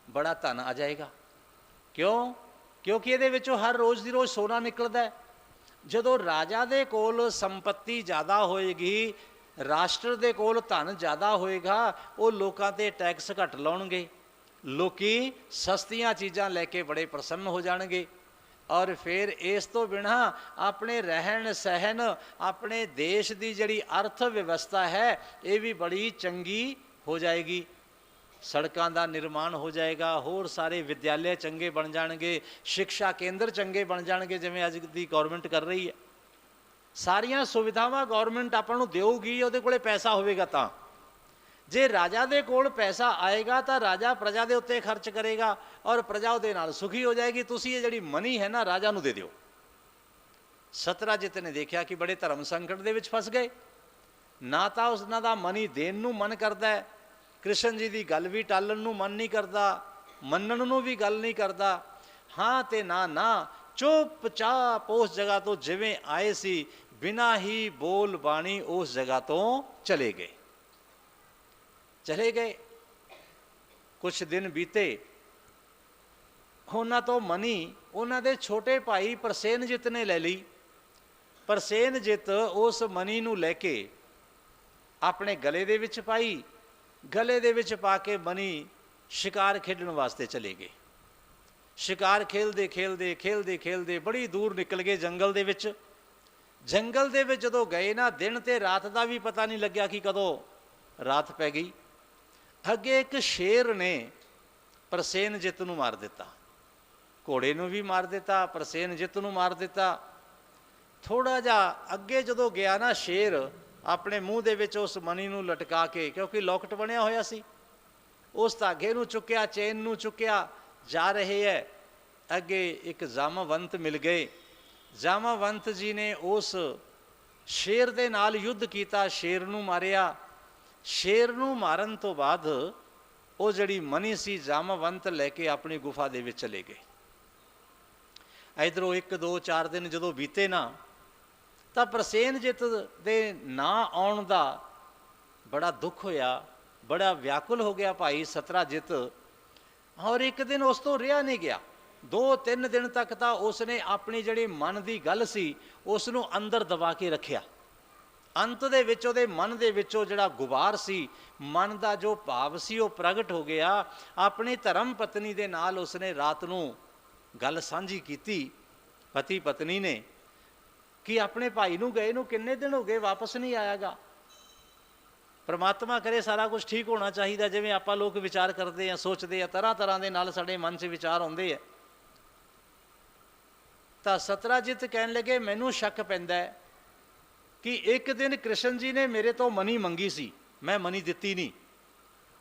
बड़ा धन आ जाएगा। क्यों? क्योंकि ये विचों हर रोज़ की रोज़ सोना निकलता है। जदों राजा दे कोल संपत्ति ज़्यादा होएगी, राष्ट्र दे कोल धन ज़्यादा होएगा, वो लोगों ते टैक्स घट लाउणगे, लोकी सस्तियां चीज़ां लैके बड़े प्रसन्न हो जाणगे और फिर इस तो बिना अपने रहन सहन, अपने देश की जिहड़ी अर्थ व्यवस्था है ये भी बड़ी चंगी हो जाएगी। सड़कों का निर्माण हो जाएगा, होर सारे विद्यालय चंगे बन जाएंगे, शिक्षा केंद्र चंगे बन जाएंगे जिवें अज दी गौरमेंट कर रही है। सारियां सुविधावां गौरमेंट आपां नूं देऊगी, उहदे कोले पैसा होवेगा तां। जे राजा दे कोल पैसा आएगा तो राजा प्रजा दे उत्ते खर्च करेगा और प्रजा उहदे नाल सुखी हो जाएगी। तुसीं ये जिहड़ी मनी है ना राजा नूं दे दिओ। सतराजित ने देखा कि बड़े धर्म संकट दे विच फस गए, ना तो उन्हां दा मनी देण नूं मन करदा है, कृष्ण जी की गल भी टालन नूं मन नहीं करता, मनण नूं भी गल नहीं करता। हाँ ते ना ना चुपचाप उस जगह तो जिवें आए सी बिना ही बोल बाणी उस जगह तो चले गए। कुछ दिन बीते, उन्हां तो मनी उन्हां दे छोटे भाई प्रसेनजित ने ले ली। प्रसेनजित उस मनी नूं लैके अपने गले दे विच पाई, गले दे विच पा के मनी शिकार खेडण वास्ते चले गए। शिकार खेलते खेलते खेलते खेलते बड़ी दूर निकल गए जंगल दे विच। जंगल दे विच जदों गए ना, दिन ते रात का भी पता नहीं लग्या कि कदों रात पै गई। ਅੱਗੇ ਇੱਕ ਸ਼ੇਰ ਨੇ ਪ੍ਰਸੇਨਜਿਤ ਨੂੰ ਮਾਰ ਦਿੱਤਾ, ਘੋੜੇ ਨੂੰ ਵੀ ਮਾਰ ਦਿੱਤਾ, ਪ੍ਰਸੇਨਜਿਤ ਨੂੰ ਮਾਰ ਦਿੱਤਾ। ਥੋੜ੍ਹਾ ਜਿਹਾ ਅੱਗੇ ਜਦੋਂ ਗਿਆ ਨਾ ਸ਼ੇਰ, ਆਪਣੇ ਮੂੰਹ ਦੇ ਵਿੱਚ ਉਸ ਮਣੀ ਨੂੰ ਲਟਕਾ ਕੇ, ਕਿਉਂਕਿ ਲੋਕਟ ਬਣਿਆ ਹੋਇਆ ਸੀ, ਉਸ ਧਾਗੇ ਨੂੰ ਚੁੱਕਿਆ, ਚੇਨ ਨੂੰ ਚੁੱਕਿਆ, ਜਾ ਰਹੇ ਹੈ। ਅੱਗੇ ਇੱਕ ਜਾਮਵੰਤ ਮਿਲ ਗਏ। ਜਾਮਵੰਤ ਜੀ ਨੇ ਉਸ ਸ਼ੇਰ ਦੇ ਨਾਲ ਯੁੱਧ ਕੀਤਾ, ਸ਼ੇਰ ਨੂੰ ਮਾਰਿਆ। ਸ਼ੇਰ ਨੂੰ ਮਾਰਨ ਤੋਂ ਬਾਅਦ ਉਹ ਜਿਹੜੀ ਮਣੀ ਸੀ, ਜਾਮਵੰਤ ਲੈ ਕੇ ਆਪਣੀ ਗੁਫਾ ਦੇ ਵਿੱਚ ਚਲੇ ਗਏ। ਇੱਧਰੋਂ 1 2 4 ਦਿਨ ਜਦੋਂ ਬੀਤੇ ਨਾ, ਤਾਂ ਪ੍ਰਸੇਨਜਿਤ ਦੇ ਨਾ ਆਉਣ ਦਾ ਬੜਾ ਦੁੱਖ ਹੋਇਆ, ਬੜਾ ਵਿਆਕੁਲ ਹੋ ਗਿਆ ਭਾਈ ਸਤਰਾਜਿਤ। ਔਰ ਇੱਕ ਦਿਨ ਉਸ ਤੋਂ ਰਿਹਾ ਨਹੀਂ ਗਿਆ, 2-3 ਦਿਨ ਤੱਕ ਤਾਂ ਉਸਨੇ ਆਪਣੀ ਜਿਹੜੀ ਮਨ ਦੀ ਗੱਲ ਸੀ ਉਸ ਨੂੰ ਅੰਦਰ ਦਬਾ ਕੇ ਰੱਖਿਆ। ਅੰਤ ਦੇ ਵਿੱਚ ਉਹਦੇ ਮਨ ਦੇ ਵਿੱਚੋਂ ਜਿਹੜਾ ਗੁਬਾਰ ਸੀ, ਮਨ ਦਾ ਜੋ ਭਾਵ ਸੀ, ਉਹ ਪ੍ਰਗਟ ਹੋ ਗਿਆ। ਆਪਣੀ ਧਰਮ ਪਤਨੀ ਦੇ ਨਾਲ ਉਸਨੇ ਰਾਤ ਨੂੰ ਗੱਲ ਸਾਂਝੀ ਕੀਤੀ, ਪਤੀ ਪਤਨੀ ਨੇ, ਕਿ ਆਪਣੇ ਭਾਈ ਨੂੰ ਗਏ ਨੂੰ ਕਿੰਨੇ ਦਿਨ ਹੋ ਗਏ, ਵਾਪਸ ਨਹੀਂ ਆਇਆਗਾ। ਪਰਮਾਤਮਾ ਕਰੇ ਸਾਰਾ ਕੁਝ ਠੀਕ ਹੋਣਾ ਚਾਹੀਦਾ, ਜਿਵੇਂ ਆਪਾਂ ਲੋਕ ਵਿਚਾਰ ਕਰਦੇ ਆ, ਸੋਚਦੇ ਆ, ਤਰ੍ਹਾਂ ਤਰ੍ਹਾਂ ਦੇ ਨਾਲ ਸਾਡੇ ਮਨ 'ਚ ਵਿਚਾਰ ਆਉਂਦੇ ਆ। ਤਾਂ ਸਤਰਾਜਿਤ ਕਹਿਣ ਲੱਗੇ, ਮੈਨੂੰ ਸ਼ੱਕ ਪੈਂਦਾ ਹੈ ਕਿ ਇੱਕ ਦਿਨ ਕ੍ਰਿਸ਼ਨ ਜੀ ਨੇ ਮੇਰੇ ਤੋਂ ਮਨੀ ਮੰਗੀ ਸੀ, ਮੈਂ ਮਨੀ ਦਿੱਤੀ ਨਹੀਂ।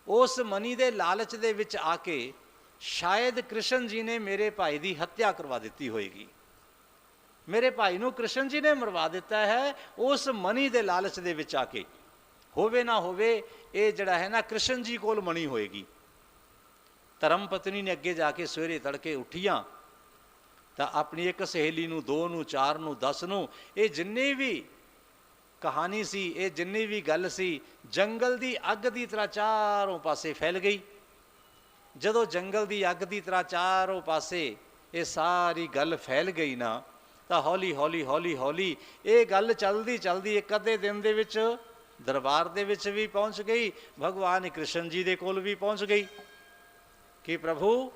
ਉਸ ਮਨੀ ਦੇ ਲਾਲਚ ਦੇ ਵਿੱਚ ਆ ਕੇ ਸ਼ਾਇਦ ਕ੍ਰਿਸ਼ਨ ਜੀ ਨੇ ਮੇਰੇ ਭਾਈ ਦੀ ਹੱਤਿਆ ਕਰਵਾ ਦਿੱਤੀ ਹੋਏਗੀ, ਮੇਰੇ ਭਾਈ ਨੂੰ ਕ੍ਰਿਸ਼ਨ ਜੀ ਨੇ ਮਰਵਾ ਦਿੱਤਾ ਹੈ ਉਸ ਮਨੀ ਦੇ ਲਾਲਚ ਦੇ ਵਿੱਚ ਆ ਕੇ। ਹੋਵੇ ਨਾ ਹੋਵੇ, ਇਹ ਜਿਹੜਾ ਹੈ ਨਾ ਕ੍ਰਿਸ਼ਨ ਜੀ ਕੋਲ ਮਣੀ ਹੋਏਗੀ। ਧਰਮ ਪਤਨੀ ਨੇ ਅੱਗੇ ਜਾ ਕੇ ਸਵੇਰੇ ਤੜਕੇ ਉੱਠੀਆਂ ਤਾਂ ਆਪਣੀ ਇੱਕ ਸਹੇਲੀ ਨੂੰ, 2 ਨੂੰ, 4 ਨੂੰ, 10 ਨੂੰ, ਇਹ ਜਿੰਨੀ ਵੀ ਕਹਾਣੀ ਸੀ, ਇਹ ਜਿੰਨੀ ਵੀ ਗੱਲ ਸੀ, ਜੰਗਲ ਦੀ ਅੱਗ ਦੀ ਤਰ੍ਹਾਂ ਚਾਰੋਂ ਪਾਸੇ ਫੈਲ ਗਈ। ਜਦੋਂ ਜੰਗਲ ਦੀ ਅੱਗ ਦੀ ਤਰ੍ਹਾਂ ਚਾਰੋਂ ਪਾਸੇ ਇਹ ਸਾਰੀ ਗੱਲ ਫੈਲ ਗਈ ਨਾ, ਤਾਂ ਹੌਲੀ ਹੌਲੀ ਹੌਲੀ ਹੌਲੀ ਇਹ ਗੱਲ ਚੱਲਦੀ ਚੱਲਦੀ ਇੱਕ ਅੱਧੇ ਦਿਨ ਦੇ ਵਿੱਚ ਦਰਬਾਰ ਦੇ ਵਿੱਚ ਵੀ ਪਹੁੰਚ ਗਈ, ਭਗਵਾਨ ਕ੍ਰਿਸ਼ਨ ਜੀ ਦੇ ਕੋਲ ਵੀ ਪਹੁੰਚ ਗਈ ਕਿ ਪ੍ਰਭੂ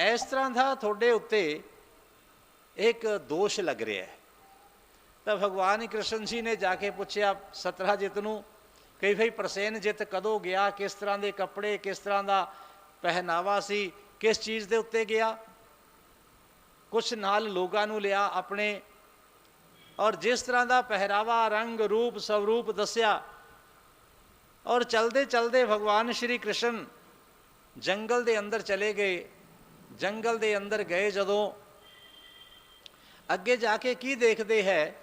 ਇਸ ਤਰ੍ਹਾਂ ਦਾ ਤੁਹਾਡੇ ਉੱਤੇ ਇੱਕ ਦੋਸ਼ ਲੱਗ ਰਿਹਾ ਹੈ। ਤਾਂ ਭਗਵਾਨ ਕ੍ਰਿਸ਼ਨ ਜੀ ਨੇ ਜਾ ਕੇ ਪੁੱਛਿਆ ਸਤਰਾਜਿਤ ਨੂੰ ਕਿ ਭਈ ਪ੍ਰਸੇਨਜਿਤ ਕਦੋਂ ਗਿਆ, ਕਿਸ ਤਰ੍ਹਾਂ ਦੇ ਕੱਪੜੇ, ਕਿਸ ਤਰ੍ਹਾਂ ਦਾ ਪਹਿਨਾਵਾ ਸੀ, ਕਿਸ ਚੀਜ਼ ਦੇ ਉੱਤੇ ਗਿਆ। ਕੁਛ ਨਾਲ ਲੋਕਾਂ ਨੂੰ ਲਿਆ ਆਪਣੇ, ਔਰ ਜਿਸ ਤਰ੍ਹਾਂ ਦਾ ਪਹਿਰਾਵਾ, ਰੰਗ, ਰੂਪ, ਸਵਰੂਪ ਦੱਸਿਆ। ਔਰ ਚਲਦੇ ਚਲਦੇ ਭਗਵਾਨ ਸ਼੍ਰੀ ਕ੍ਰਿਸ਼ਨ ਜੰਗਲ ਦੇ ਅੰਦਰ ਚਲੇ ਗਏ। ਜੰਗਲ ਦੇ ਅੰਦਰ ਗਏ ਜਦੋਂ, ਅੱਗੇ ਜਾ ਕੇ ਕੀ ਦੇਖਦੇ ਹੈ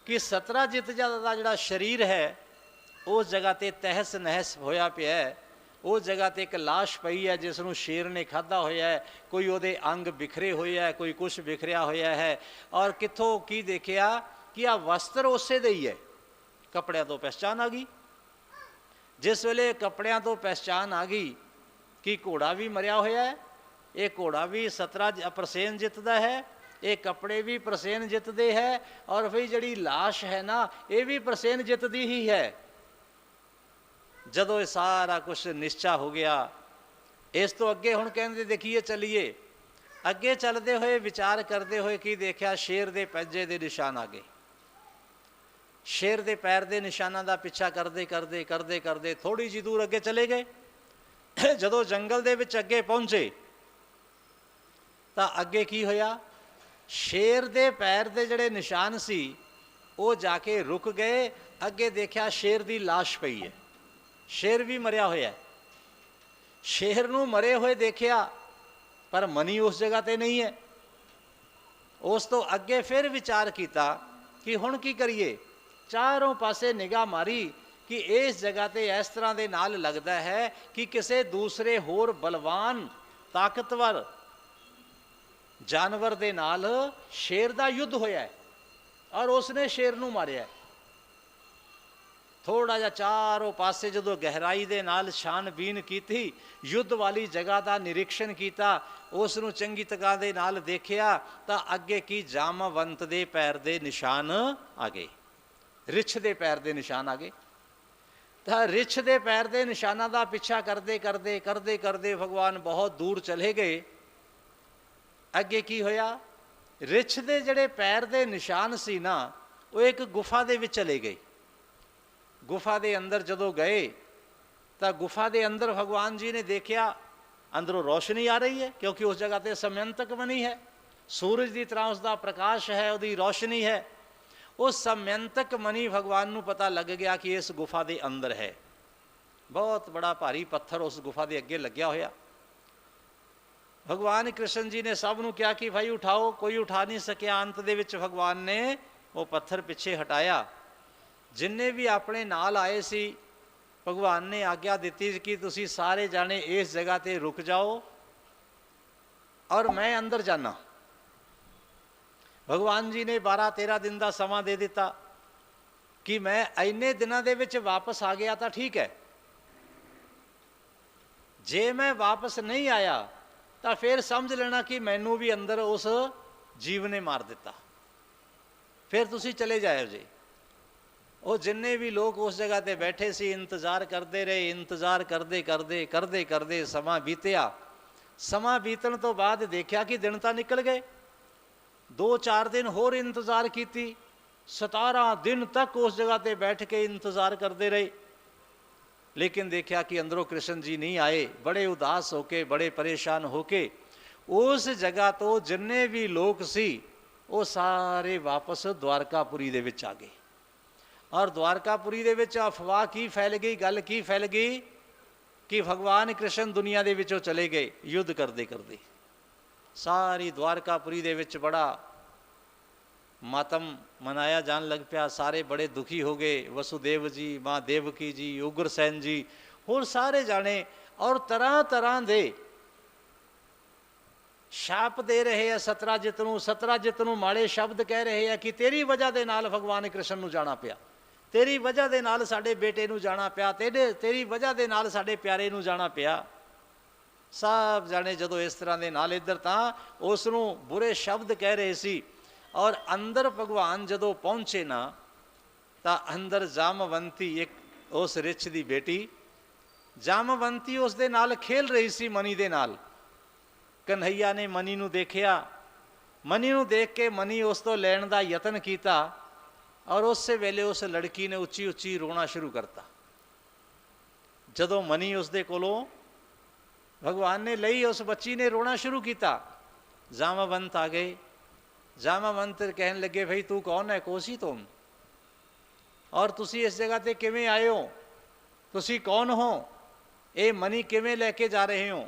ਕਿ ਸਤਰਾਜਿਤ ਦਾ ਜਿਹੜਾ ਸਰੀਰ ਹੈ ਉਸ ਜਗ੍ਹਾ 'ਤੇ ਤਹਿਸ ਨਹਿਸ ਹੋਇਆ ਪਿਆ ਹੈ। ਉਸ ਜਗ੍ਹਾ 'ਤੇ ਇੱਕ ਲਾਸ਼ ਪਈ ਹੈ ਜਿਸ ਨੂੰ ਸ਼ੇਰ ਨੇ ਖਾਧਾ ਹੋਇਆ ਹੈ। ਕੋਈ ਉਹਦੇ ਅੰਗ ਬਿਖਰੇ ਹੋਏ ਹੈ, ਕੋਈ ਕੁਛ ਬਿਖਰਿਆ ਹੋਇਆ ਹੈ। ਔਰ ਕਿੱਥੋਂ ਕੀ ਦੇਖਿਆ ਕਿ ਆਹ ਵਸਤਰ ਉਸੇ ਦੇ ਹੀ ਹੈ। ਕੱਪੜਿਆਂ ਤੋਂ ਪਹਿਚਾਣ ਆ ਗਈ। ਜਿਸ ਵੇਲੇ ਕੱਪੜਿਆਂ ਤੋਂ ਪਹਿਚਾਣ ਆ ਗਈ ਕਿ ਘੋੜਾ ਵੀ ਮਰਿਆ ਹੋਇਆ ਹੈ, ਇਹ ਘੋੜਾ ਵੀ ਪ੍ਰਸੇਨਜਿਤ ਦਾ ਹੈ, ਇਹ ਕੱਪੜੇ ਵੀ ਪ੍ਰਸੇਨਜਿਤ ਦੇ ਹੈ, ਔਰ ਫਿਰ ਜਿਹੜੀ ਲਾਸ਼ ਹੈ ਨਾ ਇਹ ਵੀ ਪ੍ਰਸੇਨਜਿਤ ਦੀ ਹੀ ਹੈ। ਜਦੋਂ ਇਹ ਸਾਰਾ ਕੁਛ ਨਿਸ਼ਚਾ ਹੋ ਗਿਆ, ਇਸ ਤੋਂ ਅੱਗੇ ਹੁਣ ਕਹਿੰਦੇ ਦੇਖੀਏ ਚੱਲੀਏ। ਅੱਗੇ ਚੱਲਦੇ ਹੋਏ ਵਿਚਾਰ ਕਰਦੇ ਹੋਏ ਕੀ ਦੇਖਿਆ, ਸ਼ੇਰ ਦੇ ਪੰਜੇ ਦੇ ਨਿਸ਼ਾਨ ਆ ਗਏ। ਸ਼ੇਰ ਦੇ ਪੈਰ ਦੇ ਨਿਸ਼ਾਨਾਂ ਦਾ ਪਿੱਛਾ ਕਰਦੇ ਕਰਦੇ ਕਰਦੇ ਕਰਦੇ ਥੋੜ੍ਹੀ ਜਿਹੀ ਦੂਰ ਅੱਗੇ ਚਲੇ ਗਏ। ਜਦੋਂ ਜੰਗਲ ਦੇ ਵਿੱਚ ਅੱਗੇ ਪਹੁੰਚੇ ਤਾਂ ਅੱਗੇ ਕੀ ਹੋਇਆ, ਸ਼ੇਰ ਦੇ ਪੈਰ ਦੇ ਜਿਹੜੇ ਨਿਸ਼ਾਨ ਸੀ ਉਹ ਜਾ ਕੇ ਰੁਕ ਗਏ। ਅੱਗੇ ਦੇਖਿਆ ਸ਼ੇਰ ਦੀ ਲਾਸ਼ ਪਈ ਹੈ, ਸ਼ੇਰ ਵੀ ਮਰਿਆ ਹੋਇਆ। ਸ਼ੇਰ ਨੂੰ ਮਰੇ ਹੋਏ ਦੇਖਿਆ ਪਰ ਮਨੀ ਉਸ ਜਗ੍ਹਾ 'ਤੇ ਨਹੀਂ ਹੈ। ਉਸ ਤੋਂ ਅੱਗੇ ਫਿਰ ਵਿਚਾਰ ਕੀਤਾ ਕਿ ਹੁਣ ਕੀ ਕਰੀਏ। ਚਾਰੋਂ ਪਾਸੇ ਨਿਗਾਹ ਮਾਰੀ ਕਿ ਇਸ ਜਗ੍ਹਾ 'ਤੇ ਇਸ ਤਰ੍ਹਾਂ ਦੇ ਨਾਲ ਲੱਗਦਾ ਹੈ ਕਿ ਕਿਸੇ ਦੂਸਰੇ ਹੋਰ ਬਲਵਾਨ ਤਾਕਤਵਰ ਜਾਨਵਰ ਦੇ ਨਾਲ ਸ਼ੇਰ ਦਾ ਯੁੱਧ ਹੋਇਆ ਹੈ ਔਰ ਉਸਨੇ ਸ਼ੇਰ ਨੂੰ ਮਾਰਿਆ। ਥੋੜ੍ਹਾ ਜਿਹਾ ਚਾਰੋਂ ਪਾਸੇ ਜਦੋਂ ਗਹਿਰਾਈ ਦੇ ਨਾਲ ਛਾਣਬੀਨ ਕੀਤੀ, ਯੁੱਧ ਵਾਲੀ ਜਗ੍ਹਾ ਦਾ ਨਿਰੀਖਣ ਕੀਤਾ, ਉਸ ਨੂੰ ਚੰਗੀ ਤਰ੍ਹਾਂ ਦੇ ਨਾਲ ਦੇਖਿਆ ਤਾਂ ਅੱਗੇ ਕੀ ਜਾਮਵੰਤ ਦੇ ਪੈਰ ਦੇ ਨਿਸ਼ਾਨ ਆ ਗਏ, ਰਿੱਛ ਦੇ ਪੈਰ ਦੇ ਨਿਸ਼ਾਨ ਆ ਗਏ। ਤਾਂ ਰਿੱਛ ਦੇ ਪੈਰ ਦੇ ਨਿਸ਼ਾਨਾਂ ਦਾ ਪਿੱਛਾ ਕਰਦੇ ਕਰਦੇ ਕਰਦੇ ਕਰਦੇ ਭਗਵਾਨ ਬਹੁਤ ਦੂਰ ਚਲੇ ਗਏ। ਅੱਗੇ ਕੀ ਹੋਇਆ, ਰਿੱਛ ਦੇ ਜਿਹੜੇ ਪੈਰ ਦੇ ਨਿਸ਼ਾਨ ਸੀ ਨਾ ਉਹ ਇੱਕ ਗੁਫਾ ਦੇ ਵਿੱਚ ਚਲੇ ਗਏ। ਗੁਫਾ ਦੇ ਅੰਦਰ ਜਦੋਂ ਗਏ तो गुफा के अंदर भगवान जी ने देखा अंदरों रोशनी आ रही है, क्योंकि उस जगह पर समयंतक मनी है, सूरज की तरह उसका प्रकाश है, उसकी रोशनी है। उस समयंतक मनी भगवान को पता लग गया कि इस गुफा के अंदर है। बहुत बड़ा भारी पत्थर उस गुफा के अगे लग्या होया। भगवान कृष्ण जी ने सब नूं कहा कि भाई उठाओ, कोई उठा नहीं सकिया। अंत दे विच भगवान ने वो पत्थर पिछे हटाया। जिन्ने भी अपने नाल आए सी, भगवान ने आग्ञा दी कि तुसी सारे जाने इस जगह ते रुक जाओ और मैं अंदर जाना। भगवान जी ने 12-13 दिन का समा दे दिता कि मैं इन्ने दिनों के विच वापस आ गया तो ठीक है, जे मैं वापस नहीं आया तो फिर समझ लेना कि मैनू भी अंदर उस जीव ने मार दिता, फिर तुसी चले जाओ जी। वो जिन्ने भी लोग उस जगह ते बैठे सी इंतजार करते रहे, इंतजार करते करते करते करते समा बीतिया। समा बीतण तो बाद देखा कि दिन तो निकल गए। 2-4 दिन होर इंतजार की, 17 दिन तक उस जगह ते बैठ के इंतजार करते रहे, लेकिन देखा कि अंदरों कृष्ण जी नहीं आए। बड़े उदास होके, बड़े परेशान होके उस जगह तो जिन्ने भी लोग सी वो सारे वापस द्वारकापुरी दे विच आ गए। और द्वारकापुरी दे विच अफवाह की फैल गई, गल की फैल गई कि भगवान कृष्ण दुनिया दे विचों चले गए युद्ध करते करते। सारी द्वारकापुरी दे विच बड़ा मातम मनाया जान लग पिया। सारे बड़े दुखी हो गए। वसुदेव जी, माँ देवकी जी, उग्रसैन जी होर सारे जाने, और तरह तरह दे शाप दे रहे हैं सतराजित नूं। सतराजित नूं माड़े शब्द कह रहे हैं कि तेरी वजह दे नाल भगवान कृष्ण नूं जाना पिया, तेरी वजह दे नाल साडे बेटे नूं जाना पिया, तेरी वजह दे नाल साडे प्यारे नूं जाना पिया। सब जाने जदों इस तरह के नाल इधर तां उसनूं बुरे शब्द कह रहे सी। और अंदर भगवान जदों पहुँचे ना तो अंदर जामवंती, एक उस रिछ की बेटी जामवंती उस दे नाल खेल रही सी मनी दे नाल। कन्हैया ने मनी नूं देखिया, मनी नूं देख के मनी उस तो लैण दा यतन किया और उस वेले उस लड़की ने उच्ची उच्ची रोना शुरू करता। जदों मनी उस दे कोलों भगवान ने लई, उस बच्ची ने रोना शुरू किया। जामवंत आ गए। जामवंत कहन लगे भाई तू कौन है, कोसी तुम, और तुसी इस जगह ते किवें आए हो, तुसी कौन हो, ये मनी किवें लैके जा रहे हो।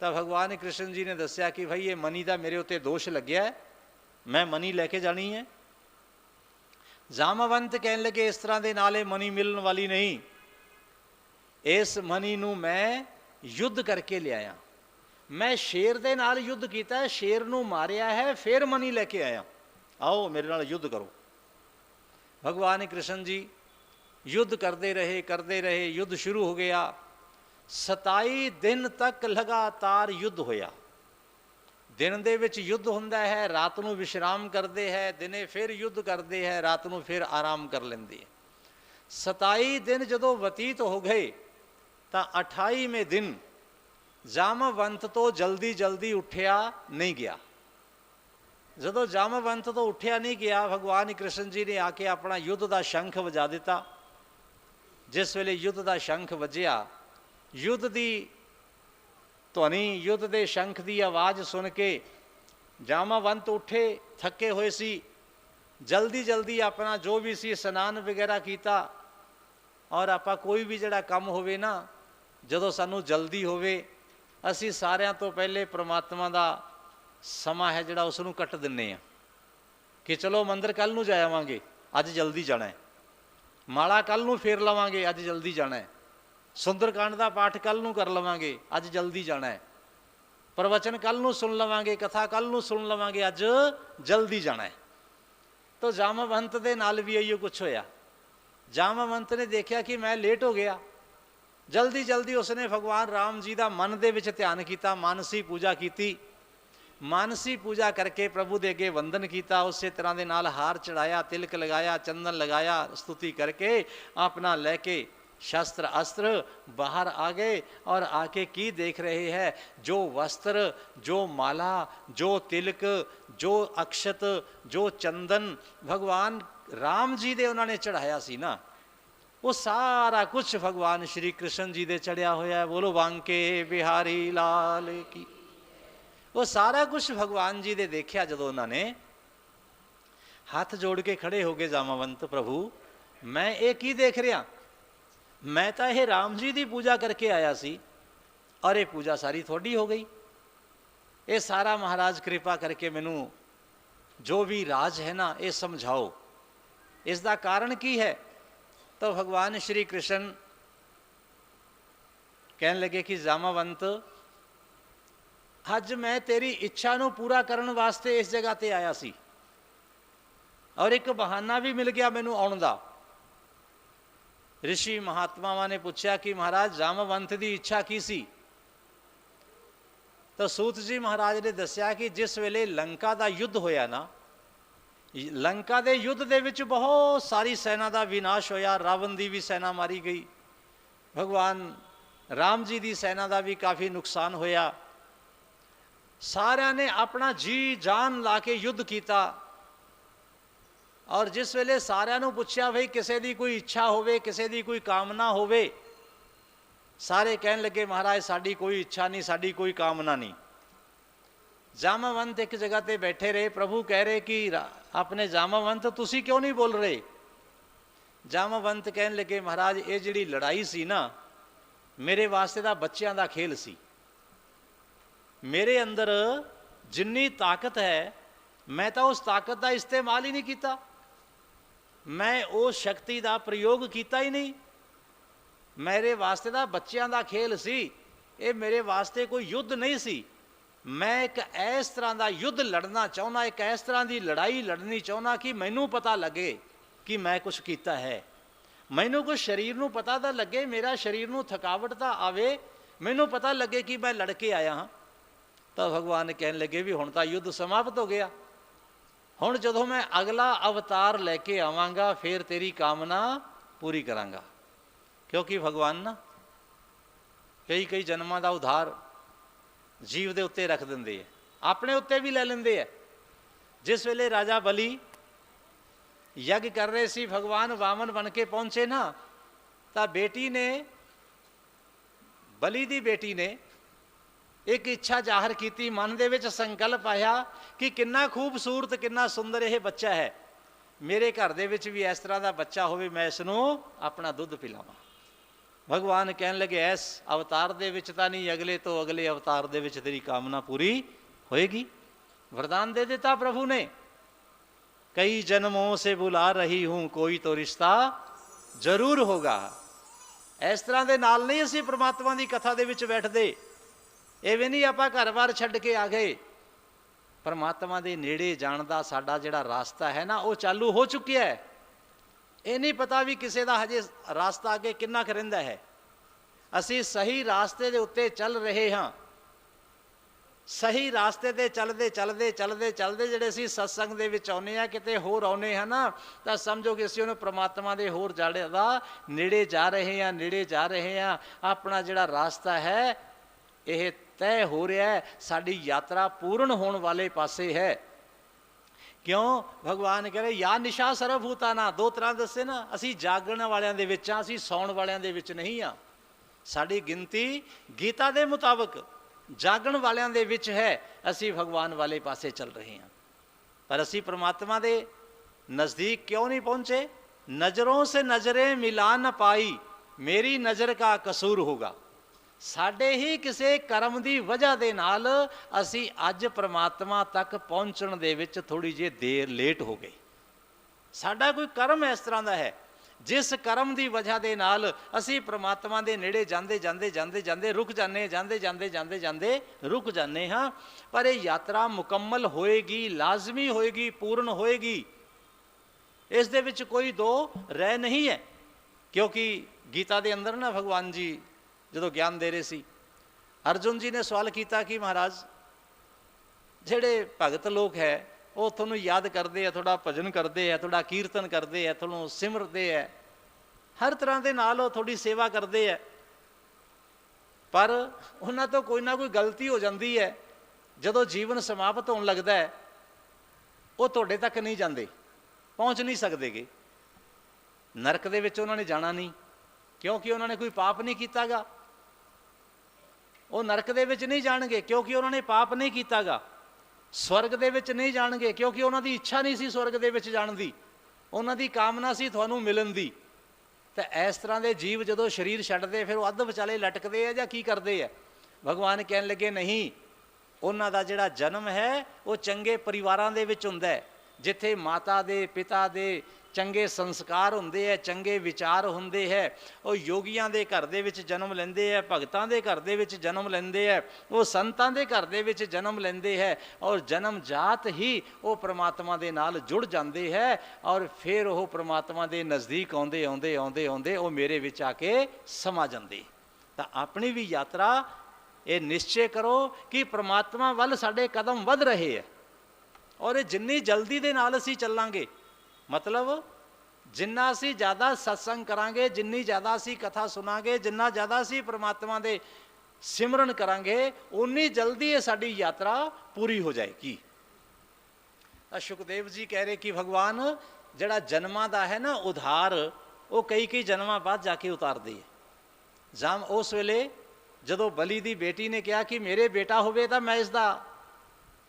तो भगवान कृष्ण जी ने दस्या कि भाई ये मनी का मेरे उत्ते दोष लग्या है, मैं मनी लैके जानी है। जामवंत कहन लगे इस तरह के नाले मनी मिलने वाली नहीं, इस मनी नूं मैं युद्ध करके लिया। मैं शेर दे नाल युद्ध किया है, शेर नूं मारिया है, फिर मनी लैके आया, आओ मेरे नाल युद्ध करो। भगवान कृष्ण जी युद्ध करते रहे, युद्ध शुरू हो गया। 27 दिन तक लगातार युद्ध होया। दिन दे विच युद्ध हुंदा है, रात नूं विश्राम करते हैं, दिने फिर युद्ध करते हैं, रात नूं फिर आराम कर लेंदे है। 27 दिन जदों व्यतीत हो गए तो 28वें दिन जामवंत तो जल्दी जल्दी उठिया नहीं गया। जदों जामवंत तो उठिया नहीं गया, भगवान कृष्ण जी ने आके अपना युद्ध का शंख वजा दिता। जिस वेले युद्ध का शंख वजिया, युद्ध की ध्वनि, युद्ध के शंख की आवाज़ सुन के जामवंत उठे, थके हुए सी, जल्दी जल्दी अपना जो भी सी स्नान वगैरह किया। और आपां कोई भी जिहड़ा काम होवे ना, जदों सानू जल्दी होवे, असी सारिਆਂ तो पहले परमात्मा का समा है जिहड़ा उसनूं कट दिंने आ कि चलो मंदिर कल नूं जा आवांगे, अज जल्दी जाना है, माला कल नूं फेर लवांगे, अज जल्दी जाना है, सुंदरकांड का पाठ कल नूं कर लवांगे, अज जल्दी जाना है, प्रवचन कल नूं सुन लवांगे, कथा कल नूं सुन लवांगे, अज जल्दी जाना है। तो जामवंत दे नाल भी इहो कुछ होया। जामवंत ने देखा कि मैं लेट हो गया, जल्दी जल्दी उसने भगवान राम जी का मन दे विच ध्यान किया, मानसी पूजा की। मानसी पूजा करके प्रभु दे अगे वंदन किया, उस तरह के नाल हार चढ़ाया, तिलक लगाया, चंदन लगाया, स्तुति करके अपना लैके शस्त्र अस्त्र बाहर आ गए। और आके की देख रहे हैं, जो वस्त्र, जो माला, जो तिलक, जो अक्षत, जो चंदन भगवान राम जी दे उन्होंने चढ़ाया सी ना, वो सारा कुछ भगवान श्री कृष्ण जी दे चढ़िया होया है। बोलो बांके बिहारी लाल की। वो सारा कुछ भगवान जी दे देखिया जदों उन्होंने हाथ जोड़ के खड़े हो गए, जामावंत प्रभु मैं ये की देख रहा, मैं तो ये राम जी की पूजा करके आया सी और ये पूजा सारी थोड़ी हो गई। ये सारा महाराज कृपा करके मैनू जो भी राज है ना ये समझाओ, इसका कारण की है। तो भगवान श्री कृष्ण कहने लगे कि जामावंत अज मैं तेरी इच्छा नू पूरा करने वास्ते इस जगह ते आया सी और एक बहाना भी मिल गया मैनू आउण दा। ऋषि महात्मावां ने पूछा कि महाराज जामवंत की इच्छा की सी? तो सूत जी महाराज ने दसिया कि जिस वेले लंका का युद्ध होया ना, लंका के युद्ध दे विच बहुत सारी सेना का विनाश होया, रावण की भी सेना मारी गई, भगवान राम जी की सेना का भी काफ़ी नुकसान होया। सारिया ने अपना जी जान ला के युद्ध किया और जिस वेले सारिया नू पुछया भाई किसी की कोई इच्छा होवे, किसी की कोई कामना होवे, सारे कहन लगे महाराज साड़ी कोई इच्छा नहीं, साड़ी कोई कामना नहीं। जामावंत एक जगह ते बैठे रहे, प्रभु कह रहे कि अपने जामावंत तुसी क्यों नहीं बोल रहे? जामावंत कहन लगे महाराज ये जिहड़ी लड़ाई सी ना मेरे वास्ते दा बच्चों का खेल सी, मेरे अंदर जिन्नी ताकत है मैं तो उस ताकत का इस्तेमाल ही नहीं किया, मैं उस शक्ति का प्रयोग किया ही नहीं। मेरे वास्ते दा बच्चों का खेल सी, ये मेरे वास्ते कोई युद्ध नहीं सी। मैं एक इस तरह का युद्ध लड़ना चाहना, एक इस तरह की लड़ाई लड़नी चाहना कि मैनू पता लगे कि मैं कुछ किया है, मैनू कुछ शरीर नू पता तो लगे, मेरा शरीर नू थकावट तो आवे, मैनू पता लगे कि मैं लड़के आया हाँ। तो भगवान कहने लगे भी हुण तां युद्ध समाप्त हो गया, हुण जदों मैं अगला अवतार लैके आवांगा फिर तेरी कामना पूरी करांगा। क्योंकि भगवान ना कई कई जन्मां दा उधार जीव दे उत्ते रख दिंदे है, अपने उत्ते भी ले लेंदे है। जिस वेले राजा बली यज्ञ कर रहे सी, भगवान वामन बन के पहुंचे ना, तो बेटी ने, बली दी बेटी ने एक इच्छा जाहिर की, मन दे विच संकल्प आया कि कितना खूबसूरत कितना सुंदर यह बच्चा है, मेरे घर दे विच भी इस तरह का बच्चा होवे, मैं इसनूं अपना दुध पिलावां। भगवान कहन लगे इस अवतार दे विच तां नहीं, अगले तो अगले अवतार दे विच तेरी कामना पूरी होएगी। वरदान दे देता प्रभु ने, कई जन्मों से बुला रही हूं कोई तो रिश्ता जरूर होगा। इस तरह दे नाल नहीं असीं परमात्मा की कथा दे विच बैठदे, इवें नहीं आपां घर बार छड्ड के आ गए। परमात्मा दे नेड़े जाण दा साडा जिहड़ा रास्ता है ना वो चालू हो चुकिया है। ये नहीं पता भी किसी का हजे रास्ता अगे किन्ना क रहिंदा है, असीं सही रास्ते दे उत्ते चल रहे हाँ। सही रास्ते ते चलते चलते चलते चलते जिहड़े असीं सत्संग दे विच आउणे आ, किते होर आउणे हैं ना, तां समझो कि असीं उहनूं परमात्मा दे होर जाड़े दा नेड़े जा रहे हैं, नेड़े जा रहे हैं। अपना जिहड़ा रास्ता है यह तय हो रहा है, साडी यात्रा पूर्ण होने वाले पासे है। क्यों? भगवान कह रहे या निशा सर्वभूता ना, दो तरह दसे ना, असी जागण वालियां दे विच आं, असी सौण वालियां दे विच नहीं आ। साडी गिनती गीता दे मुताबक जागण वालियां दे विच है, असी भगवान वाले पासे चल रहे हैं। पर असी परमात्मा दे नज़दीक क्यों नहीं पहुंचे? नज़रों से नज़रें मिला न पाई, मेरी नज़र का कसूर होगा। साडे ही किसी कर्म की वजह के नाल असी अज परमात्मा तक पहुँचण दे विच थोड़ी जी देर लेट हो गई। साडा कोई कर्म इस तरह का है जिस कर्म की वजह के नाल असी परमात्मा के नेड़े जाते जाते जाते जाते रुक जाने, जाते जाते जाते जाते रुक जाने हाँ। पर यह यात्रा मुकम्मल होएगी, लाजमी होएगी, पूर्ण होएगी, इस दे विच कोई दो रह नहीं है। क्योंकि गीता के अंदर ना भगवान जी जो ज्ञान दे रहे सी, अर्जुन जी ने सवाल किया कि महाराज जेड़े भगत लोग है वो थोनों याद करते हैं, थोड़ा भजन करते हैं, थोड़ा कीर्तन करते हैं, थोनों सिमरते हैं, हर तरह के नाल थोड़ी सेवा करते हैं, पर उन्हां तो कोई ना कोई गलती हो जाती है। जदों जीवन समाप्त होने लगता है, वो तुहाडे तक नहीं जाते, पहुँच नहीं सकते गे। नरक दे विच उन्होंने जाना नहीं, क्योंकि उन्होंने कोई पाप नहीं कीतागा। वो नरक दे विच नहीं जाणगे क्योंकि उन्होंने पाप नहीं कीतागा। स्वर्ग दे विच नहीं जाणगे क्योंकि उन्हों की इच्छा नहीं सी स्वर्ग दे विच जाण दी, उन्हों की कामना सी तुहानूं मिलन दी। तो इस तरह के जीव जो शरीर छड्डदे फिर अध विचाले लटकते हैं या की करते हैं। भगवान कहन लगे नहीं, उन्हों का जिहड़ा जन्म है वो चंगे परिवारां दे विच हुंदा है, जिथे माता दे पिता दे चंगे संस्कार हुंदे है, चंगे विचार हुंदे है। वो योगियां दे घर दे विच जन्म लैंदे है, भगतां दे घर दे विच जन्म लैंदे है, वो संतां दे घर दे विच जन्म लैंदे है, और जन्म जात ही वो परमात्मा दे नाल जुड़ जाते हैं, और फिर वो परमात्मा दे नज़दीक आउंदे आउंदे आउंदे आउंदे वो मेरे विच आके समा जांदे। तां अपनी भी यात्रा ये निश्चय करो कि परमात्मा वल साडे कदम वध रहे हैं, और जिन्नी जल्दी दे नाल असीं चलांगे, मतलब जिन्ना असी ज़्यादा सत्संग करांगे, जिन्नी ज़्यादा असी कथा सुनांगे, जिन्ना ज़्यादा असी परमात्मा दे सिमरन करांगे, उन्नी जल्दी ये साडी यात्रा पूरी हो जाएगी। सुखदेव जी कह रहे कि भगवान जिहड़ा जन्मां दा है ना उधार, वो कई कई जन्मां बाद जाके उतारदे है। जाम उस वेले जदों बली दी बेटी ने कहा कि मेरे बेटा होवे तां मैं इसदा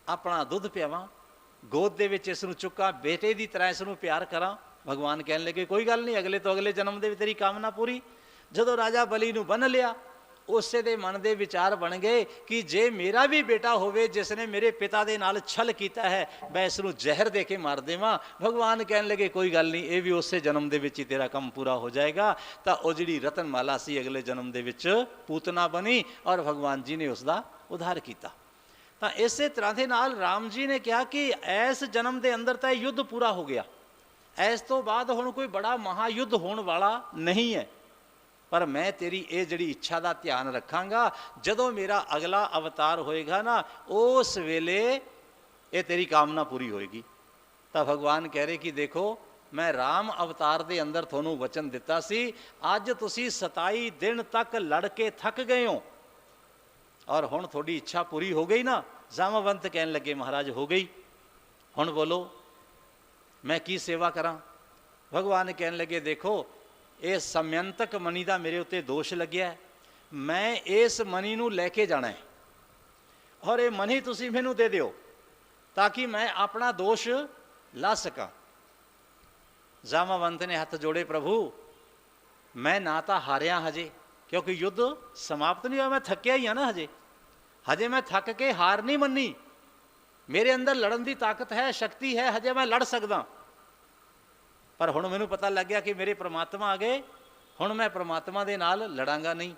अपना दुध पियावां, गोद दे विच इसनूं चुक्कां, बेटे की तरह इसनूं प्यार करां। भगवान कहने लगे कोई गल नहीं, अगले तो अगले जन्म दे तेरी कामना पूरी। जदों राजा बली नूं बन लिया, उसे दे मन दे विचार बन गए कि जे मेरा भी बेटा होवे जिसने मेरे पिता दे नाल छल कीता है, मैं इसनूं जहर दे के मार देवां। भगवान कहने लगे कोई गल नहीं, ये भी उसे जन्म दे विच ही तेरा काम पूरा हो जाएगा। तो वो जिहड़ी रतनमाला सी अगले जन्म दे विच पूतना बनी, और भगवान जी ने उसका उद्धार किया। तो इस तरह के नाल राम जी ने कहा कि इस जन्म के अंदर तो युद्ध पूरा हो गया, इस तो बाद हुण कोई बड़ा महायुद्ध होने वाला नहीं है, पर मैं तेरी ये जिहड़ी इच्छा का ध्यान रखांगा। जदों मेरा अगला अवतार होएगा ना, उस वेले ये तेरी कामना पूरी होएगी। तो भगवान कह रहे कि देखो मैं राम अवतार के अंदर तुहानूं वचन दिता सी, अज तुसीं 27 दिन तक लड़ के थक गए हो, और हुण थोड़ी इच्छा पूरी हो गई ना। जामवंत कहन लगे महाराज हो गई, हुण बोलो मैं की सेवा करा। भगवान कहन लगे देखो ये समयंतक मनी का मेरे उत्ते दोष लग्या है, मैं इस मनी नूं लैके जाना है, और ये मनी तुसीं मैनूं दे दिओ ताकि मैं अपना दोष ला सका। जामवंत ने हथ जोड़े, प्रभु मैं ना तो हारिया हजे, क्योंकि युद्ध समाप्त नहीं हुआ, मैं थकिया ही हाँ ना हजे मैं थक के हार नहीं मनी, मेरे अंदर लड़न की ताकत है, शक्ति है, हजे मैं लड़ सकदा। पर हुण मैनूं पता लग गया कि मेरे परमात्मा आ गए, हुण मैं परमात्मा दे नाल लड़ांगा नहीं।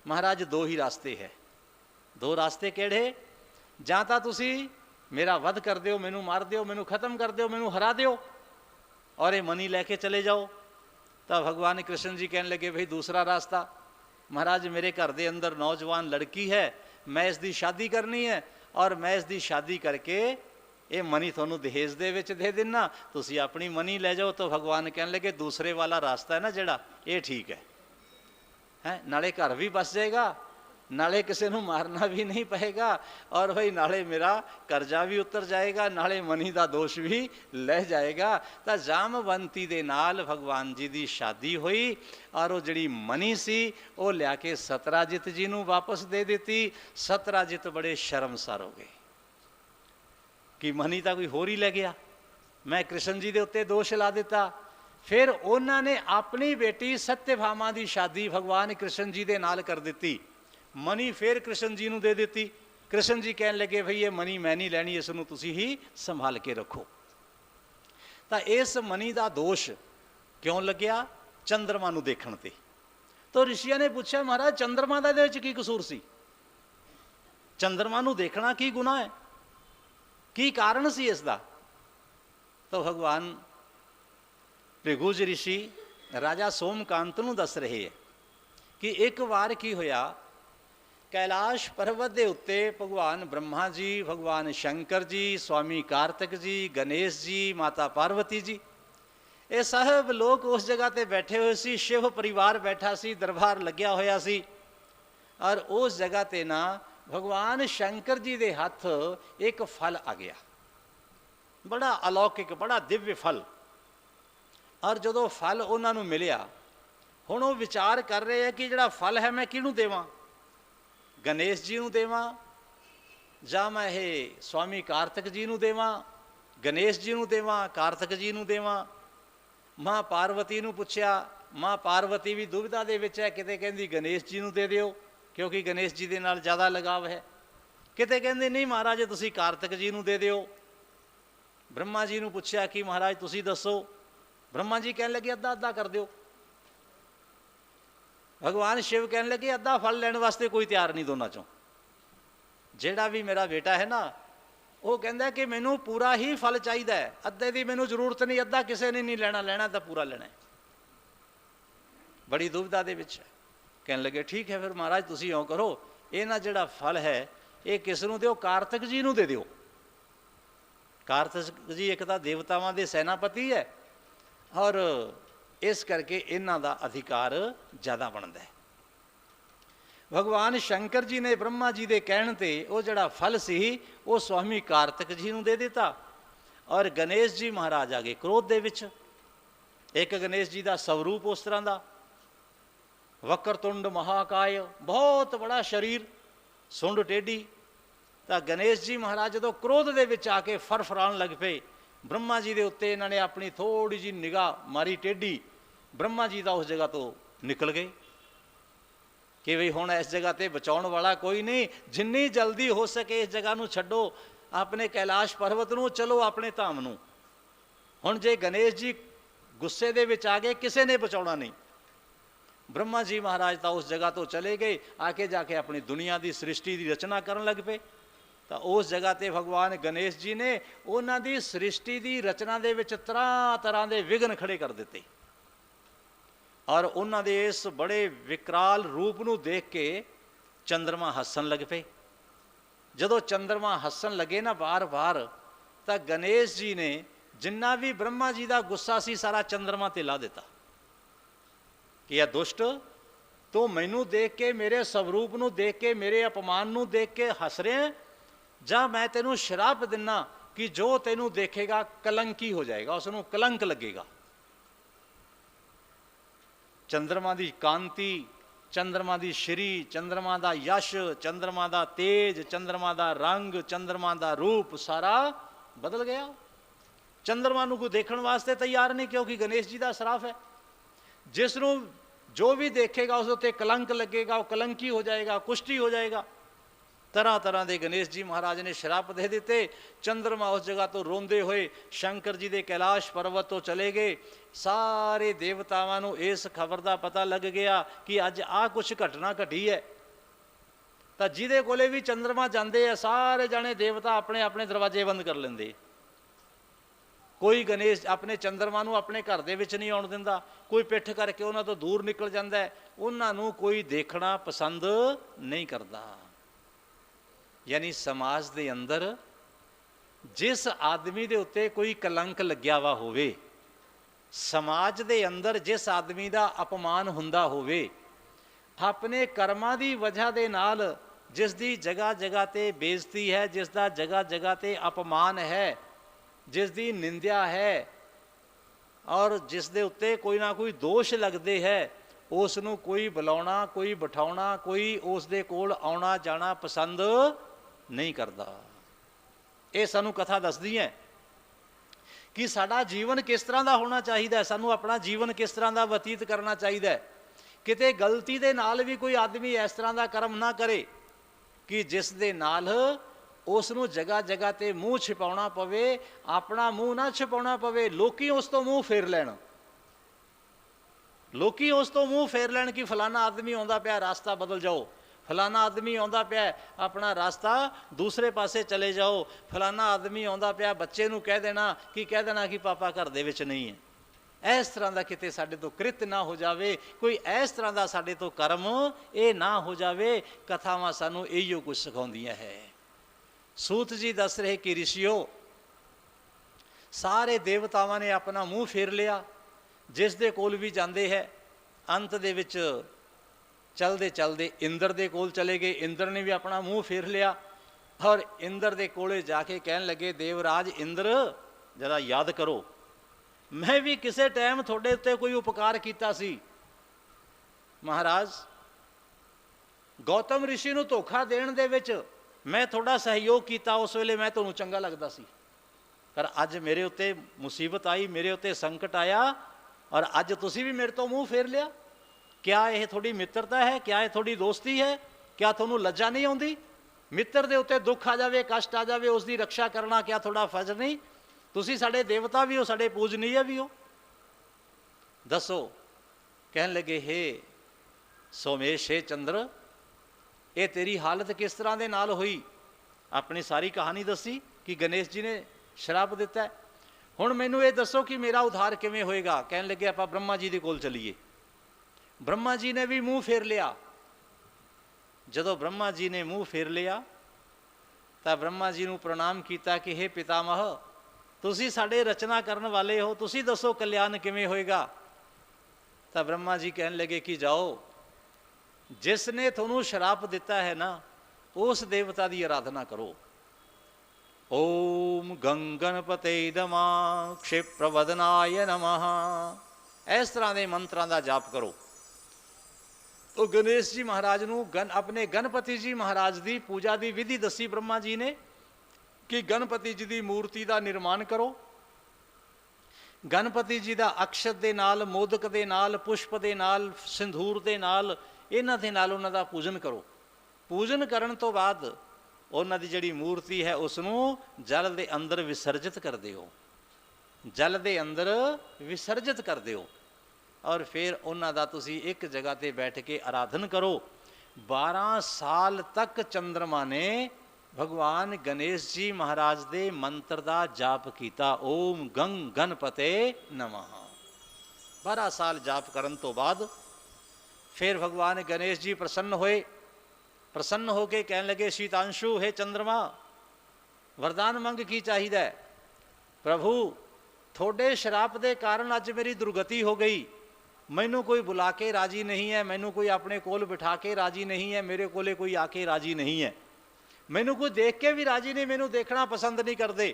महाराज दो ही रास्ते है, दो रास्ते किहड़े, जां तां तुसीं मेरा वध कर दिओ, मैनूं मार दिओ, मैनूं खत्म कर दिओ, मैनूं हरा दिओ, और ये मनी लैके चले जाओ। तो भगवान कृष्ण जी कहने लगे भाई दूसरा रास्ता, महाराज मेरे घर के अंदर नौजवान लड़की है, मैं इसकी शादी करनी है, और मैं इसकी शादी करके ये मनी थोनू दहेज दे विच दे देना, तुसी अपनी मनी ले जाओ। तो भगवान कहने लगे दूसरे वाला रास्ता है ना जिहड़ा, ये ठीक है, नाले घर भी बस जाएगा, नाले किसी नूं मारना भी नहीं पएगा, और भाई नाले मेरा कर्जा भी उतर जाएगा, नाले मनी का दोष भी लह जाएगा। तो जामवंती दे नाल भगवान जी की शादी हुई, और वो जिहड़ी मनी सी वो लिया के सतराजित जी नूं वापस दे दी। सतराजित बड़े शर्मसार हो गए कि मनी तो कोई होर ही लै गया, मैं कृष्ण जी के उत्ते दोष ला दिता। फिर उन्होंने अपनी बेटी सत्यभामा की शादी भगवान कृष्ण जी के नाल कर दी, मनी फिर कृष्ण जी नूं दे दी। कृष्ण जी कहन लगे भाई ये मनी मैं नहीं लैनी, इसनूं तुसीं ही संभाल के रखो। तो इस मनी का दोष क्यों लग्या, चंद्रमा नूं देखण ते। तो ऋषिया ने पूछा महाराज चंद्रमा का इहदे विच की कसूर सी, चंद्रमा नूं देखना की गुनाह है, की कारण सी इसका। तो भगवान भृगुज ऋषि राजा सोमकांत नूं दस रहे हैं कि एक बार की होया, कैलाश पर्वत के उत्ते भगवान ब्रह्मा जी, भगवान शंकर जी, स्वामी कार्तिक जी, गणेश जी, माता पार्वती जी, ये सब लोग उस जगह ते बैठे हुए सी। शिव परिवार बैठा सी, दरबार लग्या होया सी, और उस जगह ते ना भगवान शंकर जी के हाथ एक फल आ गया, बड़ा अलौकिक, बड़ा दिव्य फल। ਔਰ ਜਦੋਂ ਫਲ ਉਹਨਾਂ ਨੂੰ ਮਿਲਿਆ, ਹੁਣ ਉਹ ਵਿਚਾਰ ਕਰ ਰਹੇ ਹੈ ਕਿ ਜਿਹੜਾ ਫਲ ਹੈ ਮੈਂ ਕਿਹਨੂੰ ਦੇਵਾਂ, ਗਣੇਸ਼ ਜੀ ਨੂੰ ਦੇਵਾਂ ਜਾਂ ਮੈਂ ਇਹ ਸਵਾਮੀ ਕਾਰਤਿਕ ਜੀ ਨੂੰ ਦੇਵਾਂ, ਗਣੇਸ਼ ਜੀ ਨੂੰ ਦੇਵਾਂ, ਕਾਰਤਿਕ ਜੀ ਨੂੰ ਦੇਵਾਂ। ਮਾਂ ਪਾਰਵਤੀ ਨੂੰ ਪੁੱਛਿਆ, ਮਾਂ ਪਾਰਵਤੀ ਵੀ ਦੁਵਿਧਾ ਦੇ ਵਿੱਚ ਹੈ, ਕਿਤੇ ਕਹਿੰਦੀ ਗਣੇਸ਼ ਜੀ ਨੂੰ ਦੇ ਦਿਓ ਕਿਉਂਕਿ ਗਣੇਸ਼ ਜੀ ਦੇ ਨਾਲ ਜ਼ਿਆਦਾ ਲਗਾਵ ਹੈ, ਕਿਤੇ ਕਹਿੰਦੇ ਨਹੀਂ ਮਹਾਰਾਜ ਤੁਸੀਂ ਕਾਰਤਿਕ ਜੀ ਨੂੰ ਦੇ ਦਿਓ। ਬ੍ਰਹਮਾ ਜੀ ਨੂੰ ਪੁੱਛਿਆ ਕਿ ਮਹਾਰਾਜ ਤੁਸੀਂ ਦੱਸੋ, ਬ੍ਰਹਮਾ ਜੀ ਕਹਿਣ ਲੱਗੇ ਅੱਧਾ ਅੱਧਾ ਕਰ ਦਿਓ। ਭਗਵਾਨ ਸ਼ਿਵ ਕਹਿਣ ਲੱਗੇ ਅੱਧਾ ਫਲ ਲੈਣ ਵਾਸਤੇ ਕੋਈ ਤਿਆਰ ਨਹੀਂ ਦੋਨਾਂ ਚੋਂ। ਜਿਹੜਾ ਵੀ ਮੇਰਾ ਬੇਟਾ ਹੈ ਨਾ ਉਹ ਕਹਿੰਦਾ ਕਿ ਮੈਨੂੰ ਪੂਰਾ ਹੀ ਫਲ ਚਾਹੀਦਾ ਹੈ, ਅੱਧੇ ਦੀ ਮੈਨੂੰ ਜ਼ਰੂਰਤ ਨਹੀਂ, ਅੱਧਾ ਕਿਸੇ ਨੇ ਨਹੀਂ ਲੈਣਾ, ਲੈਣਾ ਤਾਂ ਪੂਰਾ ਲੈਣਾ ਹੈ। ਬੜੀ ਦੁਵਿਧਾ ਦੇ ਵਿੱਚ ਹੈ। ਕਹਿਣ ਲੱਗੇ ਠੀਕ ਹੈ ਫਿਰ ਮਹਾਰਾਜ ਤੁਸੀਂ ਇਉਂ ਕਰੋ, ਇਹ ਨਾ ਜਿਹੜਾ ਫਲ ਹੈ ਇਹ ਕਿਸ ਨੂੰ ਦਿਓ, ਕਾਰਤਿਕ ਜੀ ਨੂੰ ਦੇ ਦਿਓ। ਕਾਰਤਿਕ ਜੀ ਇੱਕ ਤਾਂ ਦੇਵਤਾਵਾਂ ਦੇ ਸੈਨਾਪਤੀ ਹੈ ਔਰ ਇਸ ਕਰਕੇ ਇਹਨਾਂ ਦਾ ਅਧਿਕਾਰ ਜ਼ਿਆਦਾ ਬਣਦਾ ਹੈ। ਭਗਵਾਨ ਸ਼ੰਕਰ ਜੀ ਨੇ ਬ੍ਰਹਮਾ ਜੀ ਦੇ ਕਹਿਣ 'ਤੇ ਉਹ ਜਿਹੜਾ ਫਲ ਸੀ ਉਹ ਸਵਾਮੀ ਕਾਰਤਿਕ ਜੀ ਨੂੰ ਦੇ ਦਿੱਤਾ ਔਰ ਗਣੇਸ਼ ਜੀ ਮਹਾਰਾਜ ਆ ਗਏ ਕ੍ਰੋਧ ਦੇ ਵਿੱਚ। ਇੱਕ ਗਣੇਸ਼ ਜੀ ਦਾ ਸਵਰੂਪ ਉਸ ਤਰ੍ਹਾਂ ਦਾ, ਵਕਰਤੁੰਡ ਮਹਾਕਾय, ਬਹੁਤ ਬੜਾ ਸਰੀਰ, ਸੁੰਡ ਟੇਢੀ। ਤਾਂ ਗਣੇਸ਼ ਜੀ ਮਹਾਰਾਜ ਜਦੋਂ ਕ੍ਰੋਧ ਦੇ ਵਿੱਚ ਆ ਕੇ ਫਰਫਰਾਉਣ ਲੱਗ ਪਏ, ਬ੍ਰਹਮਾ ਜੀ ਦੇ ਉੱਤੇ ਇਹਨਾਂ ਨੇ ਆਪਣੀ ਥੋੜ੍ਹੀ ਜਿਹੀ ਨਿਗਾਹ ਮਾਰੀ ਟੇਢੀ, ਬ੍ਰਹਮਾ ਜੀ ਤਾਂ ਉਸ ਜਗ੍ਹਾ ਤੋਂ ਨਿਕਲ ਗਏ ਕਿ ਬਈ ਹੁਣ ਇਸ ਜਗ੍ਹਾ 'ਤੇ ਬਚਾਉਣ ਵਾਲਾ ਕੋਈ ਨਹੀਂ, ਜਿੰਨੀ ਜਲਦੀ ਹੋ ਸਕੇ ਇਸ ਜਗ੍ਹਾ ਨੂੰ ਛੱਡੋ, ਆਪਣੇ ਕੈਲਾਸ਼ ਪਰਬਤ ਨੂੰ, ਚਲੋ ਆਪਣੇ ਧਾਮ ਨੂੰ। ਹੁਣ ਜੇ ਗਣੇਸ਼ ਜੀ ਗੁੱਸੇ ਦੇ ਵਿੱਚ ਆ ਗਏ, ਕਿਸੇ ਨੇ ਬਚਾਉਣਾ ਨਹੀਂ। ਬ੍ਰਹਮਾ ਜੀ ਮਹਾਰਾਜ ਤਾਂ ਉਸ ਜਗ੍ਹਾ ਤੋਂ ਚਲੇ ਗਏ, ਆ ਕੇ ਜਾ ਕੇ ਆਪਣੀ ਦੁਨੀਆ ਦੀ ਸ੍ਰਿਸ਼ਟੀ ਦੀ ਰਚਨਾ ਕਰਨ ਲੱਗ ਪਏ। ਤਾਂ ਉਸ ਜਗ੍ਹਾ 'ਤੇ ਭਗਵਾਨ ਗਣੇਸ਼ ਜੀ ਨੇ ਉਹਨਾਂ ਦੀ ਸ੍ਰਿਸ਼ਟੀ ਦੀ ਰਚਨਾ ਦੇ ਵਿੱਚ ਤਰ੍ਹਾਂ ਤਰ੍ਹਾਂ ਦੇ ਵਿਘਨ ਖੜੇ ਕਰ ਦਿੱਤੇ ਔਰ ਉਹਨਾਂ ਦੇ ਇਸ ਬੜੇ ਵਿਕਰਾਲ ਰੂਪ ਨੂੰ ਦੇਖ ਕੇ ਚੰਦਰਮਾ ਹੱਸਣ ਲੱਗ ਪਏ। ਜਦੋਂ ਚੰਦਰਮਾ ਹੱਸਣ ਲੱਗੇ ਨਾ ਵਾਰ-ਵਾਰ, ਤਾਂ ਗਣੇਸ਼ ਜੀ ਨੇ ਜਿੰਨਾ ਵੀ ਬ੍ਰਹਮਾ ਜੀ ਦਾ ਗੁੱਸਾ ਸੀ ਸਾਰਾ ਚੰਦਰਮਾ 'ਤੇ ਲਾ ਦਿੱਤਾ ਕਿ ਇਹ ਦੁਸ਼ਟ ਤੂੰ ਮੈਨੂੰ ਦੇਖ ਕੇ, ਮੇਰੇ ਸਵਰੂਪ ਨੂੰ ਦੇਖ ਕੇ, ਮੇਰੇ ਅਪਮਾਨ ਨੂੰ ਦੇਖ ਕੇ ਹੱਸ ਰਿਹਾ, ਜਾਂ ਮੈਂ ਤੈਨੂੰ ਸ਼ਰਾਪ ਦਿੰਨਾ ਕਿ ਜੋ ਤੈਨੂੰ ਦੇਖੇਗਾ ਕਲੰਕੀ ਹੋ ਜਾਏਗਾ, ਉਸ ਨੂੰ ਕਲੰਕ ਲੱਗੇਗਾ। ਚੰਦਰਮਾ ਦੀ ਕਾਂਤੀ, ਚੰਦਰਮਾ ਦੀ ਸ਼੍ਰੀ, ਚੰਦਰਮਾ ਦਾ ਯਸ਼, ਚੰਦਰਮਾ ਦਾ ਤੇਜ, ਚੰਦਰਮਾ ਦਾ ਰੰਗ, ਚੰਦਰਮਾ ਦਾ ਰੂਪ ਸਾਰਾ ਬਦਲ ਗਿਆ। ਚੰਦਰਮਾ ਨੂੰ ਕੋਈ ਦੇਖਣ ਵਾਸਤੇ ਤਿਆਰ ਨਹੀਂ ਕਿਉਂਕਿ ਗਣੇਸ਼ ਜੀ ਦਾ ਸ਼ਰਾਪ ਹੈ। ਜਿਸ ਨੂੰ ਜੋ ਵੀ ਦੇਖੇਗਾ ਉਸ ਉੱਤੇ ਕਲੰਕ ਲੱਗੇਗਾ, ਉਹ ਕਲੰਕੀ ਹੋ ਜਾਏਗਾ, ਕੁਸ਼ਟੀ ਹੋ ਜਾਏਗਾ। ਤਰ੍ਹਾਂ ਤਰ੍ਹਾਂ ਦੇ ਗਣੇਸ਼ ਜੀ ਮਹਾਰਾਜ ਨੇ ਸ਼ਰਾਪ ਦੇ ਦਿੱਤੇ। ਚੰਦਰਮਾ ਉਸ ਜਗ੍ਹਾ ਤੋਂ ਰੋਂਦੇ ਹੋਏ ਸ਼ੰਕਰ ਜੀ ਦੇ ਕੈਲਾਸ਼ ਪਰਬਤ ਤੋਂ ਚਲੇ ਗਏ। ਸਾਰੇ ਦੇਵਤਾਵਾਂ ਨੂੰ ਇਸ ਖਬਰ ਦਾ ਪਤਾ ਲੱਗ ਗਿਆ ਕਿ ਅੱਜ ਆਹ ਕੁਛ ਘਟਨਾ ਘਟੀ ਹੈ। ਤਾਂ ਜਿਹਦੇ ਕੋਲੇ ਵੀ ਚੰਦਰਮਾ ਜਾਂਦੇ ਆ ਸਾਰੇ ਜਾਣੇ ਦੇਵਤਾ ਆਪਣੇ ਆਪਣੇ ਦਰਵਾਜ਼ੇ ਬੰਦ ਕਰ ਲੈਂਦੇ। ਕੋਈ ਗਣੇਸ਼ ਆਪਣੇ ਚੰਦਰਮਾ ਨੂੰ ਆਪਣੇ ਘਰ ਦੇ ਵਿੱਚ ਨਹੀਂ ਆਉਣ ਦਿੰਦਾ, ਕੋਈ ਪਿੱਠ ਕਰਕੇ ਉਹਨਾਂ ਤੋਂ ਦੂਰ ਨਿਕਲ ਜਾਂਦਾ ਹੈ, ਉਹਨਾਂ ਨੂੰ ਕੋਈ ਦੇਖਣਾ ਪਸੰਦ ਨਹੀਂ ਕਰਦਾ। ਯਾਨੀ ਸਮਾਜ ਦੇ ਅੰਦਰ ਜਿਸ ਆਦਮੀ ਦੇ ਉੱਤੇ ਕੋਈ ਕਲੰਕ ਲੱਗਿਆ ਵਾ ਹੋਵੇ, ਸਮਾਜ ਦੇ ਅੰਦਰ ਜਿਸ ਆਦਮੀ ਦਾ ਅਪਮਾਨ ਹੁੰਦਾ ਹੋਵੇ, ਆਪਣੇ ਕਰਮਾਂ ਦੀ ਵਜ੍ਹਾ ਦੇ ਨਾਲ ਜਿਸ ਦੀ ਜਗ੍ਹਾ ਜਗ੍ਹਾ 'ਤੇ ਬੇਇੱਜ਼ਤੀ ਹੈ, ਜਿਸ ਦਾ ਜਗ੍ਹਾ ਜਗ੍ਹਾ 'ਤੇ ਅਪਮਾਨ ਹੈ, ਜਿਸ ਦੀ ਨਿੰਦਿਆ ਹੈ ਔਰ ਜਿਸ ਦੇ ਉੱਤੇ ਕੋਈ ਨਾ ਕੋਈ ਦੋਸ਼ ਲੱਗਦੇ ਹੈ, ਉਸ ਨੂੰ ਕੋਈ ਬੁਲਾਉਣਾ, ਕੋਈ ਬਿਠਾਉਣਾ, ਕੋਈ ਉਸ ਦੇ ਕੋਲ ਆਉਣਾ ਜਾਣਾ ਪਸੰਦ ਨਹੀਂ ਕਰਦਾ। ਇਹ ਸਾਨੂੰ ਕਥਾ ਦੱਸਦੀ ਹੈ ਕਿ ਸਾਡਾ ਜੀਵਨ ਕਿਸ ਤਰ੍ਹਾਂ ਦਾ ਹੋਣਾ ਚਾਹੀਦਾ, ਸਾਨੂੰ ਆਪਣਾ ਜੀਵਨ ਕਿਸ ਤਰ੍ਹਾਂ ਦਾ ਬਤੀਤ ਕਰਨਾ ਚਾਹੀਦਾ। ਕਿਤੇ ਗਲਤੀ ਦੇ ਨਾਲ ਵੀ ਕੋਈ ਆਦਮੀ ਇਸ ਤਰ੍ਹਾਂ ਦਾ ਕਰਮ ਨਾ ਕਰੇ ਕਿ ਜਿਸ ਦੇ ਨਾਲ ਉਸ ਨੂੰ ਜਗ੍ਹਾ ਜਗ੍ਹਾ 'ਤੇ ਮੂੰਹ ਛਿਪਾਉਣਾ ਪਵੇ, ਆਪਣਾ ਮੂੰਹ ਨਾ ਛਿਪਾਉਣਾ ਪਵੇ, ਲੋਕੀ ਉਸ ਤੋਂ ਮੂੰਹ ਫੇਰ ਲੈਣ, ਲੋਕੀ ਉਸ ਤੋਂ ਮੂੰਹ ਫੇਰ ਲੈਣ ਕਿ ਫਲਾਣਾ ਆਦਮੀ ਆਉਂਦਾ ਪਿਆ, ਰਾਸਤਾ ਬਦਲ ਜਾਓ, ਫਲਾਣਾ ਆਦਮੀ ਆਉਂਦਾ ਪਿਆ, ਆਪਣਾ ਰਾਸਤਾ ਦੂਸਰੇ ਪਾਸੇ ਚਲੇ ਜਾਓ, ਫਲਾਣਾ ਆਦਮੀ ਆਉਂਦਾ ਪਿਆ, ਬੱਚੇ ਨੂੰ ਕਹਿ ਦੇਣਾ ਕਿ ਪਾਪਾ ਘਰ ਦੇ ਵਿੱਚ ਨਹੀਂ ਹੈ। ਇਸ ਤਰ੍ਹਾਂ ਦਾ ਕਿਤੇ ਸਾਡੇ ਤੋਂ ਕ੍ਰਿਤ ਨਾ ਹੋ ਜਾਵੇ, ਕੋਈ ਇਸ ਤਰ੍ਹਾਂ ਦਾ ਸਾਡੇ ਤੋਂ ਕਰਮ ਇਹ ਨਾ ਹੋ ਜਾਵੇ। ਕਥਾਵਾਂ ਸਾਨੂੰ ਇਹੀਓ ਕੁਝ ਸਿਖਾਉਂਦੀਆਂ ਹੈ। ਸੂਤ ਜੀ ਦੱਸ ਰਹੇ ਕਿ ਰਿਸ਼ੀਓ, ਸਾਰੇ ਦੇਵਤਾਵਾਂ ਨੇ ਆਪਣਾ ਮੂੰਹ ਫੇਰ ਲਿਆ, ਜਿਸ ਦੇ ਕੋਲ ਵੀ ਜਾਂਦੇ ਹੈ। ਅੰਤ ਦੇ ਵਿੱਚ ਚਲਦੇ ਚਲਦੇ ਇੰਦਰ ਦੇ ਕੋਲ ਚਲੇ ਗਏ, ਇੰਦਰ ਨੇ ਵੀ ਆਪਣਾ ਮੂੰਹ ਫੇਰ ਲਿਆ ਔਰ ਇੰਦਰ ਦੇ ਕੋਲੇ ਜਾ ਕੇ ਕਹਿਣ ਲੱਗੇ, ਦੇਵਰਾਜ ਇੰਦਰ, ਜਰਾ ਯਾਦ ਕਰੋ मैं भी किसी टाइम थोड़े उत्ते कोई उपकार किया सी। महाराज गौतम ऋषि नूं धोखा देण दे विच मैं थोड़ा सहयोग किया, उस वेले मैं तुहानूं चंगा लगदा सी, पर अज मेरे उत्ते मुसीबत आई, मेरे उत्ते संकट आया और अज तुसीं भी मेरे तो मूँह फेर लिया। क्या यह थोड़ी मित्रता है? क्या यह थोड़ी दोस्ती है? क्या तुहानूं लज्जा नहीं आउंदी? मित्र दे उत्ते दुख आ जाए, कष्ट आ जाए, उसकी रक्षा करना क्या थोड़ा फर्ज नहीं? तुसीं साडे देवता भी हो, साडे पूजनीय भी हो, दसो। कहन लगे हे सोमेश, हे चंद्र, ये तेरी हालत किस तरह के नाल हुई? अपनी सारी कहानी दसी कि गणेश जी ने श्राप दिता है। हुण मैनूं ये दसो कि मेरा उद्धार किवें होएगा? कहन लगे आपां ब्रह्मा जी दे कोल चलीए। ब्रह्मा जी ने भी मूँह फेर लिया। जदों ब्रह्मा जी ने मूँह फेर लिया तो ब्रह्मा जी नूं प्रणाम किया कि हे पितामह, तुसीं साडे रचना करन वाले हो, तुसीं दसो कल्याण किवें होएगा? तो ब्रह्मा जी कहन लगे कि जाओ, जिसने तुहानूं श्राप दिता है ना, उस देवता की आराधना करो। ओम गंगणपते नमः, क्षिप्रवदनाय नमः, इस तरह के मंत्रां का जाप करो। तो गणेश जी महाराज नूं अपने गणपति जी महाराज की पूजा की विधि दसी ब्रह्मा जी ने कि गणपति जी की मूर्ति का निर्माण करो। गणपति जी का अक्षत के नाल, मोदक के नाल, पुष्प के नाल, सिंदूर के नाल, इन्हां दे नाल उन्हां दा पूजन करो। पूजन करन तो बाद उन्हां दी जिहड़ी मूर्ति है उसनूं जल के अंदर विसर्जित कर दिओ, जल के अंदर विसर्जित कर दिओ और फिर उन्हां दा तुसीं एक जगह ते बैठ के आराधन करो। 12 साल तक चंद्रमा ने भगवान गणेश जी महाराज दे मंत्र का जाप किया, ओम गंग गणपते नमः। 12 साल जाप करन तो बाद फिर भगवान गणेश जी प्रसन्न होए। प्रसन्न होके कहन लगे शीतांशु, हे चंद्रमा, वरदान मंग की चाहिए? प्रभु थोड़े श्राप के कारण अज मेरी दुर्गति हो गई, मैनू कोई बुला के राजी नहीं है, मैनू कोई अपने कोल बिठा के राजी नहीं है, मेरे कोले कोई आके राजी नहीं है, मैनू कोई देख के भी राजी नहीं, मैनू देखना पसंद नहीं करते,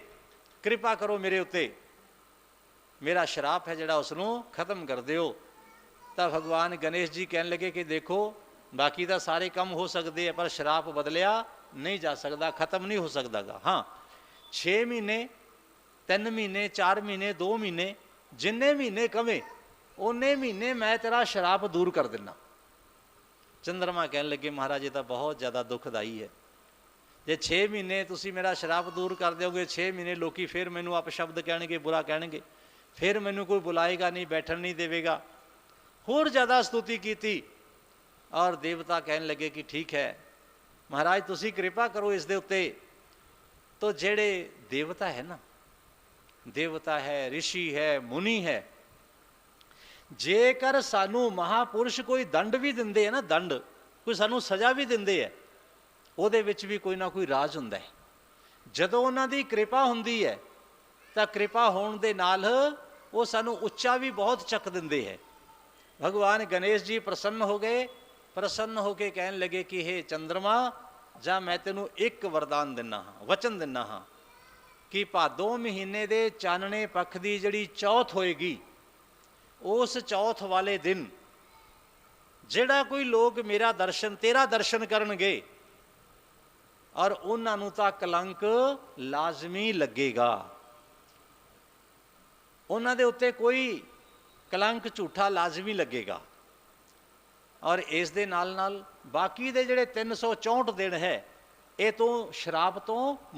कृपा करो मेरे उत्ते, मेरा श्राप है जड़ा उसनों खत्म कर दिओ। तो भगवान गणेश जी कहन लगे कि देखो, बाकी तो सारे काम हो सकते हैं पर श्राप बदलिया नहीं जा सकता, खत्म नहीं हो सकता गा। हाँ 6 महीने, 3 महीने, 4 महीने, 2 महीने, जिन्ने महीने कवे उन्ने महीने मैं तेरा श्राप दूर कर देना। चंद्रमा कहन लगे महाराज ये तो बहुत ज़्यादा दुखदाई है, जे 6 महीने तुसी मेरा श्राप दूर कर दोगे, 6 महीने लोग फिर मैनू अपशब्द कहणगे, बुरा कहणगे, फिर मैनू कोई बुलाएगा नहीं, बैठन नहीं देवेगा। होर ज़्यादा स्तुति की थी और देवता कहन लगे कि ठीक है महाराज तुसी कृपा करो इस दे उत्ते। तो जेड़े देवता है ना, देवता है, ऋषि है, मुनि है, जेकर सानू महापुरुष कोई दंड भी दिंदे है ना, दंड कोई सानू सज़ा भी दिंदे है, ਉਹਦੇ ਵਿੱਚ भी कोई ना कोई राज ਹੁੰਦਾ है। ਜਦੋਂ ਉਹਨਾਂ ਦੀ कृपा ਹੁੰਦੀ है तो कृपा होने ਦੇ ਨਾਲ ਉਹ ਸਾਨੂੰ ਉੱਚਾ भी बहुत ਚੱਕ ਦਿੰਦੇ है। भगवान गणेश जी प्रसन्न हो गए, प्रसन्न होके कहन लगे कि हे चंद्रमा, जा मैं तेनू एक वरदान दिना हाँ, वचन दिना हाँ कि भादों महीने दे चानने पक्ष की जिहड़ी चौथ होएगी, उस चौथ वाले दिन जिहड़ा कोई लोग मेरा दर्शन, तेरा दर्शन करनगे और उन्होंने तो कलंक लाजमी लगेगा, उन्होंने उत्ते कोई कलंक झूठा लाजमी लगेगा। और इस दे नाल नाल बाकी दे जिहड़े 364 दिन है ये तो शराब तो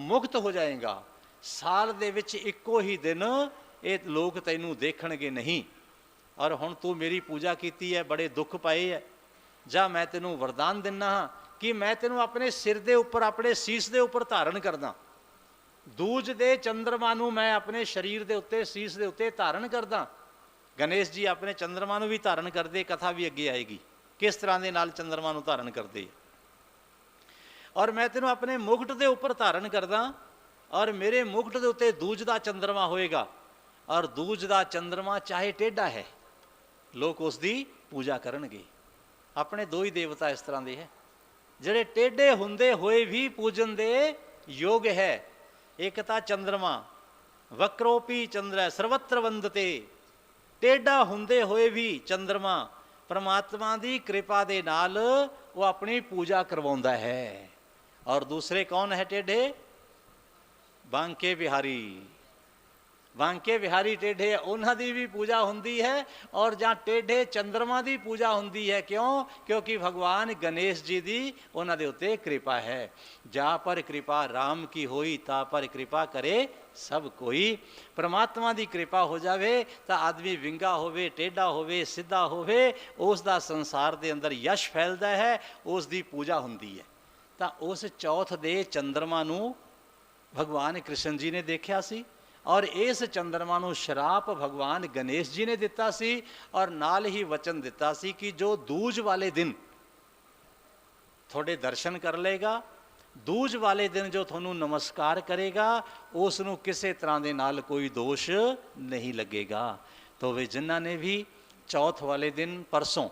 मुक्त हो जाएगा। साल दे विच इक्को ही दिन ये लोग तैनू देखणगे नहीं। और हुण तू मेरी पूजा कीती है, बड़े दुख पाए है, जा मैं तेनू वरदान दिना हाँ कि मैं तेनू अपने सिर दे उपर, अपने सीस दे उपर धारण करदा। दूज दे चंद्रमा नू मैं अपने शरीर दे उत्ते, सीस दे उत्ते धारण करदा। गणेश जी अपने चंद्रमा नू भी धारण करते, कथा भी अगे आएगी किस तरह के नाल चंद्रमा नू धारण करते। और मैं तेनू अपने मुकुट दे उपर धारण करदा और मेरे मुकुट दे उत्ते दूज दा चंद्रमा होएगा। और दूज दा चंद्रमा चाहे टेढ़ा है, लोग उसकी पूजा करनगे। अपने दो ही देवता इस तरह के है जिहड़े टेढ़े हुंदे होए भी पूजन दे योग है। एक तो चंद्रमा वक्रोपी चंद्र सर्वत्र वंदते, टेढ़ा हुंदे होए भी चंद्रमा परमात्मा दी कृपा दे नाल वो अपनी पूजा करवाउंदा है। और दूसरे कौन है टेढ़े? बांके बिहारी, बांके बिहारी टेढ़े उन्हां दी भी पूजा हुंदी है, और जहाँ टेढ़े चंद्रमा की पूजा हुंदी है। क्यों? क्योंकि भगवान गणेश जी की उन्हां दे उत्ते कृपा है। जा पर कृपा राम की होई, ता पर कृपा करे सब कोई। परमात्मा की कृपा हो जाए तो आदमी विंगा होवे, टेढ़ा होवे, सीधा होवे, उसका संसार के अंदर यश फैलता है, उसकी पूजा हुंदी है। तो उस चौथ दे चंद्रमा नूं भगवान कृष्ण जी ने देखा सी, और इस चंद्रमा नूं श्राप भगवान गणेश जी ने दिता सी, और नाल ही वचन दिता सी कि जो दूज वाले दिन थोड़े दर्शन कर लेगा, दूज वाले दिन जो थोनू नमस्कार करेगा, उसनूं किसी तरह के नाल कोई दोष नहीं लगेगा। तो वे जिन्हां ने भी चौथ वाले दिन परसों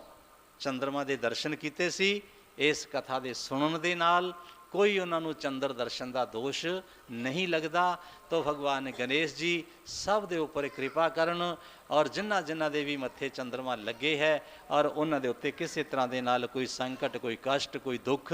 चंद्रमा के दर्शन किए सी, इस कथा के सुनने दे नाल कोई उन्होंने चंद्र दर्शन का दोष नहीं लगता। तो भगवान गणेश जी सब दे उपर कृपा करन, और जिन्हां जिन्हां दे भी मत्थे चंद्रमा लगे है, और उन्हां दे उत्ते किसी तरह के नाल कोई संकट, कोई कष्ट, कोई दुख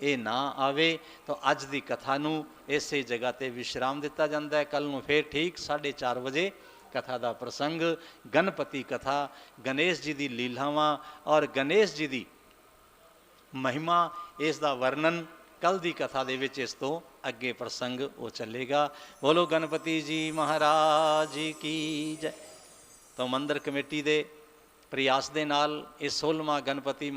ये ना आवे। तो अज की कथा नूं इसे जगह पर विश्राम दिता जाता है। कल नूं फिर ठीक 4:30 बजे कथा का प्रसंग, गणपति कथा, गणेश जी की लीलावां और गणेश जी की महिमा, इसका वर्णन कल की कथा दे विच इस तो अगे प्रसंग वो चलेगा। बोलो गणपति जी महाराज की जय। तो मंदिर कमेटी के प्रयास के नाल इस 16वां गणपति